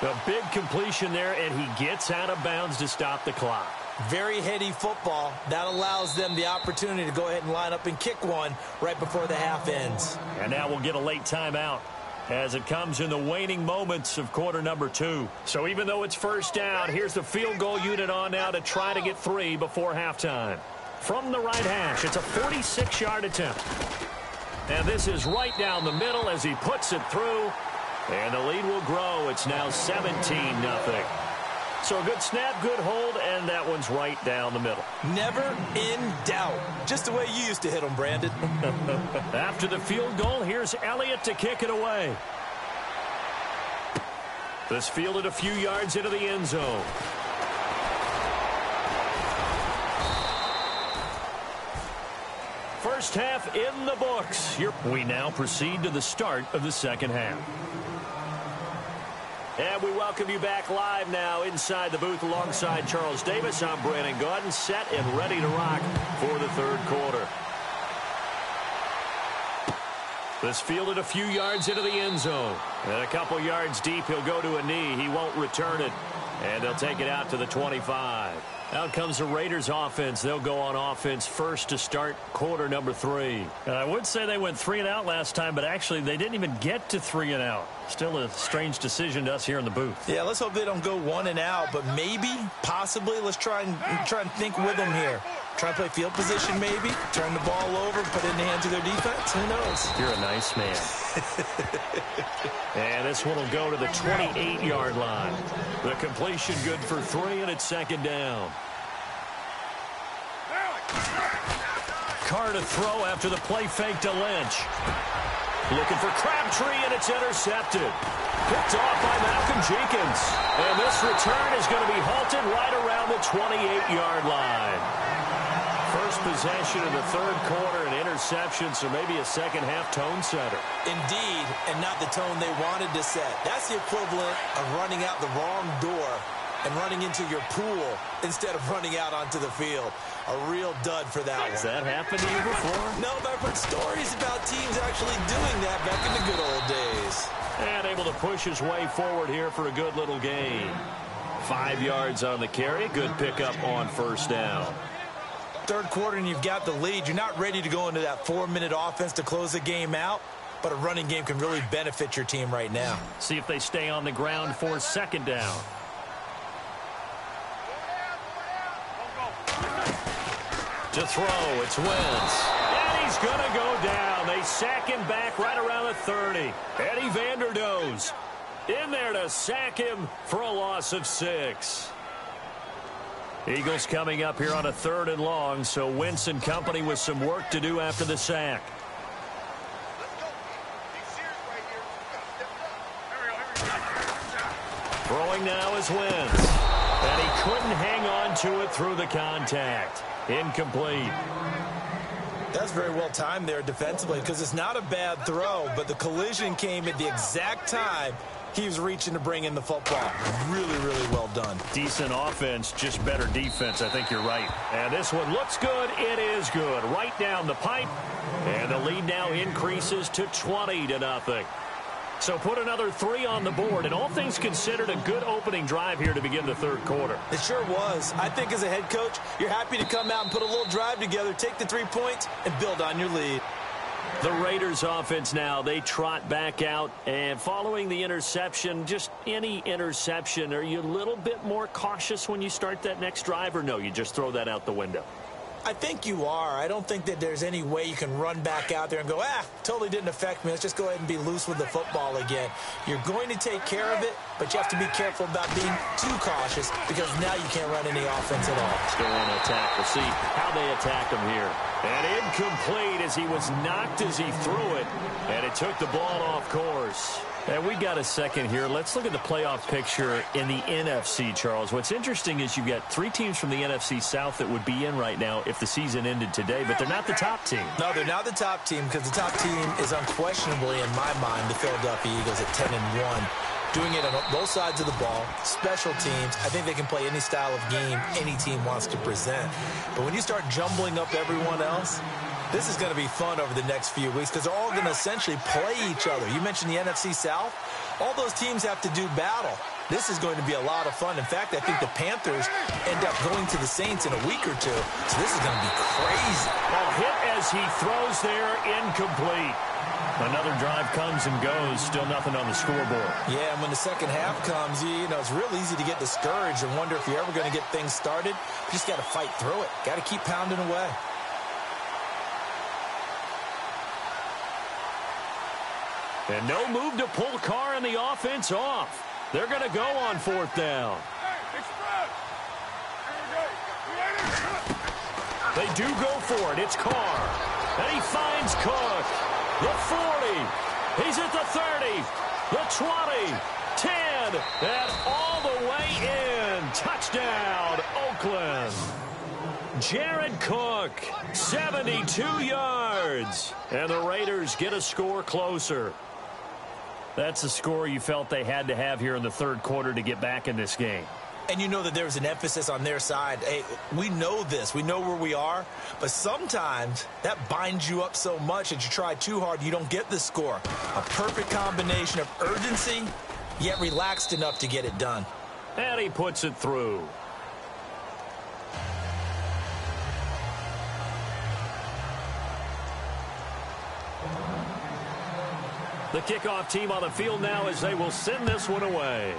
Speaker 5: A big completion there, and he gets out of bounds to stop the clock.
Speaker 6: Very heady football. That allows them the opportunity to go ahead and line up and kick one right before the half ends.
Speaker 5: And now we'll get a late timeout as it comes in the waning moments of quarter number 2. So even though it's first down, here's the field goal unit on now to try to get 3 before halftime. From the right hash, it's a 46-yard attempt. And this is right down the middle as he puts it through. And the lead will grow. It's now 17-0. So a good snap, good hold, and that one's right down the middle.
Speaker 6: Never in doubt. Just the way you used to hit them, Brandon.
Speaker 5: After the field goal, here's Elliott to kick it away. This fielded a few yards into the end zone. First half in the books. We now proceed to the start of the second half. And we welcome you back live now inside the booth alongside Charles Davis. I'm Brandon Gaudin, set and ready to rock for the third quarter. This fielded a few yards into the end zone. And a couple yards deep, he'll go to a knee. He won't return it. And they'll take it out to the 25. Out comes the Raiders offense. They'll go on offense first to start quarter number 3. And I would say they went 3 and out last time, but actually they didn't even get to 3 and out. Still a strange decision to us here in the booth.
Speaker 6: Yeah, let's hope they don't go 1 and out, but maybe, possibly, let's try and think with them here. Try and play field position maybe, turn the ball over, put it in the hands of their defense. Who knows?
Speaker 5: You're a nice man. And this one will go to the 28-yard line. The completion good for 3, and it's second down. Carr to throw after the play fake to Lynch. Looking for Crabtree, and it's intercepted. Picked off by Malcolm Jenkins. And this return is going to be halted right around the 28-yard line. First possession of the third quarter, an interception, so maybe a second-half tone setter.
Speaker 6: Indeed, and not the tone they wanted to set. That's the equivalent of running out the wrong door and running into your pool instead of running out onto the field. A real dud for that one.
Speaker 5: Has that happened to you before?
Speaker 6: No, but I've heard stories about teams actually doing that back in the good old days.
Speaker 5: And able to push his way forward here for a good little gain. 5 yards on the carry. Good pickup on first down.
Speaker 6: Third quarter and you've got the lead. You're not ready to go into that 4-minute offense to close the game out, but a running game can really benefit your team right now.
Speaker 5: See if they stay on the ground for second down. To throw, it's Wentz. And he's going to go down. They sack him back right around the 30. Eddie Vanderdoes in there to sack him for a loss of 6. Eagles coming up here on a 3rd and long, so Wentz and company with some work to do after the sack. Throwing now is Wentz. And he couldn't hang on to it through the contact. Incomplete.
Speaker 6: That's very well timed there defensively because it's not a bad throw, but the collision came at the exact time he was reaching to bring in the football. Really, really well done.
Speaker 5: Decent offense, just better defense. I think you're right. And this one looks good. It is good. Right down the pipe. And the lead now increases to 20-0. So put another 3 on the board, and all things considered, a good opening drive here to begin the third quarter.
Speaker 6: It sure was. I think as a head coach, you're happy to come out and put a little drive together, take the 3 points, and build on your lead.
Speaker 5: The Raiders offense now, they trot back out, and following the interception, just any interception, are you a little bit more cautious when you start that next drive, or no, you just throw that out the window?
Speaker 6: I think you are. I don't think that there's any way you can run back out there and go, totally didn't affect me. Let's just go ahead and be loose with the football again. You're going to take care of it, but you have to be careful about being too cautious because now you can't run any offense at all.
Speaker 5: Still want to attack. We'll see how they attack him here. And incomplete as he was knocked as he threw it, and it took the ball off course. And we got a second here. Let's look at the playoff picture in the NFC, Charles. What's interesting is you've got 3 teams from the NFC South that would be in right now if the season ended today, but they're not the top team.
Speaker 6: No, they're not the top team because the top team is unquestionably, in my mind, the Philadelphia Eagles at 10-1. Doing it on both sides of the ball, special teams. I think they can play any style of game any team wants to present. But when you start jumbling up everyone else, This is going to be fun over the next few weeks because they're all going to essentially play each other. You mentioned the NFC South. All those teams have to do battle. This is going to be a lot of fun. In fact, I think the Panthers end up going to the Saints in a week or two. So this is going to be crazy.
Speaker 5: A hit as he throws there, incomplete. Another drive comes and goes, still nothing on the scoreboard.
Speaker 6: Yeah, and when the second half comes, you know, it's real easy to get discouraged and wonder if you're ever going to get things started. You just got to fight through it. Got to keep pounding away.
Speaker 5: And no move to pull Carr and the offense off. They're going to go on fourth down. They do go for it. It's Carr. And he finds Cook. The 40. He's at the 30. The 20. 10. And all the way in. Touchdown, Oakland. Jared Cook, 72 yards. And the Raiders get a score closer. That's a score you felt they had to have here in the third quarter to get back in this game.
Speaker 6: And you know that there's an emphasis on their side. Hey, we know this. We know where we are. But sometimes that binds you up so much that you try too hard, you don't get the score. A perfect combination of urgency, yet relaxed enough to get it done.
Speaker 5: And he puts it through. The kickoff team on the field now as they will send this one away.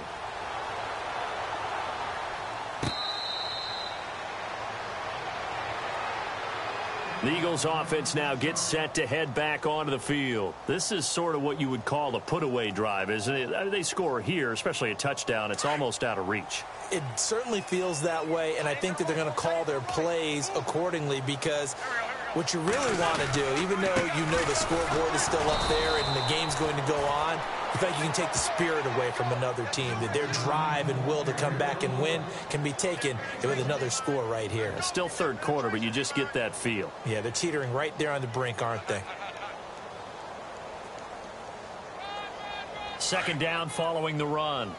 Speaker 5: The Eagles offense now gets set to head back onto the field. This is sort of what you would call a put-away drive, isn't it? I mean, they score here, especially a touchdown. It's almost out of reach.
Speaker 6: It certainly feels that way, and I think that they're going to call their plays accordingly because what you really want to do, even though you know the scoreboard is still up there and the game's going to go on, you feel like you can take the spirit away from another team, that their drive and will to come back and win can be taken with another score right here.
Speaker 5: It's still third quarter, but you just get that feel.
Speaker 6: Yeah, they're teetering right there on the brink, aren't they?
Speaker 5: Second down following the run.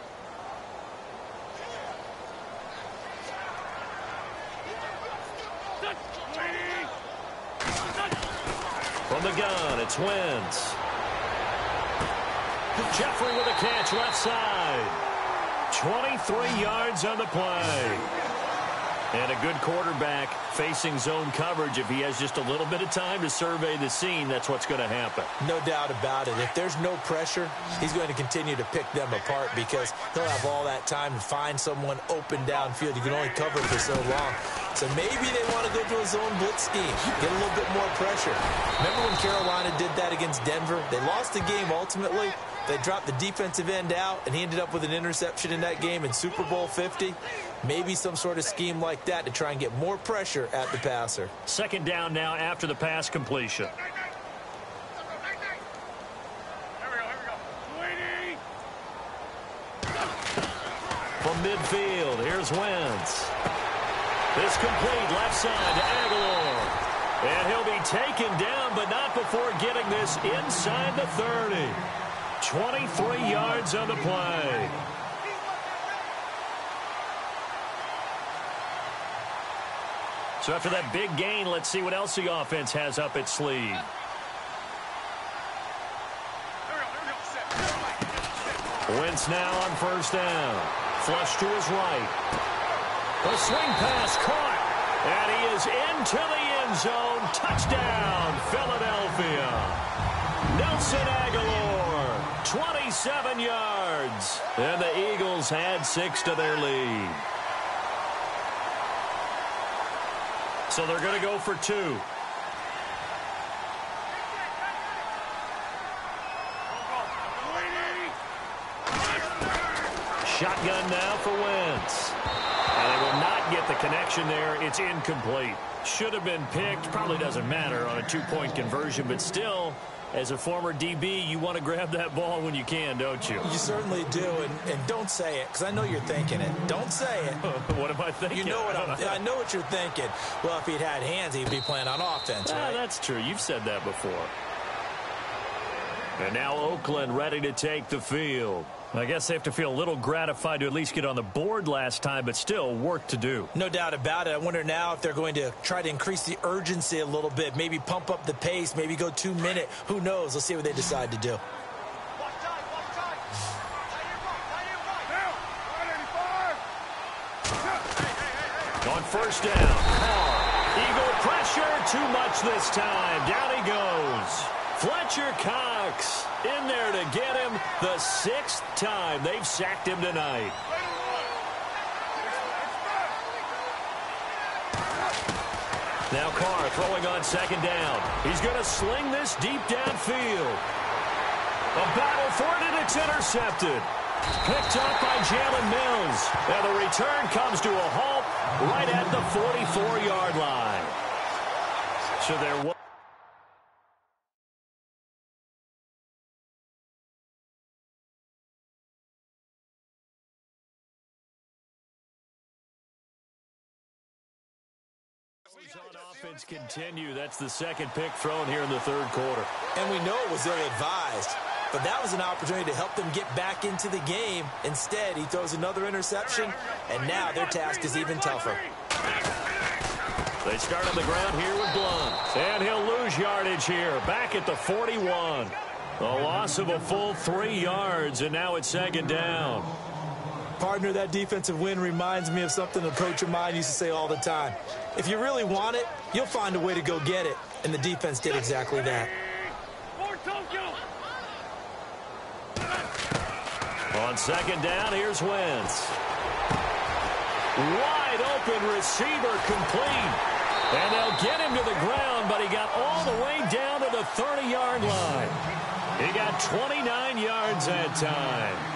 Speaker 5: From the gun, it's Wentz. Jeffrey with a catch left side. 23 yards on the play. And a good quarterback facing zone coverage. If he has just a little bit of time to survey the scene, that's what's going to happen.
Speaker 6: No doubt about it. If there's no pressure, he's going to continue to pick them apart because he'll have all that time to find someone open downfield. You can only cover for so long. So maybe they want to go to a zone blitz scheme, get a little bit more pressure. Remember when Carolina did that against Denver? They lost the game ultimately. They dropped the defensive end out, and he ended up with an interception in that game in Super Bowl 50. Maybe some sort of scheme like that to try and get more pressure at the passer.
Speaker 5: Second down now after the pass completion. From midfield, here's Wentz. It's complete left side to Aguilar. And he'll be taken down, but not before getting this inside the 30. 23 yards on the play. So after that big gain, let's see what else the offense has up its sleeve. Wentz now on first down. Flush to his right. The swing pass caught. And he is into the end zone. Touchdown, Philadelphia. Nelson Aguilar, 27 yards. And the Eagles add 6 to their lead. So they're going to go for 2. Shotgun now for Wentz. And they will not get the connection there. It's incomplete. Should have been picked. Probably doesn't matter on a 2-point conversion, but still, as a former DB, you want to grab that ball when you can, don't you?
Speaker 6: You certainly do, and don't say it, because I know you're thinking it. Don't say it.
Speaker 5: What am I thinking?
Speaker 6: You know what I know what you're thinking. Well, if he'd had hands, he'd be playing on offense, right?
Speaker 5: That's true. You've said that before. And now Oakland ready to take the field. I guess they have to feel a little gratified to at least get on the board last time, but still work to do.
Speaker 6: No doubt about it. I wonder now if they're going to try to increase the urgency a little bit, maybe pump up the pace, maybe go 2 minute. Who knows? Let's see what they decide to do.
Speaker 5: On first down, Carr. Eagle pressure, too much this time. Down he goes. Fletcher Cox in there to get him the 6th time they've sacked him tonight. Now Carr throwing on second down. He's going to sling this deep downfield. A battle for it, and it's intercepted. Picked up by Jalen Mills. And the return comes to a halt right at the 44-yard line. So there was... on offense continue. That's the second pick thrown here in the third quarter.
Speaker 6: And we know it was ill-advised, but that was an opportunity to help them get back into the game. Instead, he throws another interception, and now their task is even tougher.
Speaker 5: They start on the ground here with Blunt, and he'll lose yardage here, back at the 41. A loss of a full 3 yards, and now it's second down.
Speaker 6: Partner, that defensive win reminds me of something a coach of mine used to say all the time. If you really want it, you'll find a way to go get it. And the defense did exactly that.
Speaker 5: On second down, here's Wentz. Wide open receiver complete. And they'll get him to the ground, but he got all the way down to the 30-yard line. He got 29 yards that time.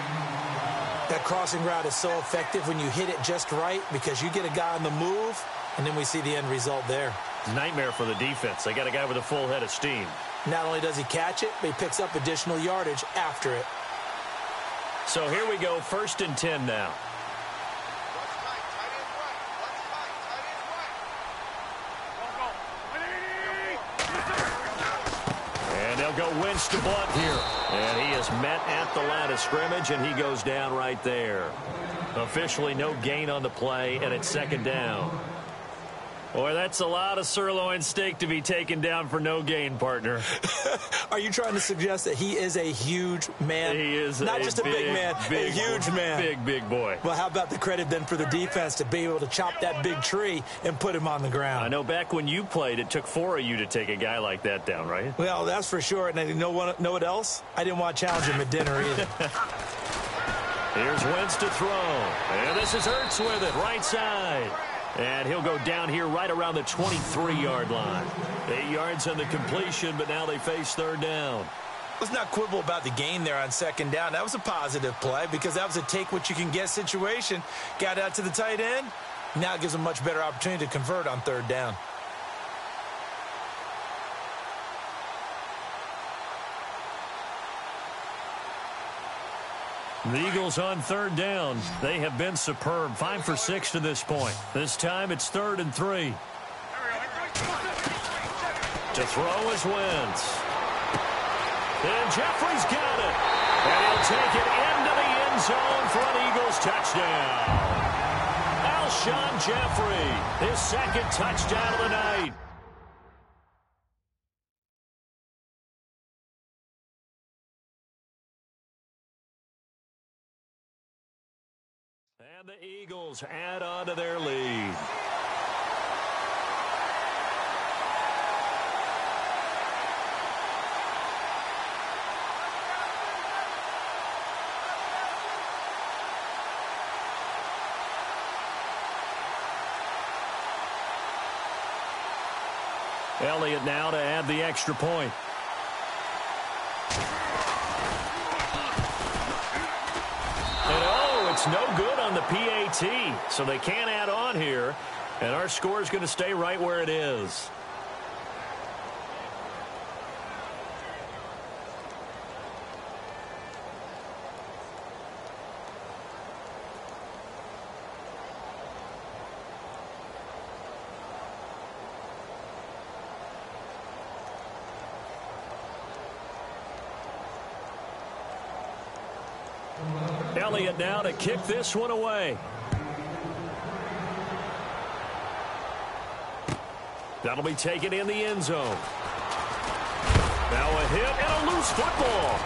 Speaker 6: That crossing route is so effective when you hit it just right because you get a guy on the move, and then we see the end result there.
Speaker 5: Nightmare for the defense. They got a guy with a full head of steam.
Speaker 6: Not only does he catch it, but he picks up additional yardage after it.
Speaker 5: So here we go, 1st and 10 now. And they'll go Wentz to Blunt here. And he is met at the line of scrimmage, and he goes down right there. Officially no gain on the play, and it's second down. Boy, that's a lot of sirloin steak to be taken down for no gain, partner.
Speaker 6: Are you trying to suggest that he is a huge man?
Speaker 5: He is
Speaker 6: not just a big man, a huge man.
Speaker 5: Big boy.
Speaker 6: Well, how about the credit then for the defense to be able to chop that big tree and put him on the ground?
Speaker 5: I know back when you played, it took 4 of you to take a guy like that down, right?
Speaker 6: Well, that's for sure. And you know what else? I didn't want to challenge him at dinner either.
Speaker 5: Here's Wentz to throw. And this is Ertz with it, right side. And he'll go down here right around the 23-yard line. 8 yards on the completion, but now they face third down.
Speaker 6: Let's not quibble about the gain there on second down. That was a positive play because that was a take-what-you-can-get situation. Got out to the tight end. Now it gives them a much better opportunity to convert on third down.
Speaker 5: The Eagles on third down. They have been superb. 5 for 6 to this point. This time it's 3rd and 3. To throw is Wentz. And Jeffrey's got it. And he'll take it into the end zone for an Eagles touchdown. Alshon Jeffrey, his 2nd touchdown of the night. And the Eagles add on to their lead. Elliott now to add the extra point. It's no good on the PAT, so they can't add on here, and our score is going to stay right where it is. Elliott now to kick this one away. That'll be taken in the end zone. Now a hit and a loose football.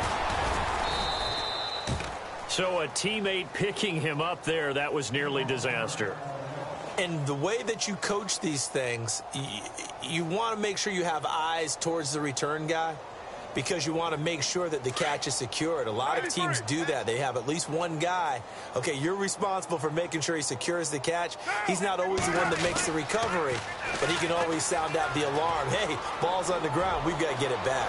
Speaker 5: So a teammate picking him up there, that was nearly disaster.
Speaker 6: And the way that you coach these things, you want to make sure you have eyes towards the return guy because you want to make sure that the catch is secured. A lot of teams do that. They have at least one guy. Okay, you're responsible for making sure he secures the catch. He's not always the one that makes the recovery, but he can always sound out the alarm. Hey, ball's on the ground. We've got to get it back.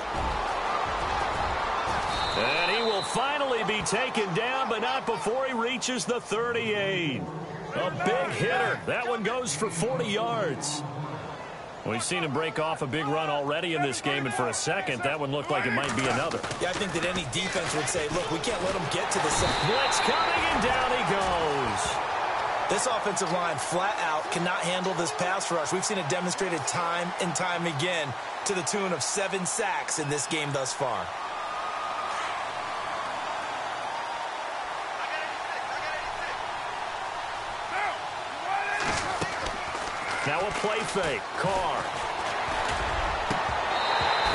Speaker 5: And he will finally be taken down, but not before he reaches the 38. A big hitter. That one goes for 40 yards. We've seen him break off a big run already in this game, and for a second, that one looked like it might be another.
Speaker 6: Yeah, I think that any defense would say, look, we can't let him get to the second.
Speaker 5: Blitz coming, and down he goes.
Speaker 6: This offensive line flat out cannot handle this pass rush. We've seen it demonstrated time and time again to the tune of 7 sacks in this game thus far.
Speaker 5: Now a play fake. Carr.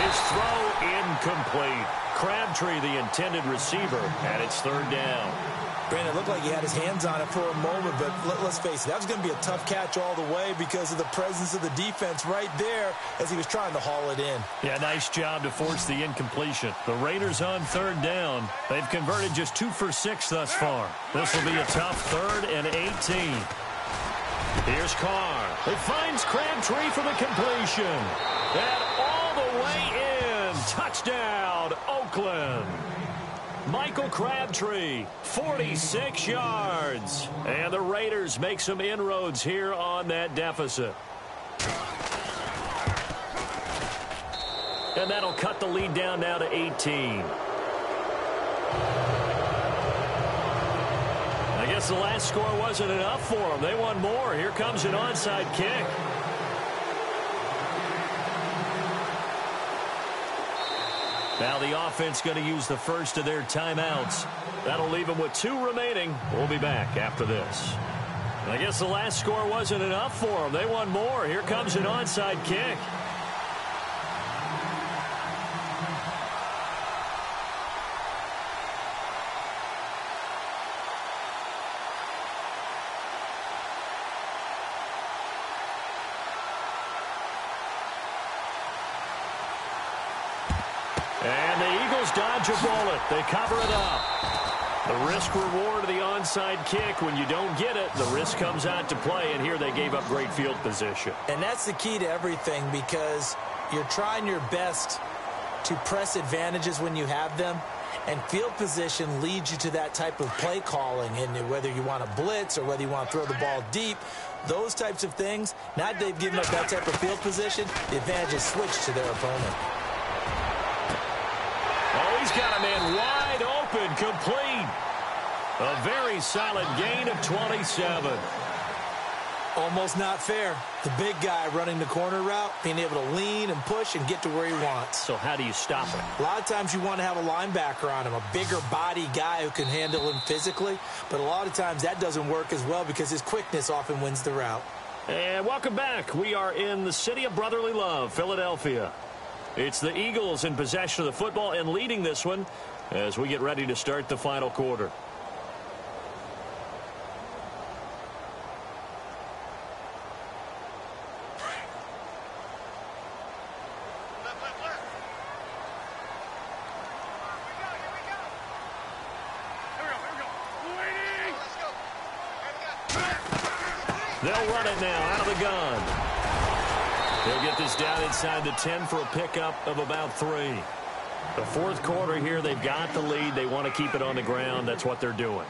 Speaker 5: His throw incomplete. Crabtree, the intended receiver, and it's third down.
Speaker 6: Brandon, it looked like he had his hands on it for a moment, but let's face it, that was going to be a tough catch all the way because of the presence of the defense right there as he was trying to haul it in.
Speaker 5: Yeah, nice job to force the incompletion. The Raiders on third down. They've converted just 2 for 6 thus far. This will be a tough 3rd and 18. Here's Carr. It finds Crabtree for the completion. And all the way in. Touchdown, Oakland. Michael Crabtree, 46 yards. And the Raiders make some inroads here on that deficit. And that'll cut the lead down now to 18. I guess the last score wasn't enough for them. They want more. Here comes an onside kick. Now the offense going to use the first of their timeouts. That'll leave them with 2 remaining. We'll be back after this. I guess the last score wasn't enough for them. They want more. Here comes an onside kick. And the Eagles dodge a bullet. They cover it up. The risk-reward of the onside kick, when you don't get it, the risk comes out to play, and here they gave up great field position.
Speaker 6: And that's the key to everything because you're trying your best to press advantages when you have them, and field position leads you to that type of play calling, and whether you want to blitz or whether you want to throw the ball deep, those types of things, now that they've given up that type of field position, the advantage is switched to their opponent.
Speaker 5: Oh, he's got a man wide open, complete. A very solid gain of 27.
Speaker 6: Almost not fair. The big guy running the corner route, being able to lean and push and get to where he wants.
Speaker 5: So how do you stop him?
Speaker 6: A lot of times you want to have a linebacker on him, a bigger body guy who can handle him physically. But a lot of times that doesn't work as well because his quickness often wins the route.
Speaker 5: And welcome back. We are in the city of brotherly love, Philadelphia. It's the Eagles in possession of the football and leading this one as we get ready to start the final quarter. They'll run it now out of the gun. They'll get this down inside the 10 for a pickup of about 3. The fourth quarter here, they've got the lead. They want to keep it on the ground. That's what they're doing.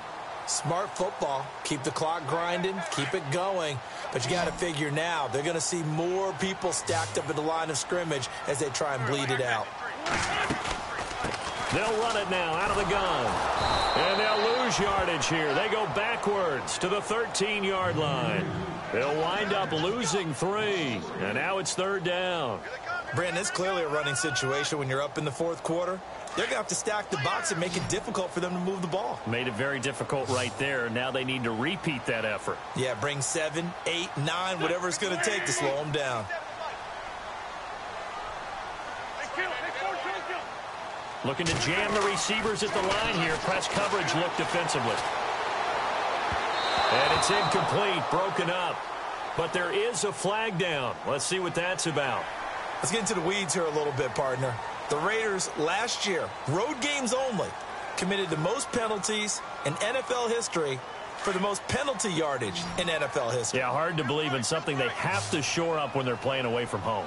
Speaker 6: Smart football. Keep the clock grinding. Keep it going. But you got to figure now, they're going to see more people stacked up at the line of scrimmage as they try and bleed it out.
Speaker 5: They'll run it now out of the gun. And they'll lose yardage here. They go backwards to the 13-yard line. They'll wind up losing 3. And now it's third down.
Speaker 6: Brandon, it's clearly a running situation when you're up in the fourth quarter. they're going to have to stack the box and make it difficult for them to move the ball.
Speaker 5: Made it very difficult right there. Now they need to repeat that effort.
Speaker 6: Yeah, bring 7, 8, 9, whatever it's going to take to slow them down.
Speaker 5: Looking to jam the receivers at the line here. Press coverage look defensively. And it's incomplete, broken up. But there is a flag down. Let's see what that's about.
Speaker 6: Let's get into the weeds here a little bit, partner. The Raiders last year, road games only, committed the most penalties in NFL history for the most penalty yardage in NFL history.
Speaker 5: Yeah, hard to believe in something they have to shore up when they're playing away from home.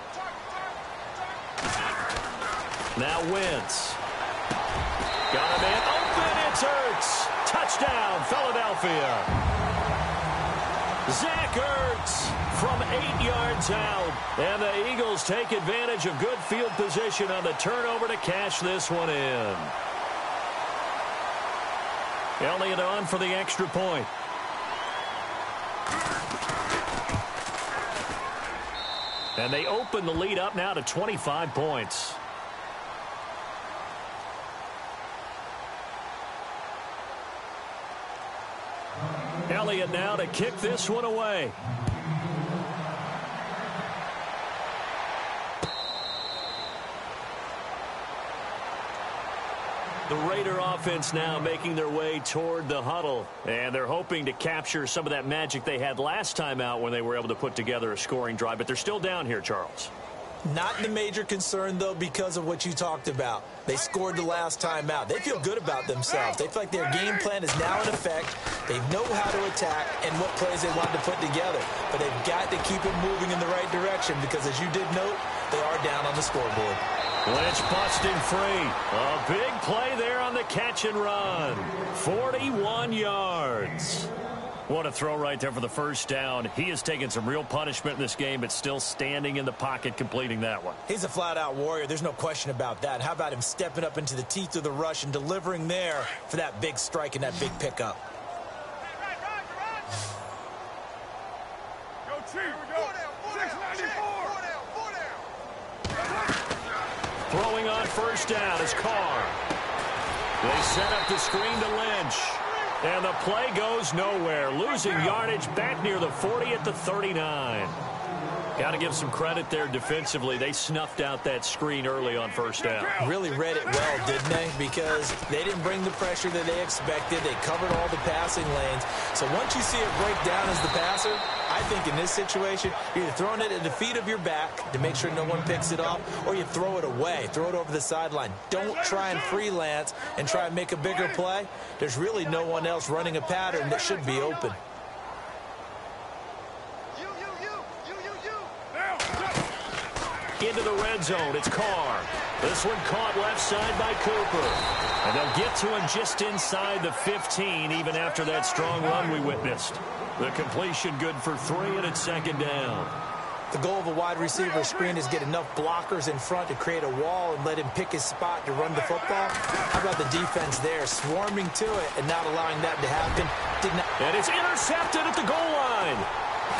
Speaker 5: Now Wentz. Got a man open. It's Ertz. Touchdown, Philadelphia. Zach Ertz from 8 yards out. And the Eagles take advantage of good field position on the turnover to cash this one in. Elliott on for the extra point. And they open the lead up now to 25 points. Elliott now to kick this one away. The Raider offense now making their way toward the huddle. And they're hoping to capture some of that magic they had last time out when they were able to put together a scoring drive. But they're still down here, Charles.
Speaker 6: Not the major concern, though, because of what you talked about. They scored the last time out. They feel good about themselves. They feel like their game plan is now in effect. They know how to attack and what plays they want to put together. But they've got to keep it moving in the right direction because, as you did note, they are down on the scoreboard.
Speaker 5: Lynch busting free. A big play there on the catch and run. 41 yards. What a throw right there for the first down. He has taken some real punishment in this game, but still standing in the pocket completing that one.
Speaker 6: He's a flat-out warrior. There's no question about that. How about him stepping up into the teeth of the rush and delivering there for that big strike and that big pickup?
Speaker 5: Throwing on first down is Carr. They set up the screen to Lynch. And the play goes nowhere. Losing yardage back near the 40 at the 39. Got to give some credit there defensively. They snuffed out that screen early on first down.
Speaker 6: Really read it well, didn't they? Because they didn't bring the pressure that they expected. They covered all the passing lanes. So once you see it break down as the passer, I think in this situation, you're either throwing it at the feet of your back to make sure no one picks it off, or you throw it away, throw it over the sideline. Don't try and freelance and try and make a bigger play. There's really no one else running a pattern that should be open.
Speaker 5: Into the red zone, it's Carr. This one caught left side by Cooper. And they'll get to him just inside the 15, even after that strong run we witnessed. The completion good for 3, and it's second down.
Speaker 6: The goal of a wide receiver screen is get enough blockers in front to create a wall and let him pick his spot to run the football. How about the defense there, swarming to it and not allowing that to happen?
Speaker 5: And it's intercepted at the goal line.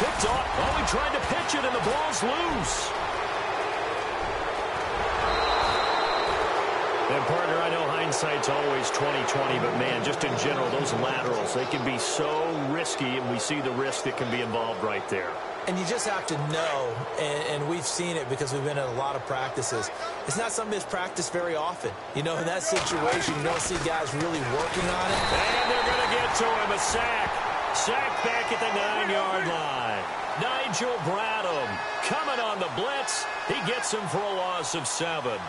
Speaker 5: Picked off. Oh, he tried to pitch it, and the ball's loose. And, partner, I know hindsight's always 20/20, but, man, just in general, those laterals, they can be so risky, and we see the risk that can be involved right there.
Speaker 6: And you just have to know, and we've seen it because we've been at a lot of practices, it's not something that's practiced very often. You know, in that situation, you don't see guys really working on it.
Speaker 5: And they're going to get to him, a sack. Sack back at the 9-yard line. Nigel Bradham coming on the blitz. He gets him for a loss of 7.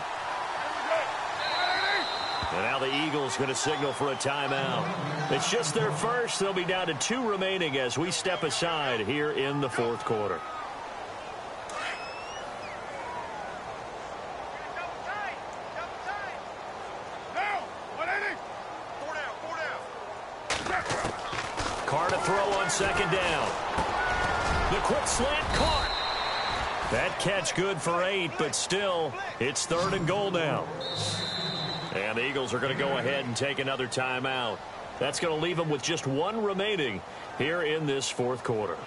Speaker 5: And now the Eagles going to signal for a timeout. It's just their first. They'll be down to 2 remaining as we step aside here in the fourth quarter. Carr to throw on second down. The quick slant caught. That catch good for 8, but still, it's 3rd and goal now. And the Eagles are going to go ahead and take another timeout. That's going to leave them with just 1 remaining here in this fourth quarter.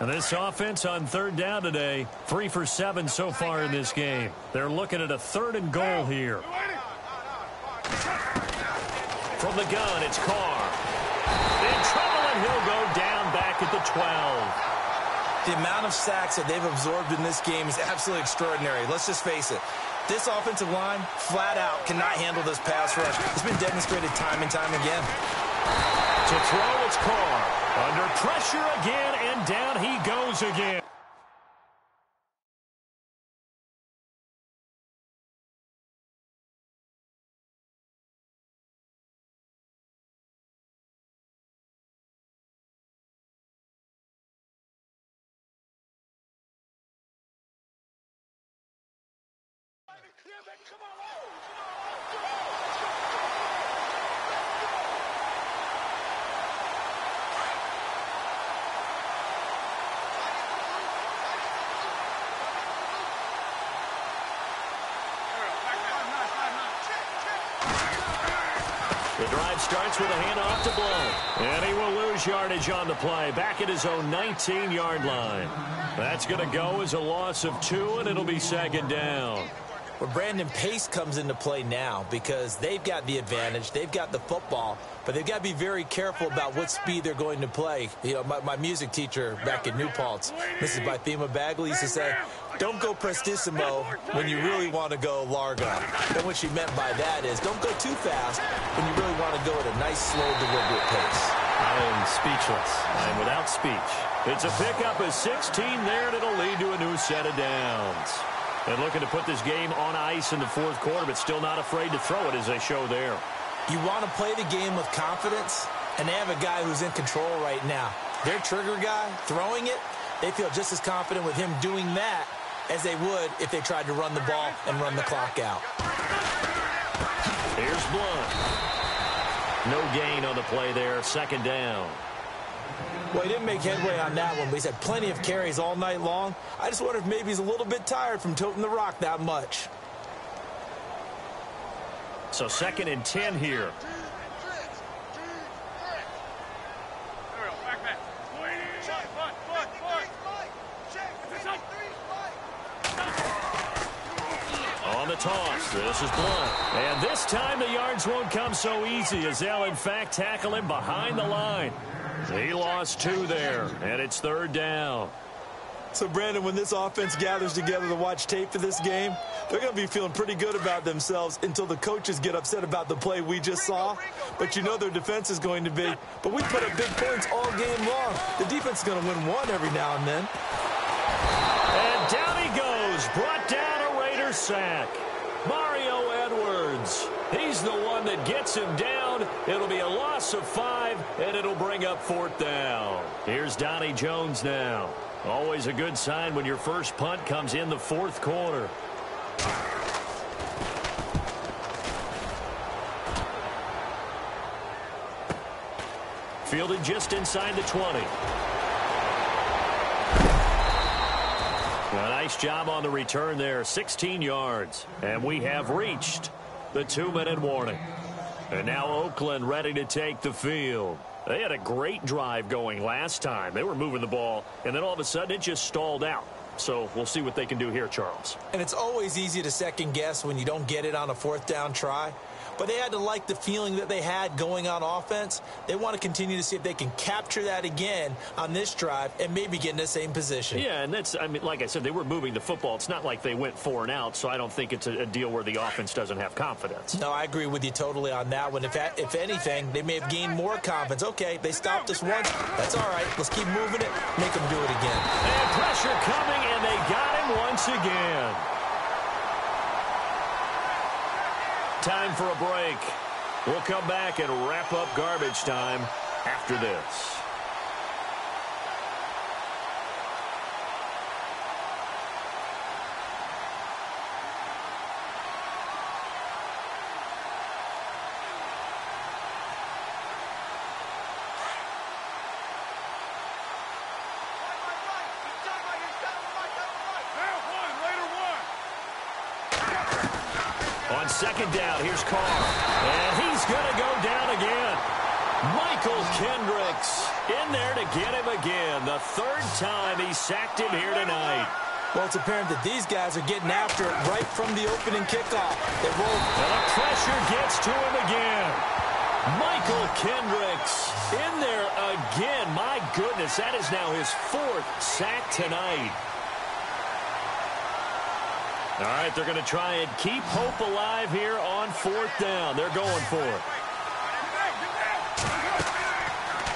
Speaker 5: And this offense on third down today, 3 for 7 so far in this game. They're looking at a 3rd and goal here. From the gun, it's Carr. In trouble, and he'll go down back at the 12.
Speaker 6: The amount of sacks that they've absorbed in this game is absolutely extraordinary. Let's just face it. This offensive line, flat out, cannot handle this pass rush. It's been demonstrated time and time again.
Speaker 5: To throw, it's Carr. Under pressure again, and down he goes again. The drive starts with a handoff to Blow. And he will lose yardage on the play. Back at his own 19-yard line. That's going to go as a loss of 2, and it'll be 2nd down.
Speaker 6: Well, Brandon, pace comes into play now because they've got the advantage. They've got the football, but they've got to be very careful about what speed they're going to play. You know, my music teacher back in New Paltz, Mrs. Bythema Bagley, used to say, don't go prestissimo when you really want to go largo. And what she meant by that is don't go too fast when you really want to go at a nice, slow, deliberate pace.
Speaker 5: I am speechless. I am without speech. It's a pickup of 16 there, and it'll lead to a new set of downs. And looking to put this game on ice in the 4th quarter, but still not afraid to throw it as they show there.
Speaker 6: You want to play the game with confidence, and they have a guy who's in control right now. Their trigger guy, throwing it, they feel just as confident with him doing that as they would if they tried to run the ball and run the clock out.
Speaker 5: Here's Blunt. No gain on the play there, 2nd down.
Speaker 6: Well, he didn't make headway on that one, but he's had plenty of carries all night long. I just wonder if maybe he's a little bit tired from toting the rock that much.
Speaker 5: So 2nd and 10 here. On the toss, this is Blunt. And this time the yards won't come so easy as they'll, in fact, tackle him behind the line. He lost 2 there, and it's 3rd down.
Speaker 6: So, Brandon, when this offense gathers together to watch tape for this game, they're going to be feeling pretty good about themselves until the coaches get upset about the play we just saw. But you know their defense is going to be. But we put up big points all game long. The defense is going to win one every now and then.
Speaker 5: And down he goes, brought down a Raider sack. Mario Edwards. He's the one that gets him down. It'll be a loss of 5, and it'll bring up 4th down. Here's Donnie Jones now. Always a good sign when your first punt comes in the 4th quarter. Fielded just inside the 20. A nice job on the return there, 16 yards. And we have reached the 2-minute warning. And now Oakland ready to take the field. They had a great drive going last time. They were moving the ball, and then all of a sudden it just stalled out. So we'll see what they can do here, Charles.
Speaker 6: And it's always easy to second guess when you don't get it on a 4th down try. But they had to like the feeling that they had going on offense. They want to continue to see if they can capture that again on this drive and maybe get in the same position.
Speaker 5: Yeah, and that's, I mean, like I said, they were moving the football. It's not like they went 4 and out, so I don't think it's a deal where the offense doesn't have confidence.
Speaker 6: No, I agree with you totally on that one. If anything, they may have gained more confidence. Okay, they stopped us once. That's all right. Let's keep moving it. Make them do it again.
Speaker 5: And pressure coming, and they got him once again. Time for a break. We'll come back and wrap up garbage time after this. On 2nd down, here's Carr. And he's going to go down again. Michael Kendricks in there to get him again. The third time he sacked him here tonight.
Speaker 6: Well, it's apparent that these guys are getting after it right from the opening kickoff. They roll.
Speaker 5: And the pressure gets to him again. Michael Kendricks in there again. My goodness, that is now his 4th sack tonight. All right, they're going to try and keep hope alive here on 4th down. They're going for it.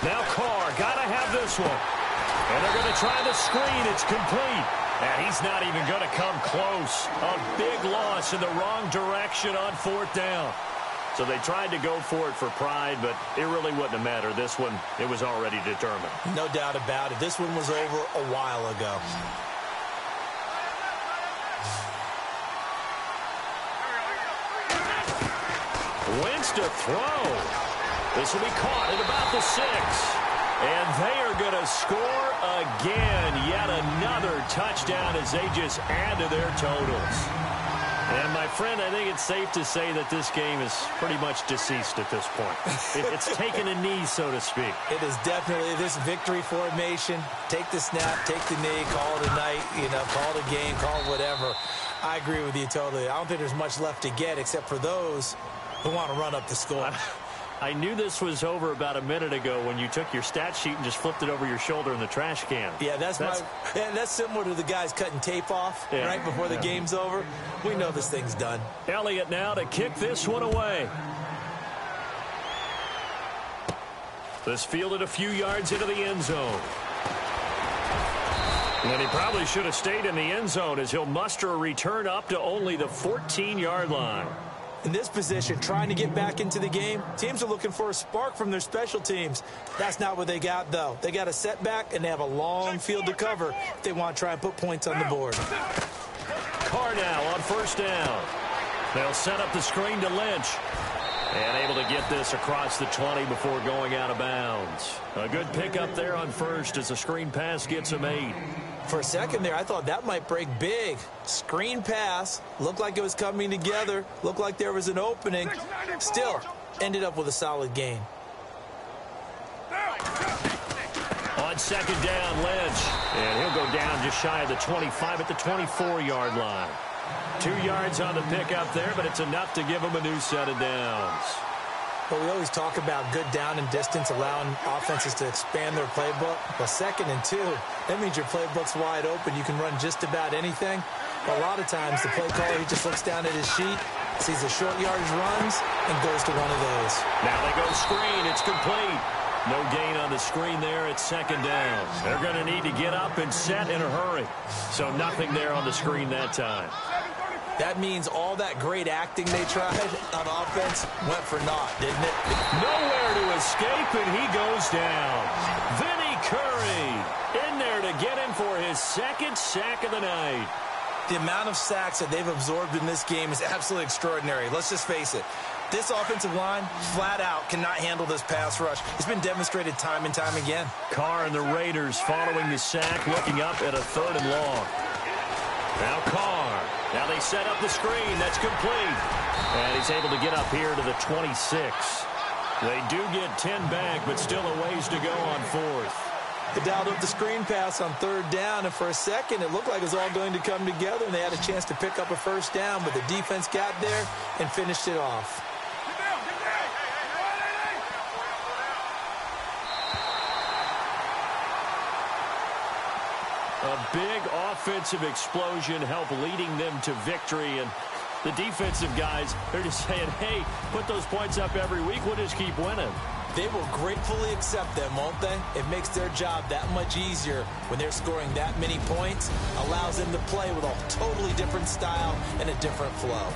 Speaker 5: Now Carr, got to have this one. And they're going to try the screen. It's complete. And he's not even going to come close. A big loss in the wrong direction on 4th down. So they tried to go for it for pride, but it really wouldn't have mattered. This one, it was already determined.
Speaker 6: No doubt about it. This one was over a while ago.
Speaker 5: Wentz to throw. This will be caught at about the 6. And they are going to score again. Yet another touchdown as they just add to their totals. And, my friend, I think it's safe to say that this game is pretty much deceased at this point. It's taken a knee, so to speak.
Speaker 6: It is definitely this victory formation. Take the snap, take the knee, call it a night, call it a game, call it whatever. I agree with you totally. I don't think there's much left to get except for those who want to run up the score.
Speaker 5: I knew this was over about a minute ago when you took your stat sheet and just flipped it over your shoulder in the trash can.
Speaker 6: Yeah, that's similar to the guys cutting tape off right before the game's over. We know this thing's done.
Speaker 5: Elliott now to kick this one away. This fielded a few yards into the end zone. And he probably should have stayed in the end zone as he'll muster a return up to only the 14-yard line.
Speaker 6: In this position, trying to get back into the game, teams are looking for a spark from their special teams. That's not what they got, though. They got a setback, and they have a long field to cover if they want to try and put points on the board.
Speaker 5: Carr now on 1st down. They'll set up the screen to Lynch. And able to get this across the 20 before going out of bounds. A good pickup there on 1st as the screen pass gets him 8.
Speaker 6: For a second there, I thought that might break big. Screen pass. Looked like it was coming together. Looked like there was an opening. Still, ended up with a solid gain.
Speaker 5: On 2nd down, Lynch. And he'll go down just shy of the 25 at the 24-yard line. 2 yards on the pickup there, but it's enough to give him a new set of downs.
Speaker 6: But we always talk about good down and distance, allowing offenses to expand their playbook. Well, 2nd and 2, that means your playbook's wide open. You can run just about anything. But a lot of times, the play caller, he just looks down at his sheet, sees the short yardage runs, and goes to one of those.
Speaker 5: Now they go screen. It's complete. No gain on the screen there at 2nd down. They're going to need to get up and set in a hurry. So nothing there on the screen that time.
Speaker 6: That means all that great acting they tried on offense went for naught, didn't it?
Speaker 5: Nowhere to escape, and he goes down. Vinny Curry in there to get him for his 2nd sack of the night.
Speaker 6: The amount of sacks that they've absorbed in this game is absolutely extraordinary. Let's just face it. This offensive line, flat out, cannot handle this pass rush. It's been demonstrated time and time again.
Speaker 5: Carr and the Raiders following the sack, looking up at a 3rd and long. Now Carr. Now they set up the screen. That's complete. And he's able to get up here to the 26. They do get 10 back, but still a ways to go on 4th.
Speaker 6: They dialed up the screen pass on 3rd down, and for a second it looked like it was all going to come together, and they had a chance to pick up a 1st down, but the defense got there and finished it off.
Speaker 5: A big offensive explosion helped leading them to victory, and the defensive guys, they're just saying, hey, put those points up every week, we'll just keep winning.
Speaker 6: They will gratefully accept them, won't they? It makes their job that much easier when they're scoring that many points, allows them to play with a totally different style and a different flow.